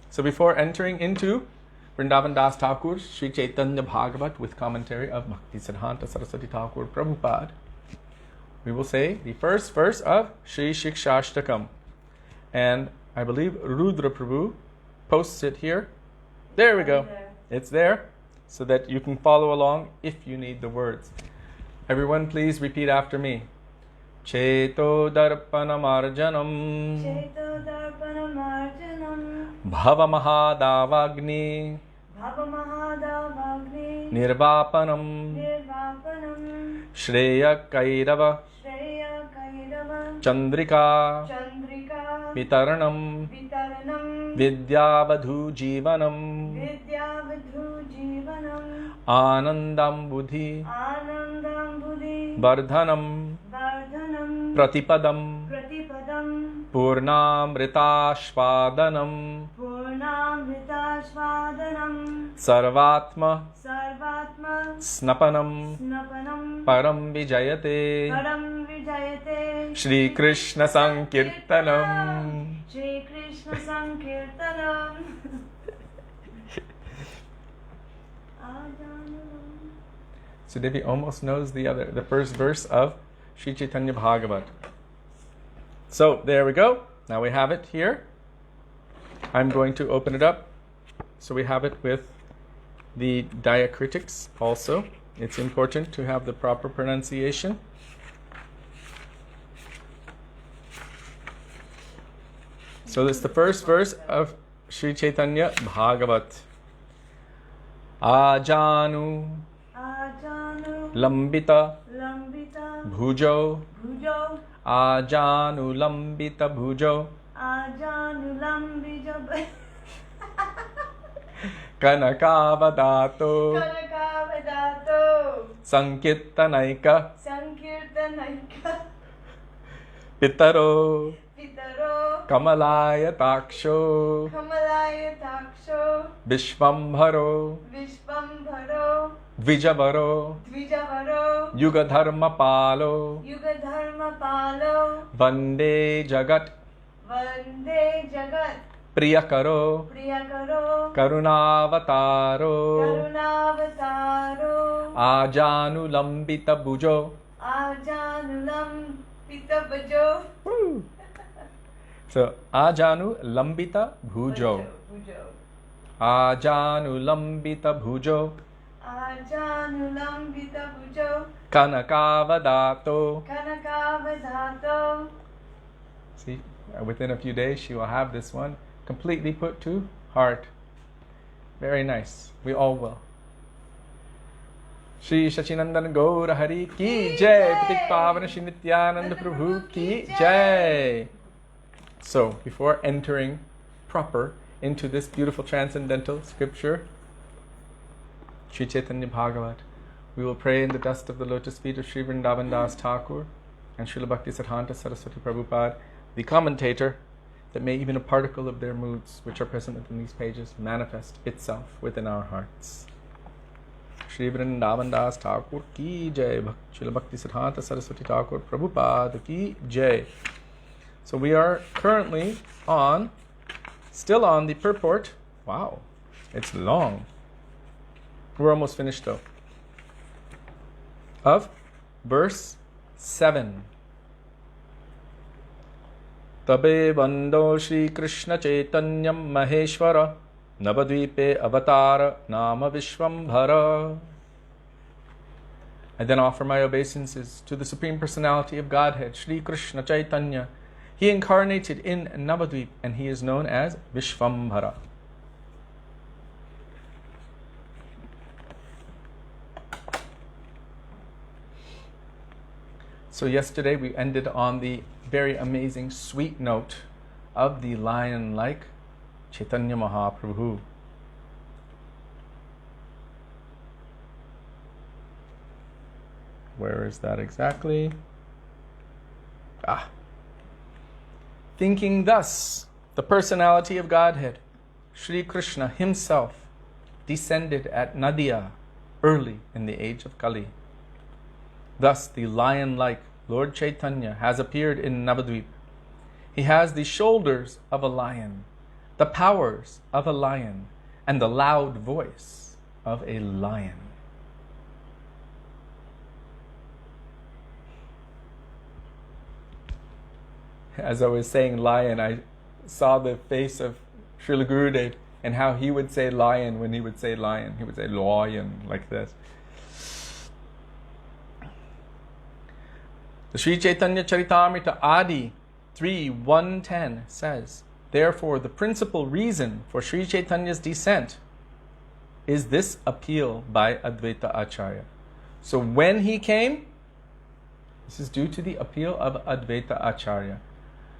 So before entering into Vrindavana Dasa Thakura, Sri Caitanya Bhagavat with commentary of Bhakti Siddhanta Saraswati Thakur Prabhupada, we will say the first verse of Shri Shikshashtakam. And I believe Rudra Prabhu posts it here. There we go. It's there so that you can follow along if you need the words. Everyone please repeat after me. Cheto darpanam arjanam Cheto darpanam arjanam Bhava mahadavagni Bhavamahadavagni Nirvapanam Nirvapanam Shreya Kairava Shreya Kairava Chandrika Chandrika Vitaranam Vitaranam Vidyavadhu Jivanam Vidyavadhu Jivanam Anandam Buddhi Anandam Buddhi Vardhanam Vardhanam Pratipadam Pratipadam Purnamritashvadanam Purnamritashvadanam Sarvatma Sarvatma Snapanam Snapanam Param Vijayate Param Vijayate Shri Krishna Sankirtanam. Shri Krishna Sankirtanam. Sudevi almost knows the first verse of Sri Caitanya Bhagavat. So there we go. Now we have it here. I'm going to open it up so we have it with the diacritics also. It's important to have the proper pronunciation. So this is the first verse of Sri Caitanya Bhagavat. Ajanu Ajanu Lambita Lambita Bhujo Bhujo Ajanu Lambita Bhujo Ajanu Lambita Kanakavadato Kanakavadato Sankirtanaika Sankirtanaika Pitaro Pitaro Kamalaya Taksho Kamalaya Taksho Vishvambharo Vishvambharo Dvijavaro Dvijavaro Yugadharma Palo Yugadharma Palo Vande Jagat Vande Jagat Priyakaro Priyakaro Karunavataro Karunavataro Ajanulambita Bhujo. Ajanulam Pitabajo So Ajanu Lambita Bhujo. Ajanu Lambita Bhujo Ajanulambita Bhujo Kanakavadato. Kanakavadato. See, within a few days she will have this one completely put to heart. Very nice. We all will. Shri Sachinandan Gaura Hari Ki Jai. Patik Pavana Shri Nityananda Prabhu Ki Jai. So, before entering proper into this beautiful transcendental scripture, Sri Caitanya Bhagavat, we will pray in the dust of the lotus feet of Sri Vrindavana Dasa Thakura and Srila Bhakti Siddhanta Saraswati Prabhupada, the commentator, that may even a particle of their moods which are present within these pages manifest itself within our hearts. Sri Vrindavana Dasa Thakura Ki Jai. Srila Bhakti Siddhanta Saraswati Thakura Prabhupada Ki Jai. So we are currently still on the purport. Wow, it's long. We're almost finished though. Of verse 7. Tabe Bando Shri Krishna Caitanya Maheshwara Navadvipe Avatara Nama Vishvambhara. I then offer my obeisances to the Supreme Personality of Godhead, Shri Krishna Chaitanya. He incarnated in Navadvip and he is known as Vishvambhara. So yesterday we ended on the very amazing sweet note of the lion-like Chaitanya Mahaprabhu. Where is that exactly? Thinking thus, the personality of Godhead, Sri Krishna himself, descended at Nadia early in the age of Kali. Thus, the lion-like Lord Chaitanya has appeared in Navadvip. He has the shoulders of a lion, the powers of a lion, and the loud voice of a lion. As I was saying lion, I saw the face of Srila Gurudeva and how he would say lion when he would say lion. He would say lion like this. The Sri Caitanya Charitamrita Adi 3:110 says, therefore the principal reason for Sri Chaitanya's descent is this appeal by Advaita Acharya. So when he came, this is due to the appeal of Advaita Acharya.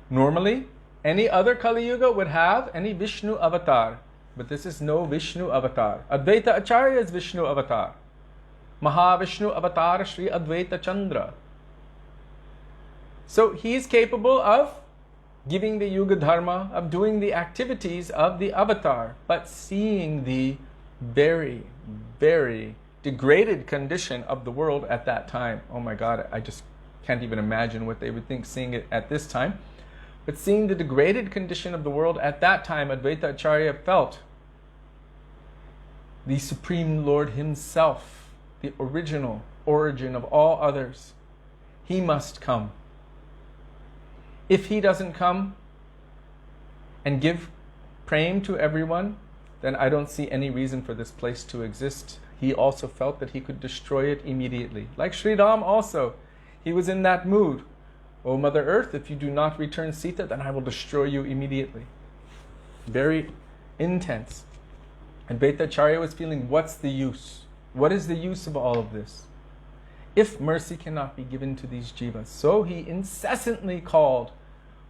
Normally, any other Kali Yuga would have any Vishnu avatar, but this is no Vishnu avatar. Advaita Acharya is Vishnu avatar. Mahavishnu avatar Sri Advaita Chandra. So he is capable of giving the Yuga Dharma, of doing the activities of the avatar, but seeing the very, very degraded condition of the world at that time. Oh my God, I just can't even imagine what they would think seeing it at this time. But seeing the degraded condition of the world at that time, Advaita Acharya felt the Supreme Lord himself, the original origin of all others, he must come. If he doesn't come and give praying to everyone, then I don't see any reason for this place to exist. He also felt that he could destroy it immediately. Like Sri Ram also, he was in that mood. O Mother Earth, if you do not return Sita, then I will destroy you immediately. Very intense. And Advaita Acharya was feeling, what's the use? What is the use of all of this? If mercy cannot be given to these jivas. So he incessantly called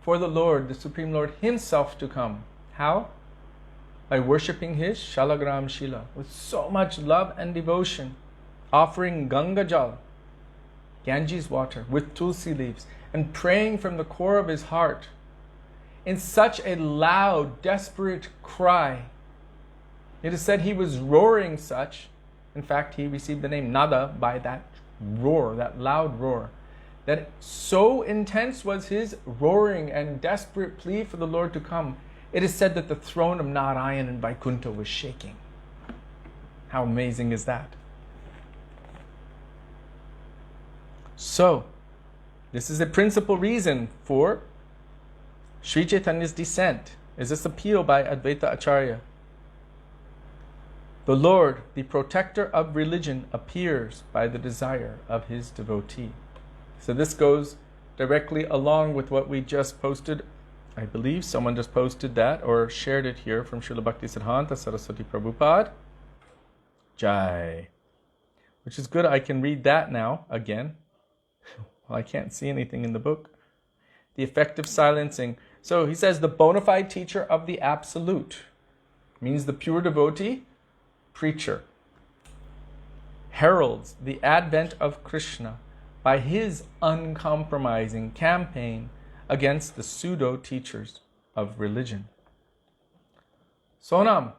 for the Lord, the Supreme Lord himself to come. How? by worshipping his Shalagram Shila with so much love and devotion, offering Ganga Jal, Ganges water, with tulsi leaves, and praying from the core of his heart in such a loud, desperate cry. It is said he was roaring such. In fact, he received the name Nada by that roar, that loud roar. That so intense was his roaring and desperate plea for the Lord to come. It is said that the throne of Narayan in Vaikuntha was shaking. How amazing is that? So, this is a principal reason for Sri Chaitanya's descent, is this appeal by Advaita Acharya. The Lord, the protector of religion, appears by the desire of his devotee. So this goes directly along with what we just posted. I believe someone just posted that or shared it here from Srila Bhaktisiddhanta Saraswati Prabhupada. Jai. Which is good. I can read that now again. Well, I can't see anything in the book. The effective silencing. So he says the bona fide teacher of the absolute means the pure devotee, preacher, heralds the advent of Krishna by his uncompromising campaign against the pseudo-teachers of religion. Sonam.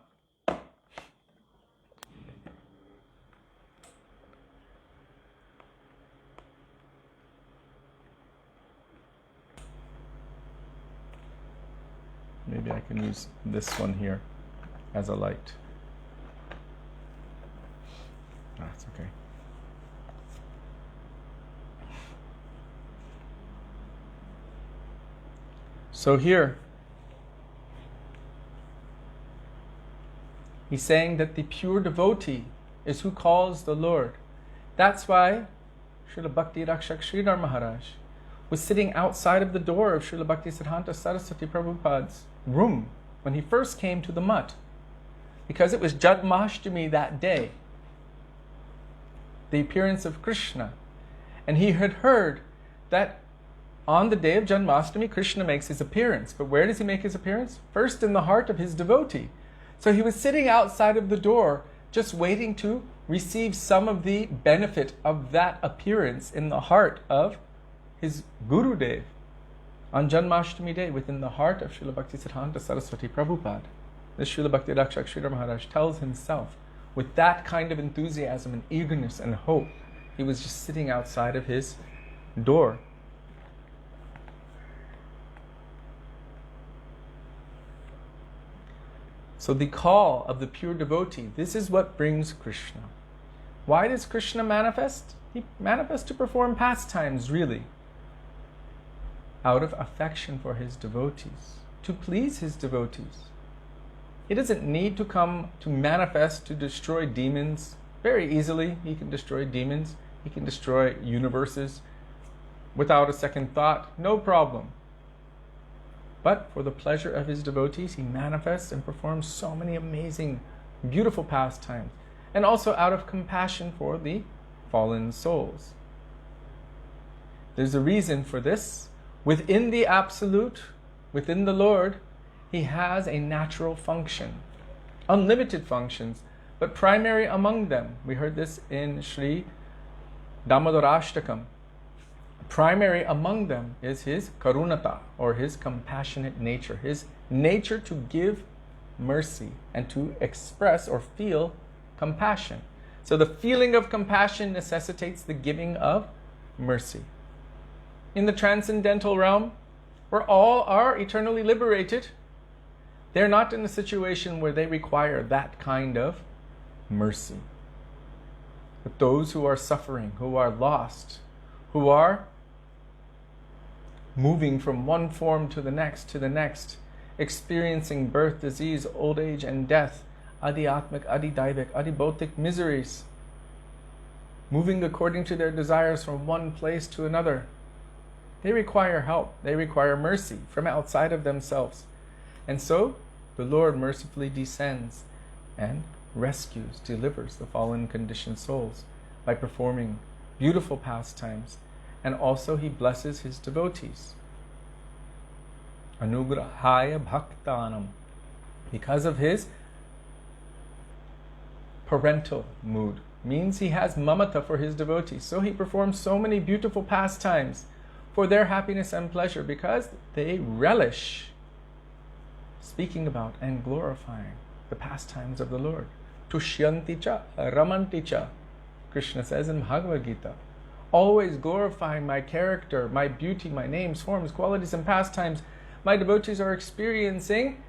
Maybe I can use this one here as a light. That's okay. So here, he's saying that the pure devotee is who calls the Lord. That's why Srila Bhakti Rakshak Sridhar Maharaj was sitting outside of the door of Srila Bhaktisiddhanta Saraswati Prabhupada's room when he first came to the mutt, because it was Janmashtami that day, the appearance of Krishna, and he had heard that on the day of Janmashtami, Krishna makes his appearance. But where does he make his appearance? First in the heart of his devotee. So he was sitting outside of the door, just waiting to receive some of the benefit of that appearance in the heart of his Gurudev on Janmashtami day, within the heart of Srila Bhaktisiddhanta Saraswati Prabhupada. This Srila Bhakti Rakshak Sridhar Maharaj tells himself with that kind of enthusiasm and eagerness and hope. He was just sitting outside of his door. So the call of the pure devotee, this is what brings Krishna. Why does Krishna manifest? He manifests to perform pastimes, really, out of affection for his devotees, to please his devotees. He doesn't need to come to manifest to destroy demons. Very easily, he can destroy demons. He can destroy universes without a second thought. No problem. But for the pleasure of his devotees, he manifests and performs so many amazing, beautiful pastimes. And also out of compassion for the fallen souls. There's a reason for this. Within the Absolute, within the Lord, he has a natural function. Unlimited functions, but primary among them. We heard this in Sri Damodarashtakam. Primary among them is his karunata, or his compassionate nature, his nature to give mercy and to express or feel compassion. So the feeling of compassion necessitates the giving of mercy. In the transcendental realm, where all are eternally liberated, they're not in a situation where they require that kind of mercy. But those who are suffering, who are lost, who are moving from one form to the next, experiencing birth, disease, old age, and death, adi-atmic, adi-daivik, adi-bautic miseries, moving according to their desires from one place to another. They require help. They require mercy from outside of themselves. And so, the Lord mercifully descends and rescues, delivers the fallen conditioned souls by performing beautiful pastimes. And also he blesses his devotees. Anugrahaya bhaktanam. Because of his parental mood. Means he has mamata for his devotees. So he performs so many beautiful pastimes for their happiness and pleasure because they relish speaking about and glorifying the pastimes of the Lord. Tushyanti cha, ramanti cha, Krishna says in Bhagavad Gita. Always glorifying my character, my beauty, my names, forms, qualities, and pastimes. My devotees are experiencing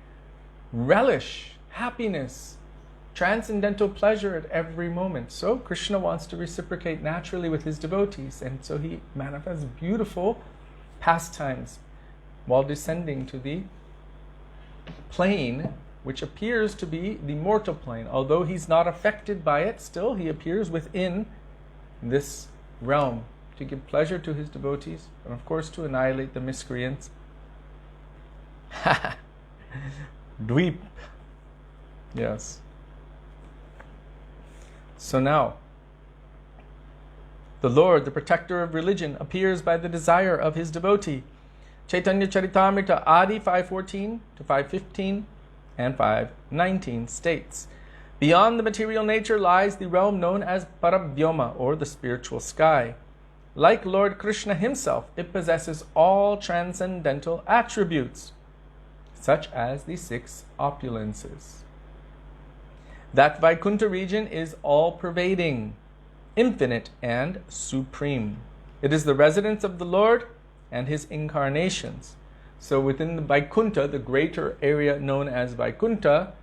relish, happiness, transcendental pleasure at every moment. So Krishna wants to reciprocate naturally with his devotees, and so he manifests beautiful pastimes while descending to the plane which appears to be the mortal plane. Although he's not affected by it, still he appears within this realm to give pleasure to his devotees and of course to annihilate the miscreants. Dweep. Yes. So now, the Lord, the protector of religion, appears by the desire of his devotee. Chaitanya Charitamrita Adi 5:14 to 5:15 and 5:19 states, beyond the material nature lies the realm known as Paravyoma, or the spiritual sky. Like Lord Krishna himself, it possesses all transcendental attributes, such as the 6 opulences. That Vaikuntha region is all-pervading, infinite, and supreme. It is the residence of the Lord and his incarnations. So within the Vaikuntha, the greater area known as Vaikuntha,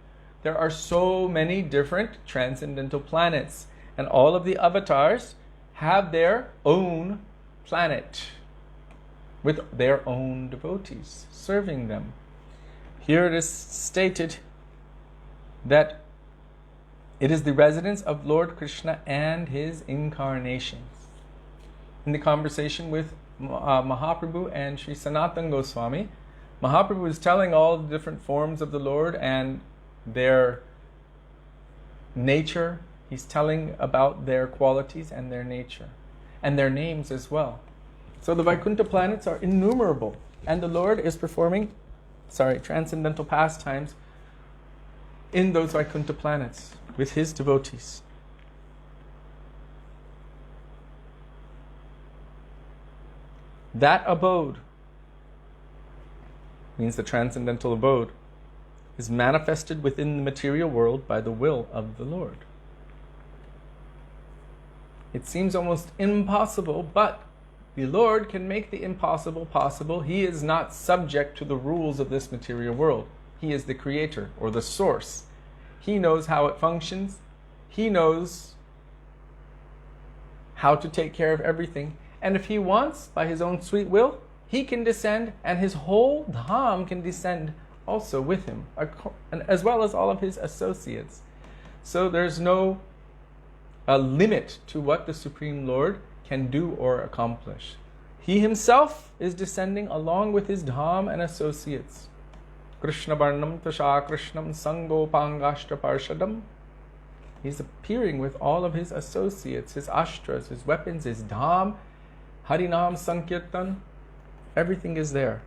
there are so many different transcendental planets, and all of the avatars have their own planet with their own devotees serving them. Here it is stated that it is the residence of Lord Krishna and his incarnations. In the conversation with Mahaprabhu and Sri Sanatana Goswami, Mahaprabhu is telling all the different forms of the Lord and their nature. He's telling about their qualities and their nature and their names as well. So the Vaikuntha planets are innumerable, and the Lord is performing transcendental pastimes in those Vaikuntha planets with his devotees. That abode, means the transcendental abode, is manifested within the material world by the will of the Lord. It seems almost impossible, but the Lord can make the impossible possible. He is not subject to the rules of this material world. He is the creator, or the source. He knows how it functions. He knows how to take care of everything. And if he wants, by his own sweet will, he can descend, and his whole dham can descend also with him, as well as all of his associates. So there's no limit to what the Supreme Lord can do or accomplish. He himself is descending along with his dham and associates. Krishna Varnam Tasha Krishnam Sango Pangashtra Parshadam. He's appearing with all of his associates, his ashtras, his weapons, his dham, Harinam Sankirtan. Everything is there.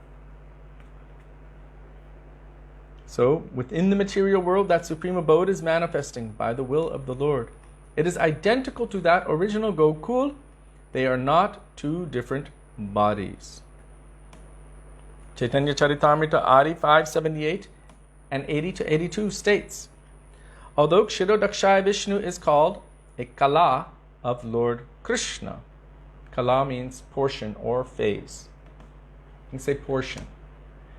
So, within the material world, that supreme abode is manifesting by the will of the Lord. It is identical to that original Gokul. They are not two different bodies. Chaitanya Charitamrita Adi 578 and 80 to 82 states, although Kshirodakshaya Vishnu is called a Kala of Lord Krishna. Kala means portion or phase. You can say portion.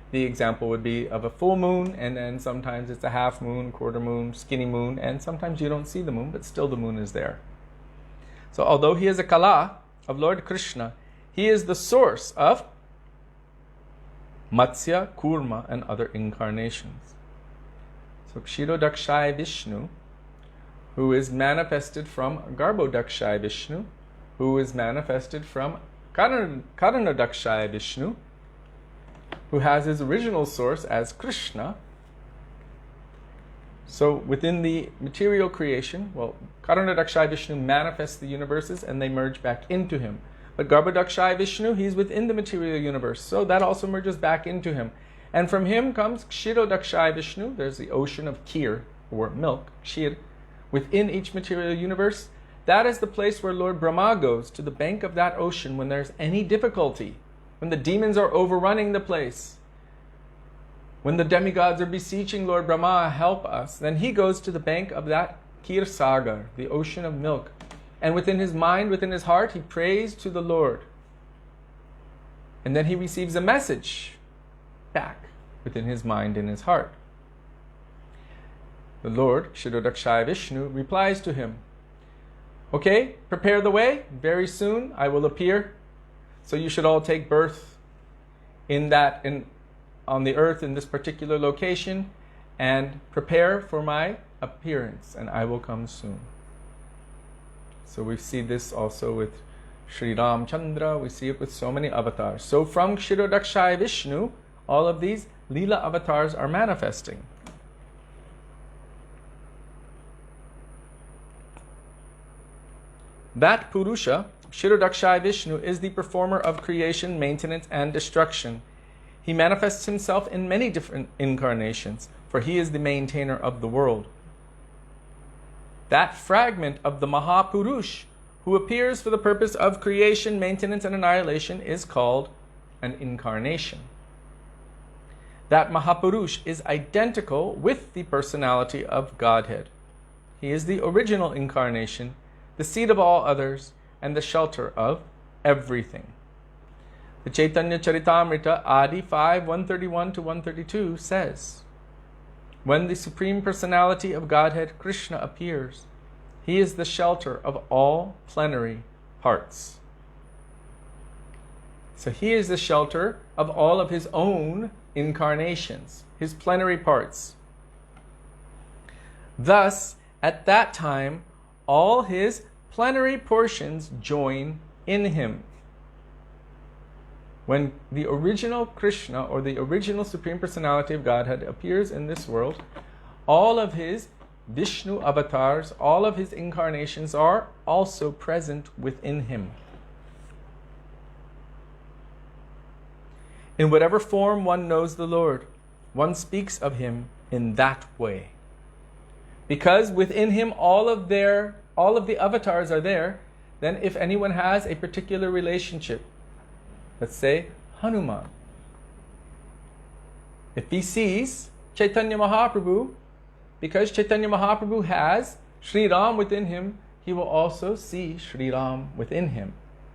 The example would be of a full moon, and then sometimes it's a half moon, quarter moon, skinny moon, and sometimes you don't see the moon, but still the moon is there. So although he is a Kala of Lord Krishna, he is the source of Matsya, Kurma, and other incarnations. So Kshirodakshaya Vishnu, who is manifested from Garbhodakshaya Vishnu, who is manifested from Karanodakshaya Vishnu, who has his original source as Krishna. So within the material creation, Karanodakshaya Vishnu manifests the universes and they merge back into him. But Garbhodakshaya Vishnu, he's within the material universe, so that also merges back into him. And from him comes Kshirodakshaya Vishnu. There's the ocean of Kir, or milk, Kshir, within each material universe, that is the place where Lord Brahma goes, to the bank of that ocean when there's any difficulty, when the demons are overrunning the place, when the demigods are beseeching Lord Brahma, help us, then he goes to the bank of that Kir Sagar, the ocean of milk. And within his mind, within his heart, he prays to the Lord. And then he receives a message back within his mind and his heart. The Lord, Kshirodakshaya Vishnu, replies to him, okay, prepare the way. Very soon I will appear. So you should all take birth on the earth in this particular location and prepare for my appearance, and I will come soon. So we see this also with Sri Ramchandra, we see it with so many avatars. So from Kshirodakshaya Vishnu, all of these Leela avatars are manifesting. That Purusha, Kshirodakshaya Vishnu, is the performer of creation, maintenance, and destruction. He manifests himself in many different incarnations, for he is the maintainer of the world. That fragment of the Mahapurush, who appears for the purpose of creation, maintenance, and annihilation, is called an incarnation. That Mahapurush is identical with the personality of Godhead. He is the original incarnation, the seed of all others, and the shelter of everything. The Chaitanya Charitamrita, Adi 5, 131 to 132 says, when the Supreme Personality of Godhead, Krishna, appears, he is the shelter of all plenary parts. So he is the shelter of all of his own incarnations, his plenary parts. Thus, at that time, all his plenary portions join in him. When the original Krishna, or the original Supreme Personality of Godhead, appears in this world, all of his Vishnu avatars, all of his incarnations are also present within him. In whatever form one knows the Lord, one speaks of him in that way. Because within him all of the avatars are there, then if anyone has a particular relationship, let's say Hanuman, if he sees Chaitanya Mahaprabhu, because Chaitanya Mahaprabhu has Sri Ram within him, he will also see Sri Ram within him,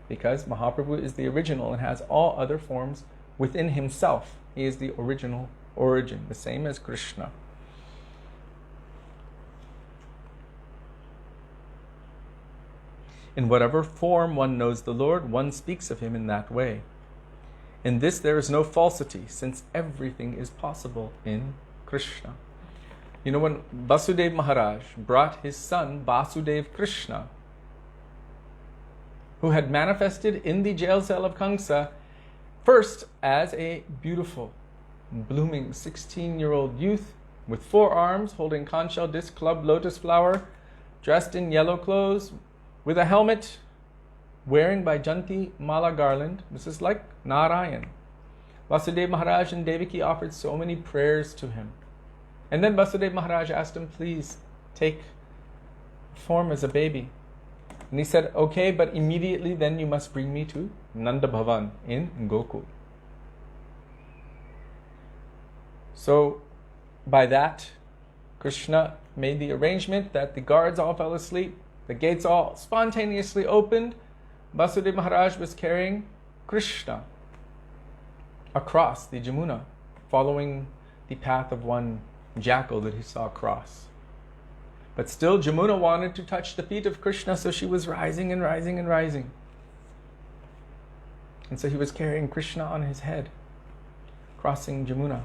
because Mahaprabhu is the original and has all other forms within himself. He is the original origin, the same as Krishna. In whatever form one knows the Lord, one speaks of him in that way. In this there is no falsity, since everything is possible in Krishna. You know, when Vasudev Maharaj brought his son Vasudev Krishna, who had manifested in the jail cell of Kamsa, first as a beautiful, blooming 16-year-old youth with 4 arms, holding conch shell disc club lotus flower, dressed in yellow clothes, with a helmet, wearing by Janti Mala garland. This is like Narayan. Vasudev Maharaj and Devaki offered so many prayers to him. And then Vasudev Maharaj asked him, please take form as a baby. And he said, okay, but immediately then you must bring me to Nanda Bhavan in Gokul. So by that, Krishna made the arrangement that the guards all fell asleep, the gates all spontaneously opened. Vasudev Maharaj was carrying Krishna across the Jamuna, following the path of one jackal that he saw cross. But still Jamuna wanted to touch the feet of Krishna, so she was rising and rising and rising. And so he was carrying Krishna on his head, crossing Jamuna.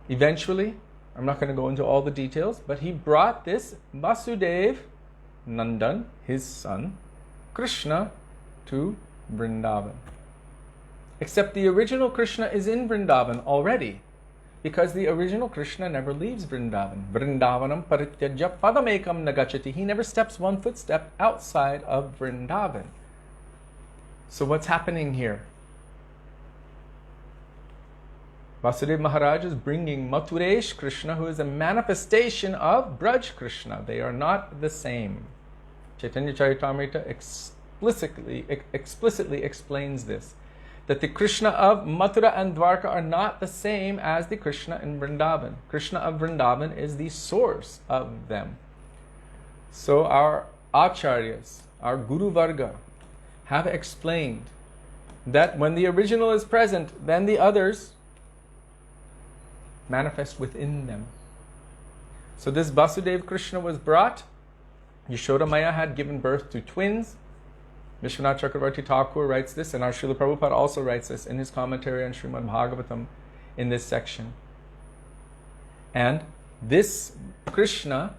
Eventually, I'm not going to go into all the details, but he brought this Vasudev Nandan, his son, Krishna, to Vrindavan. Except the original Krishna is in Vrindavan already, because the original Krishna never leaves Vrindavan. Vrindavanam parityajya padamekam nagachati. He never steps one footstep outside of Vrindavan. So what's happening here? Vasudeva Maharaj is bringing Mathuresh Krishna, who is a manifestation of Braj Krishna. They are not the same. Chaitanya Charitamrita explicitly explains this, that the Krishna of Mathura and Dwarka are not the same as the Krishna in Vrindavan. Krishna of Vrindavan is the source of them. So our Acharyas, our Guru Varga, have explained that when the original is present, then the others manifest within them. So this Vasudeva Krishna was brought. Yashoda Maya had given birth to twins. Vishwanath Chakravarti Thakur writes this, and our Srila Prabhupada also writes this in his commentary on Srimad Bhagavatam in this section. And this Krishna,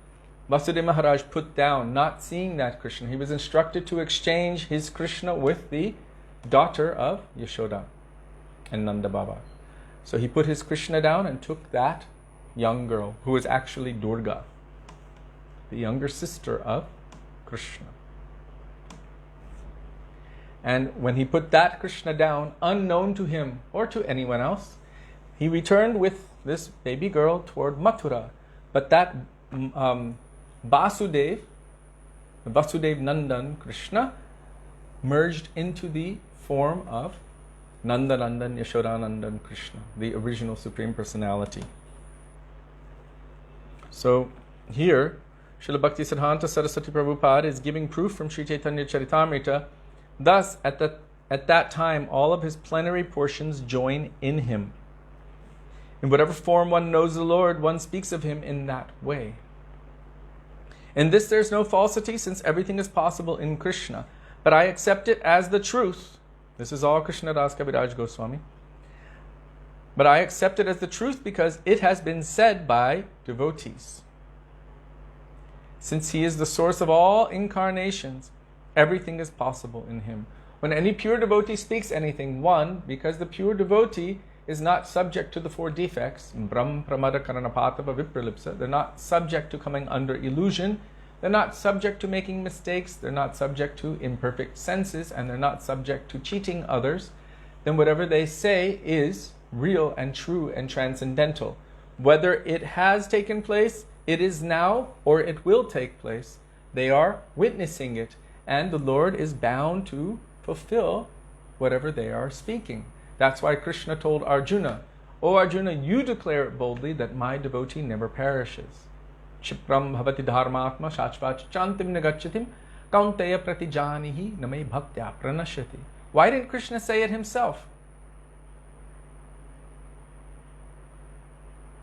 Vasudeva Maharaj put down, not seeing that Krishna. He was instructed to exchange his Krishna with the daughter of Yashoda and Nanda Baba. So he put his Krishna down and took that young girl, who was actually Durga, the younger sister of Krishna. And when he put that Krishna down, unknown to him or to anyone else, he returned with this baby girl toward Mathura. But that Vasudev, the Vasudev Nandan Krishna, merged into the form of Nandanandan Yashodanandan Krishna, the original Supreme Personality. So here, Srila Bhakti Siddhanta Saraswati Prabhupada is giving proof from Sri Caitanya Charitamrita. Thus, at that time, all of his plenary portions join in him. In whatever form one knows the Lord, one speaks of him in that way. In this there is no falsity, since everything is possible in Krishna. But I accept it as the truth. This is all Krishna Das Kaviraj Goswami. But I accept it as the truth because it has been said by devotees. Since he is the source of all incarnations, everything is possible in him. When any pure devotee speaks anything, one, because the pure devotee is not subject to the four defects, Brahm, Pramada, Karanapatava, Vipralipsa, they're not subject to coming under illusion, they're not subject to making mistakes, they're not subject to imperfect senses, and they're not subject to cheating others, then whatever they say is real and true and transcendental. Whether it has taken place, it is now, or it will take place, they are witnessing it, and the Lord is bound to fulfill whatever they are speaking. That's why Krishna told Arjuna, "O Arjuna, you declare it boldly that my devotee never perishes. Chipram bhavati dharmatma shachvach chantim nagachatim kaunteya pratijanihi name bhaktya pranashyati." Why didn't Krishna say it himself?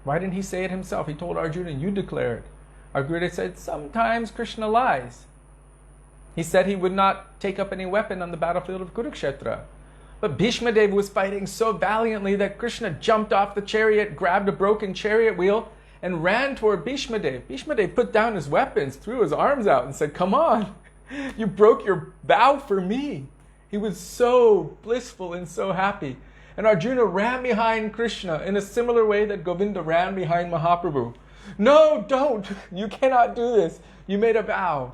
Why didn't he say it himself? He told Arjuna, you declare it. Arjuna said, sometimes Krishna lies. He said he would not take up any weapon on the battlefield of Kurukshetra. But Bhishma Dev was fighting so valiantly that Krishna jumped off the chariot, grabbed a broken chariot wheel, and ran toward Bhishma Dev. Bhishma Dev put down his weapons, threw his arms out, and said, come on, you broke your vow for me. He was so blissful and so happy. And Arjuna ran behind Krishna in a similar way that Govinda ran behind Mahaprabhu. No, don't! You cannot do this. You made a vow.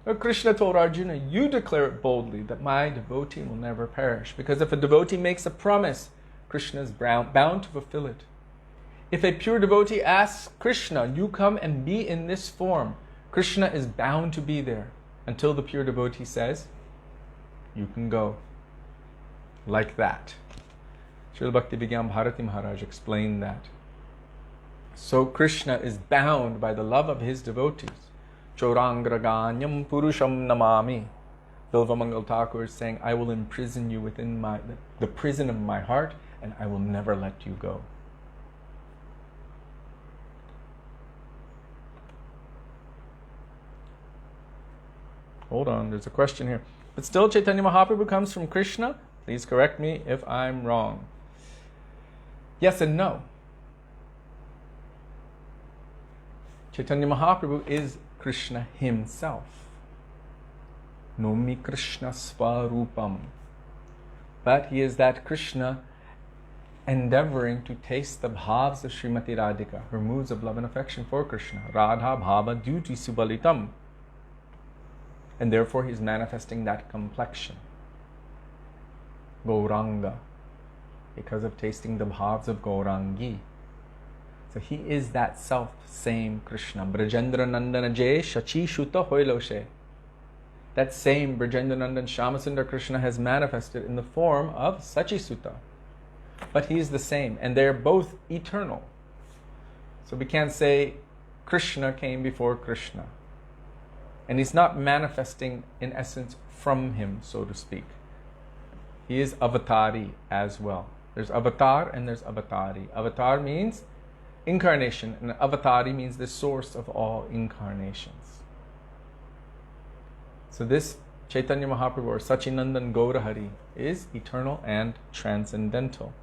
But Krishna told Arjuna, you declare it boldly that my devotee will never perish. Because if a devotee makes a promise, Krishna is bound to fulfill it. If a pure devotee asks Krishna, you come and be in this form, Krishna is bound to be there until the pure devotee says, you can go. Like that. Srila Bhakti Vigyan Bharati Maharaj explained that. So Krishna is bound by the love of his devotees. Chaurangraganyam purusham namami. Bilvamangal Thakur is saying, I will imprison you within the prison of my heart, and I will never let you go. Hold on, there's a question here. But still Chaitanya Mahaprabhu comes from Krishna? Please correct me if I'm wrong. Yes and no. Chaitanya Mahaprabhu is Krishna himself. Nomi Krishna Svarupam. But he is that Krishna endeavoring to taste the bhavs of Srimati Radhika, her moods of love and affection for Krishna. Radha Bhava Duty Subalitam. And therefore he is manifesting that complexion. Gauranga. because of tasting the bhavs of Gaurangi. So he is that self-same Krishna. Brajendra Nandana Jay Shachi Shuta Hoiloshe. That same Brajendra Nandan Shyamasundar Krishna has manifested in the form of Sachi Sutta. But he is the same, and they're both eternal. So we can't say Krishna came before Krishna. And he's not manifesting in essence from him, so to speak. He is avatari as well. There's avatar and there's avatari. Avatar means incarnation, and avatari means the source of all incarnations. So this Chaitanya Mahaprabhu or Sachinandan Gaurahari is eternal and transcendental.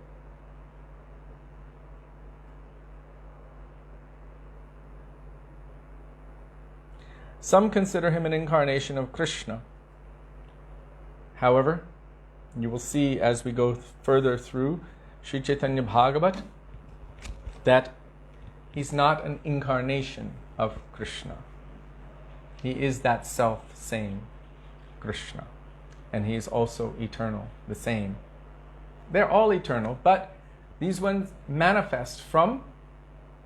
Some consider him an incarnation of Krishna. However, you will see as we go further through Śrī Caitanya-bhāgavata that he's not an incarnation of Krishna. He is that self-same Krishna. And he is also eternal, the same. They're all eternal, but these ones manifest from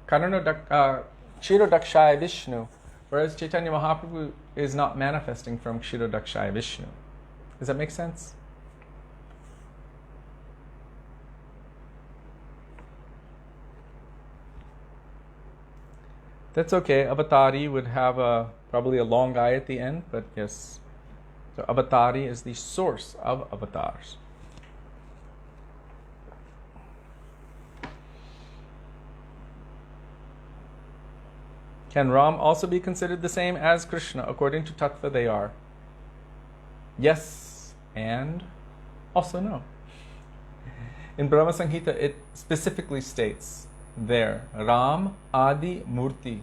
Kshirodakshaya Vishnu, whereas Chaitanya Mahaprabhu is not manifesting from Kshirodakshaya Vishnu. Does that make sense? That's okay. Avatari would have probably a long I at the end, but yes. So Avatari is the source of avatars. Can Ram also be considered the same as Krishna? According to Tattva, they are. Yes and also no. In Brahma Samhita, it specifically states there, Ram Adi Murti,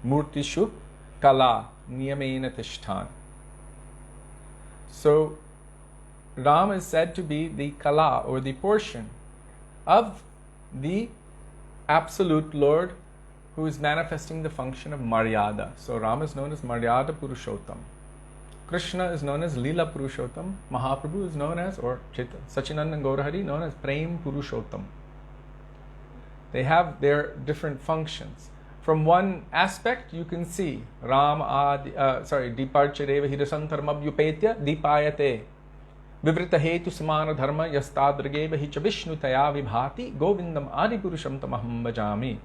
Murtishu Kala Niyamena Tishthan. So, Ram is said to be the Kala, or the portion of the Absolute Lord who is manifesting the function of Maryada. So, Ram is known as Maryada Purushottam. Krishna is known as Leela Purushottam. Mahaprabhu is known as, or Sachinandan Gaurahari, known as Prem Purushottam. They have their different functions. From one aspect, you can see Ram Deeparchereva Hirasantaramabhyupetya Deepayate Vivrita Hetu Samana Dharma Yastadrageva Hicha Vishnu Taya Vibhati Govindam Adi Purusham Tamaham Bhajami.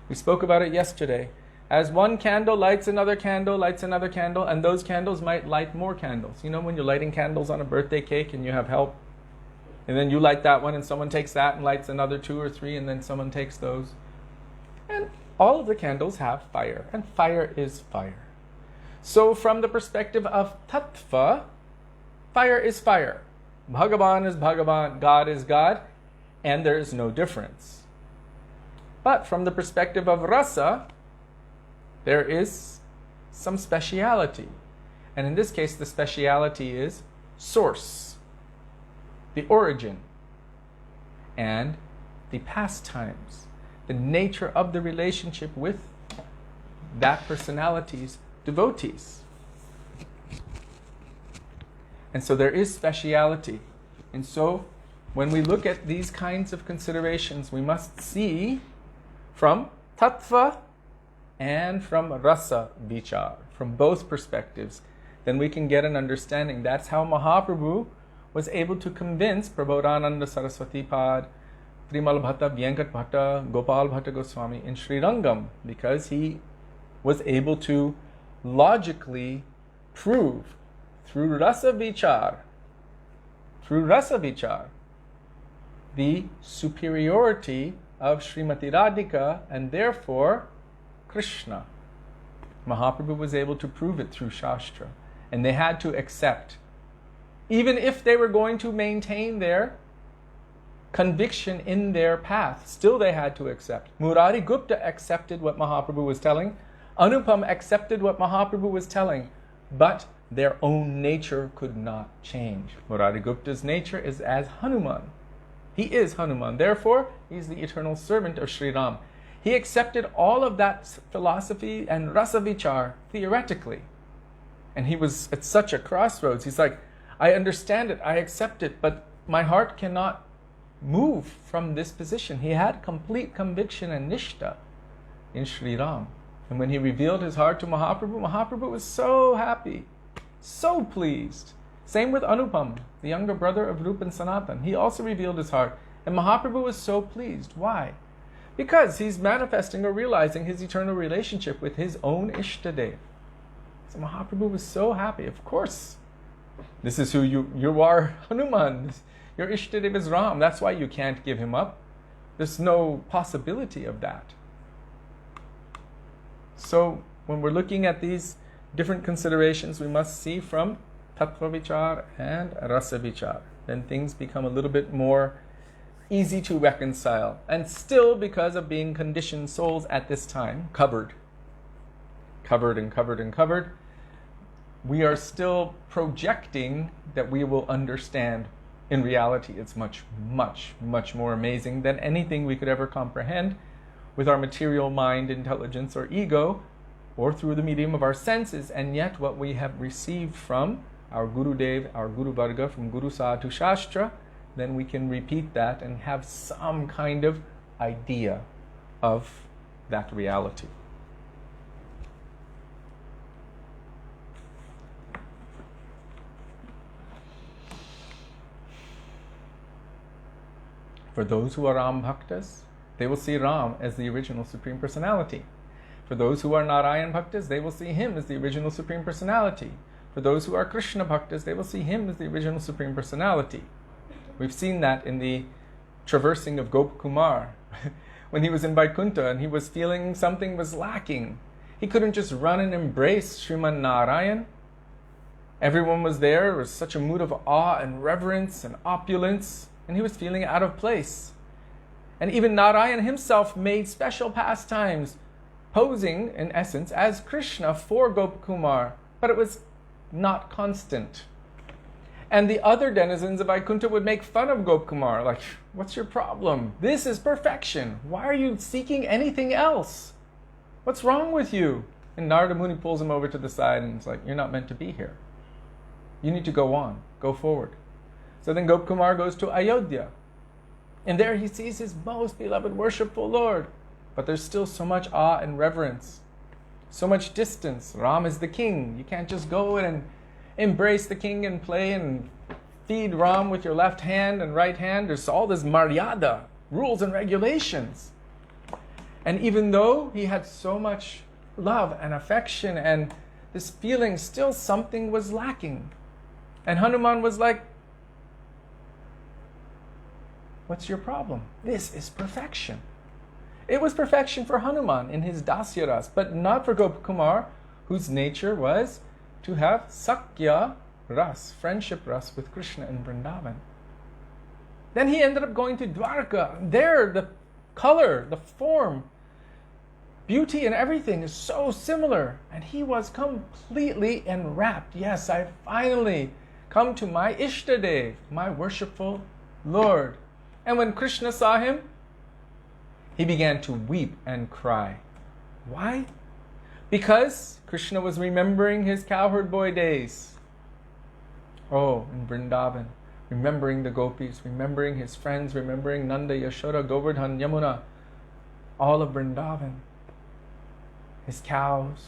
We spoke about it yesterday. As one candle lights another candle, and those candles might light more candles. You know when you're lighting candles on a birthday cake and you have help? And then you light that one and someone takes that and lights another 2 or 3 and then someone takes those. And all of the candles have fire, and fire is fire. So from the perspective of tattva, fire is fire. Bhagavan is Bhagavan, God is God, and there is no difference. But from the perspective of rasa, there is some speciality. And in this case, the speciality is source, the origin, and the pastimes, the nature of the relationship with that personality's devotees. And so there is speciality. And so when we look at these kinds of considerations, we must see from tattva and from rasa vichar, from both perspectives. Then we can get an understanding. That's how Mahaprabhu was able to convince Prabodhananda Saraswati Pad, Primal Bhatta, Vyankat Bhatta, Gopal Bhatta Goswami in Sri Rangam, because he was able to logically prove through rasa vichar, the superiority of Srimati Radhika and therefore Krishna. Mahaprabhu was able to prove it through Shastra, and they had to accept. Even if they were going to maintain their conviction in their path, still they had to accept. Murari Gupta accepted what Mahaprabhu was telling. Anupam accepted what Mahaprabhu was telling, but their own nature could not change. Murari Gupta's nature is as Hanuman. He is Hanuman. Therefore, he's the eternal servant of Sri Ram. He accepted all of that philosophy and rasa vichar theoretically. And he was at such a crossroads. He's like, I understand it, I accept it, but my heart cannot move from this position. He had complete conviction and nishta in Sri Ram. And when he revealed his heart to Mahaprabhu, Mahaprabhu was so happy, so pleased. Same with Anupam, the younger brother of Rupa and Sanatan. He also revealed his heart. And Mahaprabhu was so pleased. Why? Because he's manifesting or realizing his eternal relationship with his own Ishtadev. So Mahaprabhu was so happy. Of course, this is who you are, Hanuman. Your Ishtadev is Ram. That's why you can't give him up. There's no possibility of that. So when we're looking at these different considerations, we must see from Tattva Vichar and Rasa Vichar. Then things become a little bit more easy to reconcile. And still, because of being conditioned souls at this time, covered, we are still projecting that we will understand. In reality, it's much, much, much more amazing than anything we could ever comprehend with our material mind, intelligence, or ego, or through the medium of our senses. And yet what we have received from our Gurudev, our Guru Varga, from Guru Sadhu Shastra, then we can repeat that and have some kind of idea of that reality. For those who are Ram Bhaktas, they will see Ram as the original Supreme Personality. For those who are Narayan Bhaktas, they will see him as the original Supreme Personality. For those who are Krishna Bhaktas, they will see him as the original Supreme Personality. We've seen that in the traversing of Gopakumar. When he was in Vaikuntha and he was feeling something was lacking. He couldn't just run and embrace Sriman Narayan. Everyone was there. There was such a mood of awe and reverence and opulence. And he was feeling out of place. And even Narayan himself made special pastimes, posing, in essence, as Krishna for Gopakumar. But it was not constant. And the other denizens of Vaikuntha would make fun of Gopakumar, like, what's your problem? This is perfection. Why are you seeking anything else? What's wrong with you? And Narada Muni pulls him over to the side and is like, you're not meant to be here. You need to go on, go forward. So then Gopakumar goes to Ayodhya. And there he sees his most beloved worshipful Lord. But there's still so much awe and reverence. So much distance. Ram is the king. You can't just go in and embrace the king and play and feed Ram with your left hand and right hand. There's all this maryada, rules and regulations. And even though he had so much love and affection and this feeling, still something was lacking. And Hanuman was like, what's your problem? This is perfection. It was perfection for Hanuman in his Dasya Ras, but not for Gopakumar, whose nature was to have Sakya Ras, friendship Ras with Krishna in Vrindavan. Then he ended up going to Dwarka. There, the color, the form, beauty and everything is so similar. And he was completely enwrapped. Yes, I finally come to my Ishtadev, my worshipful Lord. And when Krishna saw him, he began to weep and cry. Why? Because Krishna was remembering his cowherd boy days. Oh, in Vrindavan, remembering the gopis, remembering his friends, remembering Nanda, Yashoda, Govardhan, Yamuna, all of Vrindavan, his cows.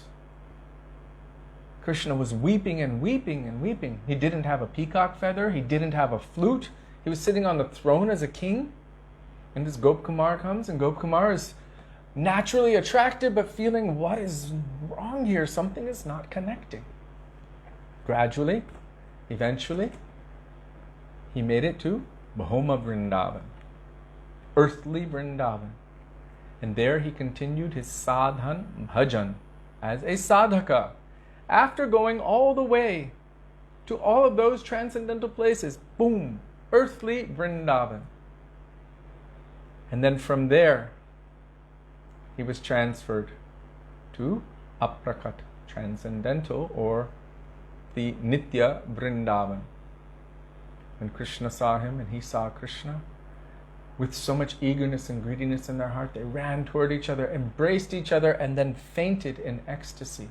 Krishna was weeping and weeping and weeping. He didn't have a peacock feather. He didn't have a flute. He was sitting on the throne as a king. And this Gopakumar comes, and Gopakumar is naturally attracted, but feeling, what is wrong here? Something is not connecting. Gradually, eventually, he made it to Bhoma Vrindavan, earthly Vrindavan. And there he continued his sadhan bhajan as a sadhaka. After going all the way to all of those transcendental places, boom, earthly Vrindavan. And then from there, he was transferred to Aprakat, transcendental, or the Nitya Vrindavan. When Krishna saw him and he saw Krishna, with so much eagerness and greediness in their heart, they ran toward each other, embraced each other, and then fainted in ecstasy.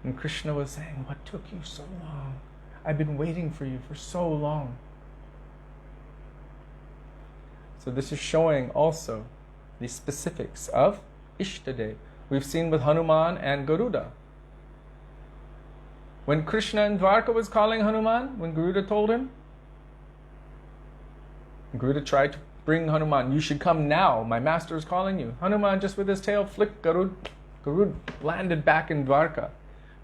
And Krishna was saying, what took you so long? I've been waiting for you for so long. So this is showing also the specifics of Ishtadev. We've seen with Hanuman and Garuda. When Krishna in Dwarka was calling Hanuman, when Garuda told him, Garuda tried to bring Hanuman, you should come now, my master is calling you. Hanuman just with his tail flicked, Garuda landed back in Dwarka.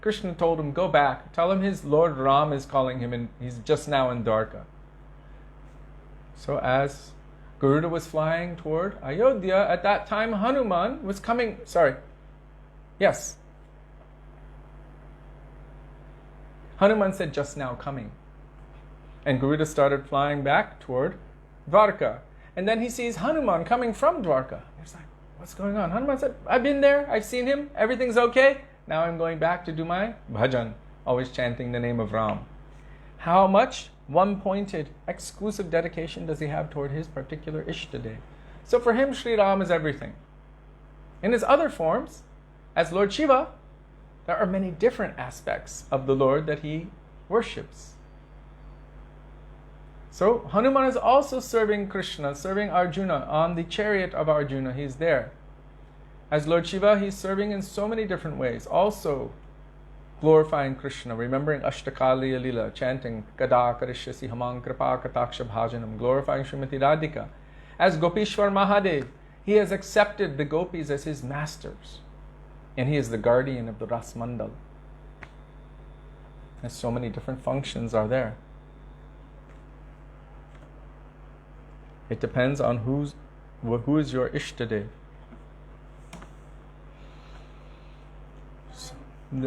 Krishna told him, go back, tell him his Lord Ram is calling him and he's just now in Dwarka. So as Garuda was flying toward Ayodhya, at that time Hanuman was coming, Hanuman said, just now coming. And Garuda started flying back toward Dwarka. And then he sees Hanuman coming from Dwarka. He's like, what's going on? Hanuman said, I've been there, I've seen him, everything's okay. Now I'm going back to do my bhajan, always chanting the name of Ram. How much one-pointed, exclusive dedication does he have toward his particular Ishtadev? So for him, Sri Ram is everything. In his other forms, as Lord Shiva, there are many different aspects of the Lord that he worships. So Hanuman is also serving Krishna, serving Arjuna on the chariot of Arjuna. He's there. As Lord Shiva, he's serving in so many different ways. Also glorifying Krishna, remembering Ashtakali Lila, chanting Kada Karishyasi Hamang Krpa Kataksha Bhajanam, glorifying Srimati Radhika. As Gopishwar Mahadev, he has accepted the gopis as his masters. And he is the guardian of the Ras Mandal. And so many different functions are there. It depends on who is your Ishtadev.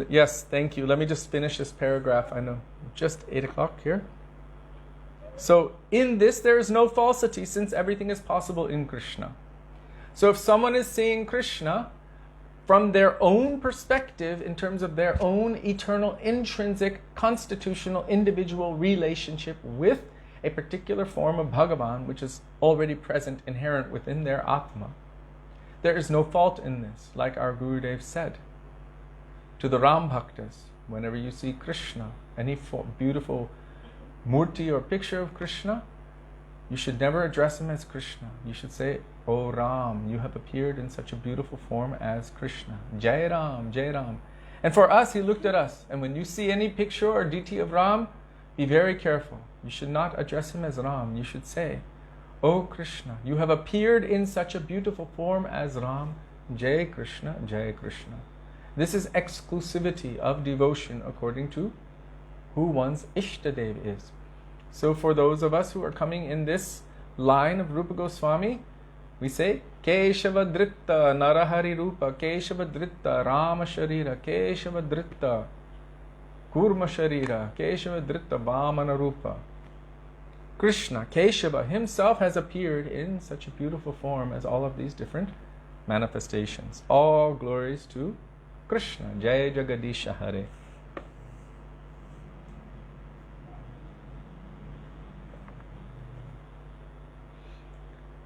Yes, thank you. Let me just finish this paragraph. I know, just 8 o'clock here. So in this, there is no falsity since everything is possible in Krishna. So if someone is seeing Krishna from their own perspective, in terms of their own eternal, intrinsic, constitutional, individual relationship with a particular form of Bhagavan, which is already present, inherent within their Atma, there is no fault in this, like our Gurudev said. To the Ram Bhaktas, whenever you see Krishna, any beautiful murti or picture of Krishna, you should never address him as Krishna. You should say, O Ram, you have appeared in such a beautiful form as Krishna. Jai Ram, Jai Ram. And for us, he looked at us. And when you see any picture or deity of Ram, be very careful. You should not address him as Ram. You should say, O Krishna, you have appeared in such a beautiful form as Ram. Jai Krishna, Jai Krishna. This is exclusivity of devotion according to who one's Ishtadev is. So for those of us who are coming in this line of Rupa Goswami, we say, Keshava Dritta Narahari Rupa, Keshava Dritta Rama Sharira, Keshava Dritta Kurma Sharira, Keshava Dritta Vamana Rupa. Krishna, Keshava, himself has appeared in such a beautiful form as all of these different manifestations. All glories to Krishna. Jai Jagadisha Hare.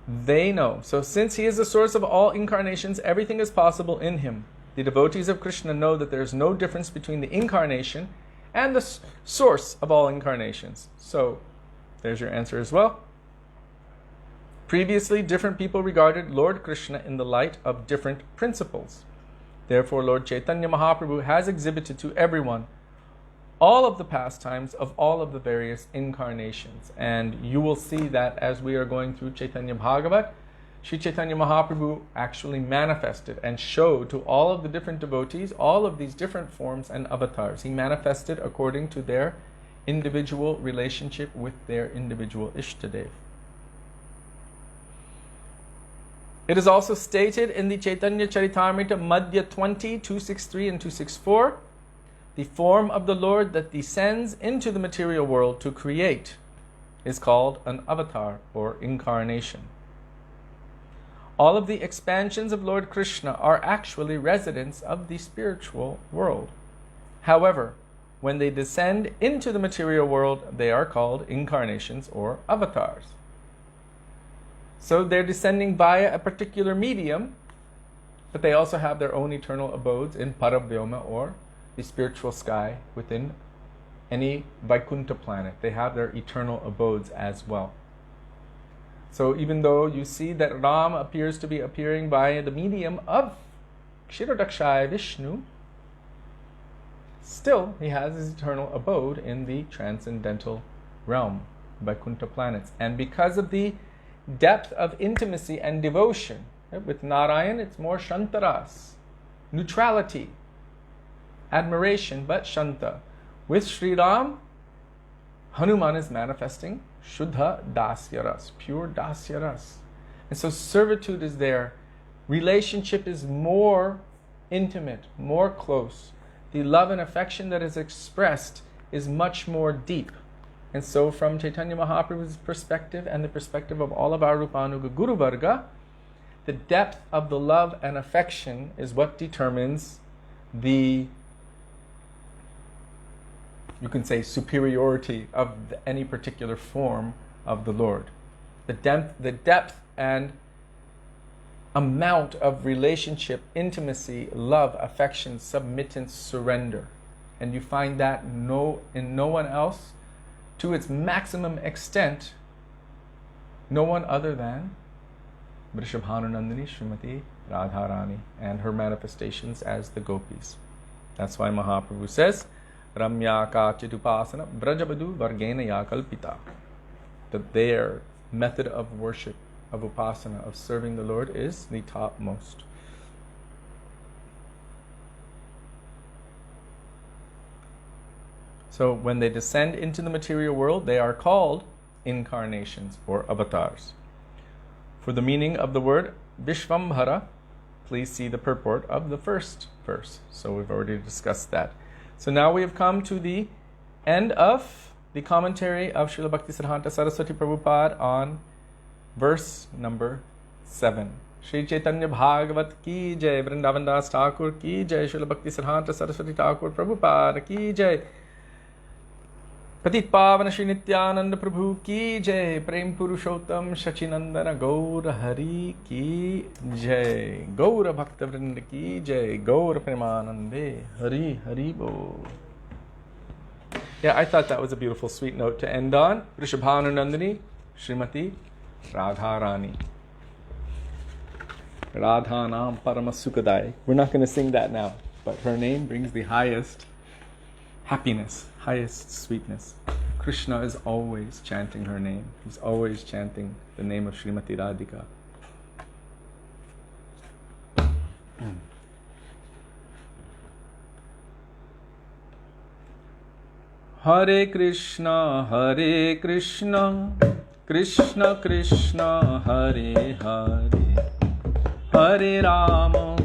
They know. So since he is the source of all incarnations, everything is possible in him. The devotees of Krishna know that there is no difference between the incarnation and the source of all incarnations. So there's your answer as well. Previously, different people regarded Lord Krishna in the light of different principles. Therefore, Lord Chaitanya Mahaprabhu has exhibited to everyone all of the pastimes of all of the various incarnations. And you will see that as we are going through Caitanya Bhagavat, Sri Caitanya Mahaprabhu actually manifested and showed to all of the different devotees all of these different forms and avatars. He manifested according to their individual relationship with their individual Ishtadev. It is also stated in the Chaitanya Charitamrita Madhya 20, 263 and 264, the form of the Lord that descends into the material world to create is called an avatar or incarnation. All of the expansions of Lord Krishna are actually residents of the spiritual world. However, when they descend into the material world, they are called incarnations or avatars. So they're descending via a particular medium, but they also have their own eternal abodes in Paravyoma or the spiritual sky within any Vaikuntha planet. They have their eternal abodes as well. So even though you see that Ram appears to be appearing by the medium of Kshirodakshaya Vishnu, still he has his eternal abode in the transcendental realm, Vaikuntha planets. And because of the depth of intimacy and devotion, right, with Narayan it's more Shantaras, neutrality, admiration, but Shanta. With Sri Ram, Hanuman is manifesting Shuddha Dasya Ras, pure Dasya Ras. And so servitude is there. Relationship is more intimate, more close. The love and affection that is expressed is much more deep. And so from Chaitanya Mahaprabhu's perspective and the perspective of all of our Rupanuga Guru Varga, the depth of the love and affection is what determines the, you can say, superiority of any particular form of the Lord. The depth and amount of relationship, intimacy, love, affection, submittance, surrender. And you find that in no one else, to its maximum extent, no one other than Vrishabhanunandini Srimati Radharani and her manifestations as the gopis. That's why Mahaprabhu says, Ramya Kachidupasana Brajabadu Vargena Yakalpita. That their method of worship, of upasana, of serving the Lord is the topmost. So when they descend into the material world, they are called incarnations or avatars. For the meaning of the word Vishvambhara, please see the purport of the first verse. So we've already discussed that. So now we have come to the end of the commentary of Srila Bhaktisiddhanta Saraswati Prabhupada on verse number 7. Sri Caitanya-bhāgavata ki jai, Vrindavana Dasa Thakura ki jai, Srila Bhaktisiddhanta Saraswati Thakur Prabhupada ki jai, Patit Pavana Shri Nityananda Prabhu ki jai, Prem Purushottam Shachinandana Gaura Hari ki jai, Gaura Bhakta Vrinda ki jai, Gaura Premanande Hari Hari Bo. Yeah, I thought that was a beautiful sweet note to end on. Vrishabhanunandini Srimati Radharani. Radhanam Paramasukadai. We're not going to sing that now, but her name brings the highest happiness, highest sweetness. Krishna is always chanting her name. He's always chanting the name of Srimati Radhika. Hare Krishna, Krishna Krishna, Hare Hare, Hare Rama,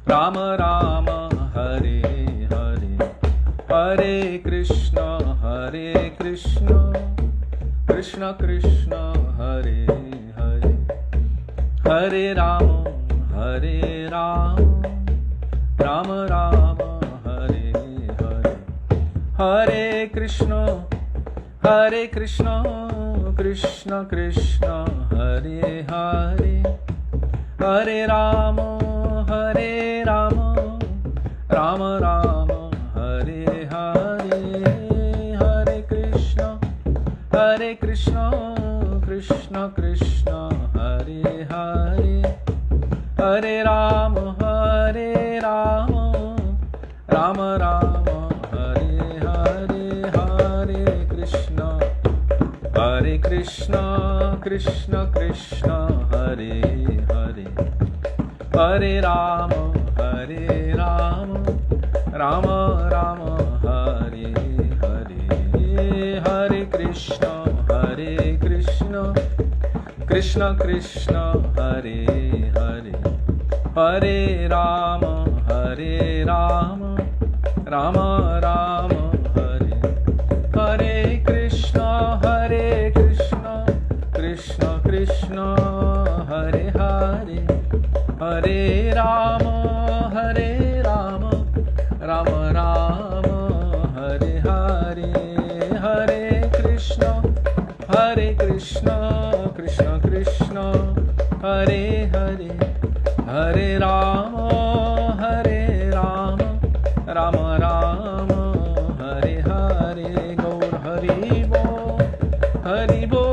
Rama Rama, Hare Hare, Hare Krishna, Krishna Krishna, Hare Hare, Hare Rama, Rama Rama, Hare Hare, Hare Krishna, Krishna Krishna, Hare Hare, Hare Rama, Rama Rama, Hare Hare, Hare Krishna, Krishna Krishna, Hare Hare, Hare Rama, Rama Rama, Hare Hare, Hare Krishna, Krishna Krishna, Hare Hare, Hare Rama, Rama Rama, Hare Hare, Hare Krishna, Krishna Krishna, Hare Hare, Hare Rama, Rama Rama, Hare Hare Krishna, Krishna Krishna, Hare Hare, Hare Rama, Rama Rama, Hare Hare, Hare Krishna, Krishna Krishna, Hare Hare, Hare Rama, Rama Rama, Hare Hare, Gaur Hari Bo, Hari Bo.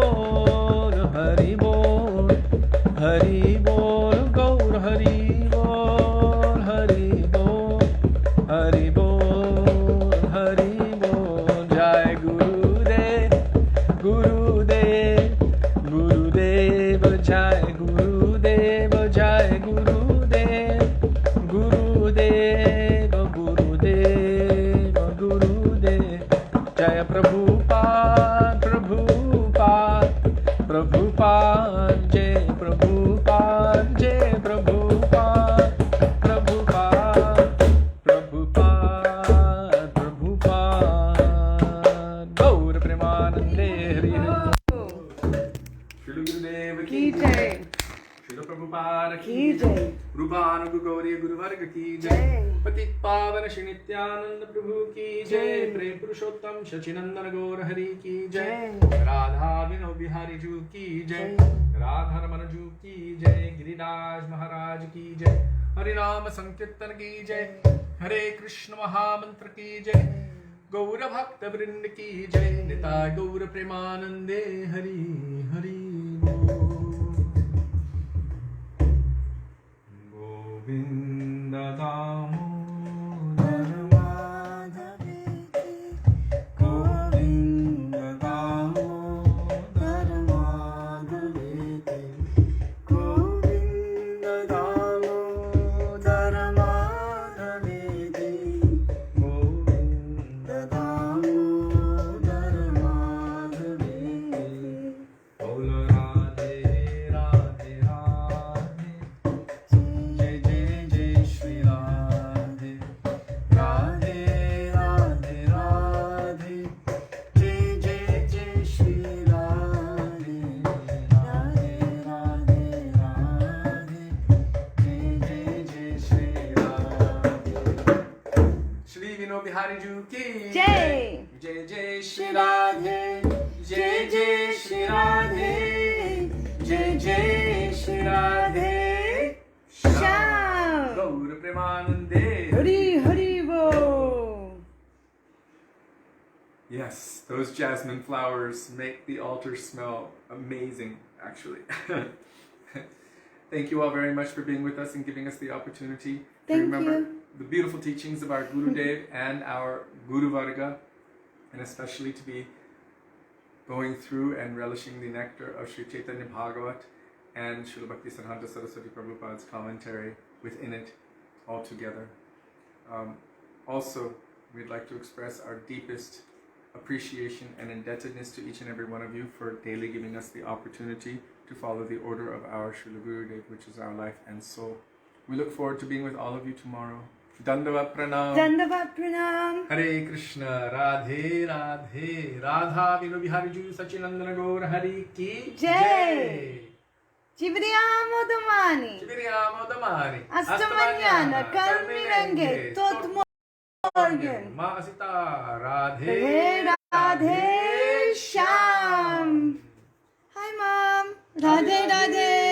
Guru Gaudiya Guru Varga ki jai. Patit Pavana Shri Nityananda Prabhu ki jai. Prem Purushottam Shachinandana Gaura Hari ki jai. Radha Vino Bihari Ju ki jai. Radha Ramana Ju ki jai. Giriraj Maharaj ki jai. Harinama Sankirtan ki jai. Hare Krishna Mahamantra ki jai. Gaura Bhakta Vrind ki jai. Nitai Gaura Premanande Hari Hari Govinda Damodar Madhaviti Govinda Damodar Madhaviti Govinda Damodar Madhaviti Govinda Damodar Madhaviti Bola Radhe Radhe Radhe Jai Jai Jai Shri Radhe Radhe Radhe Radhe Jai Jai Jai Shri Radhe Radhe Radhe Radhe Jai Jai Jai Shri Radhe Shri Vino Bihari Ju ki Jai. Jai Jai Shri Radhe Jai Jai Shri Radhe Jai Jai Shri Radhe Shyam. Gaura Premanande Hari Hari Bo. Yes, those jasmine flowers make the altar smell amazing, actually. Thank you all very much for being with us and giving us the opportunity to Thank remember you. the beautiful teachings of our Gurudev and our Guru Varga, and especially to be going through and relishing the nectar of Sri Caitanya Bhagavat and Srila Bhakti Siddhanta Saraswati Prabhupada's commentary within it all together. Also, we'd like to express our deepest appreciation and indebtedness to each and every one of you for daily giving us the opportunity to follow the order of our Srila Gurudev, which is our life and soul. We look forward to being with all of you tomorrow. Dandavat Pranam. Dandavat Pranam. Hare Krishna, Radhe Radhe, Radha Vino Bihari Ju Sachinandana Gaura Hari ki Jai. Cibriamo domani. Civiriamo domani. Hasta mañana. Caminaré tot morgen. Masita Radhe Radhe Radhe Shyam. Hi Mom. Radhe Radhe.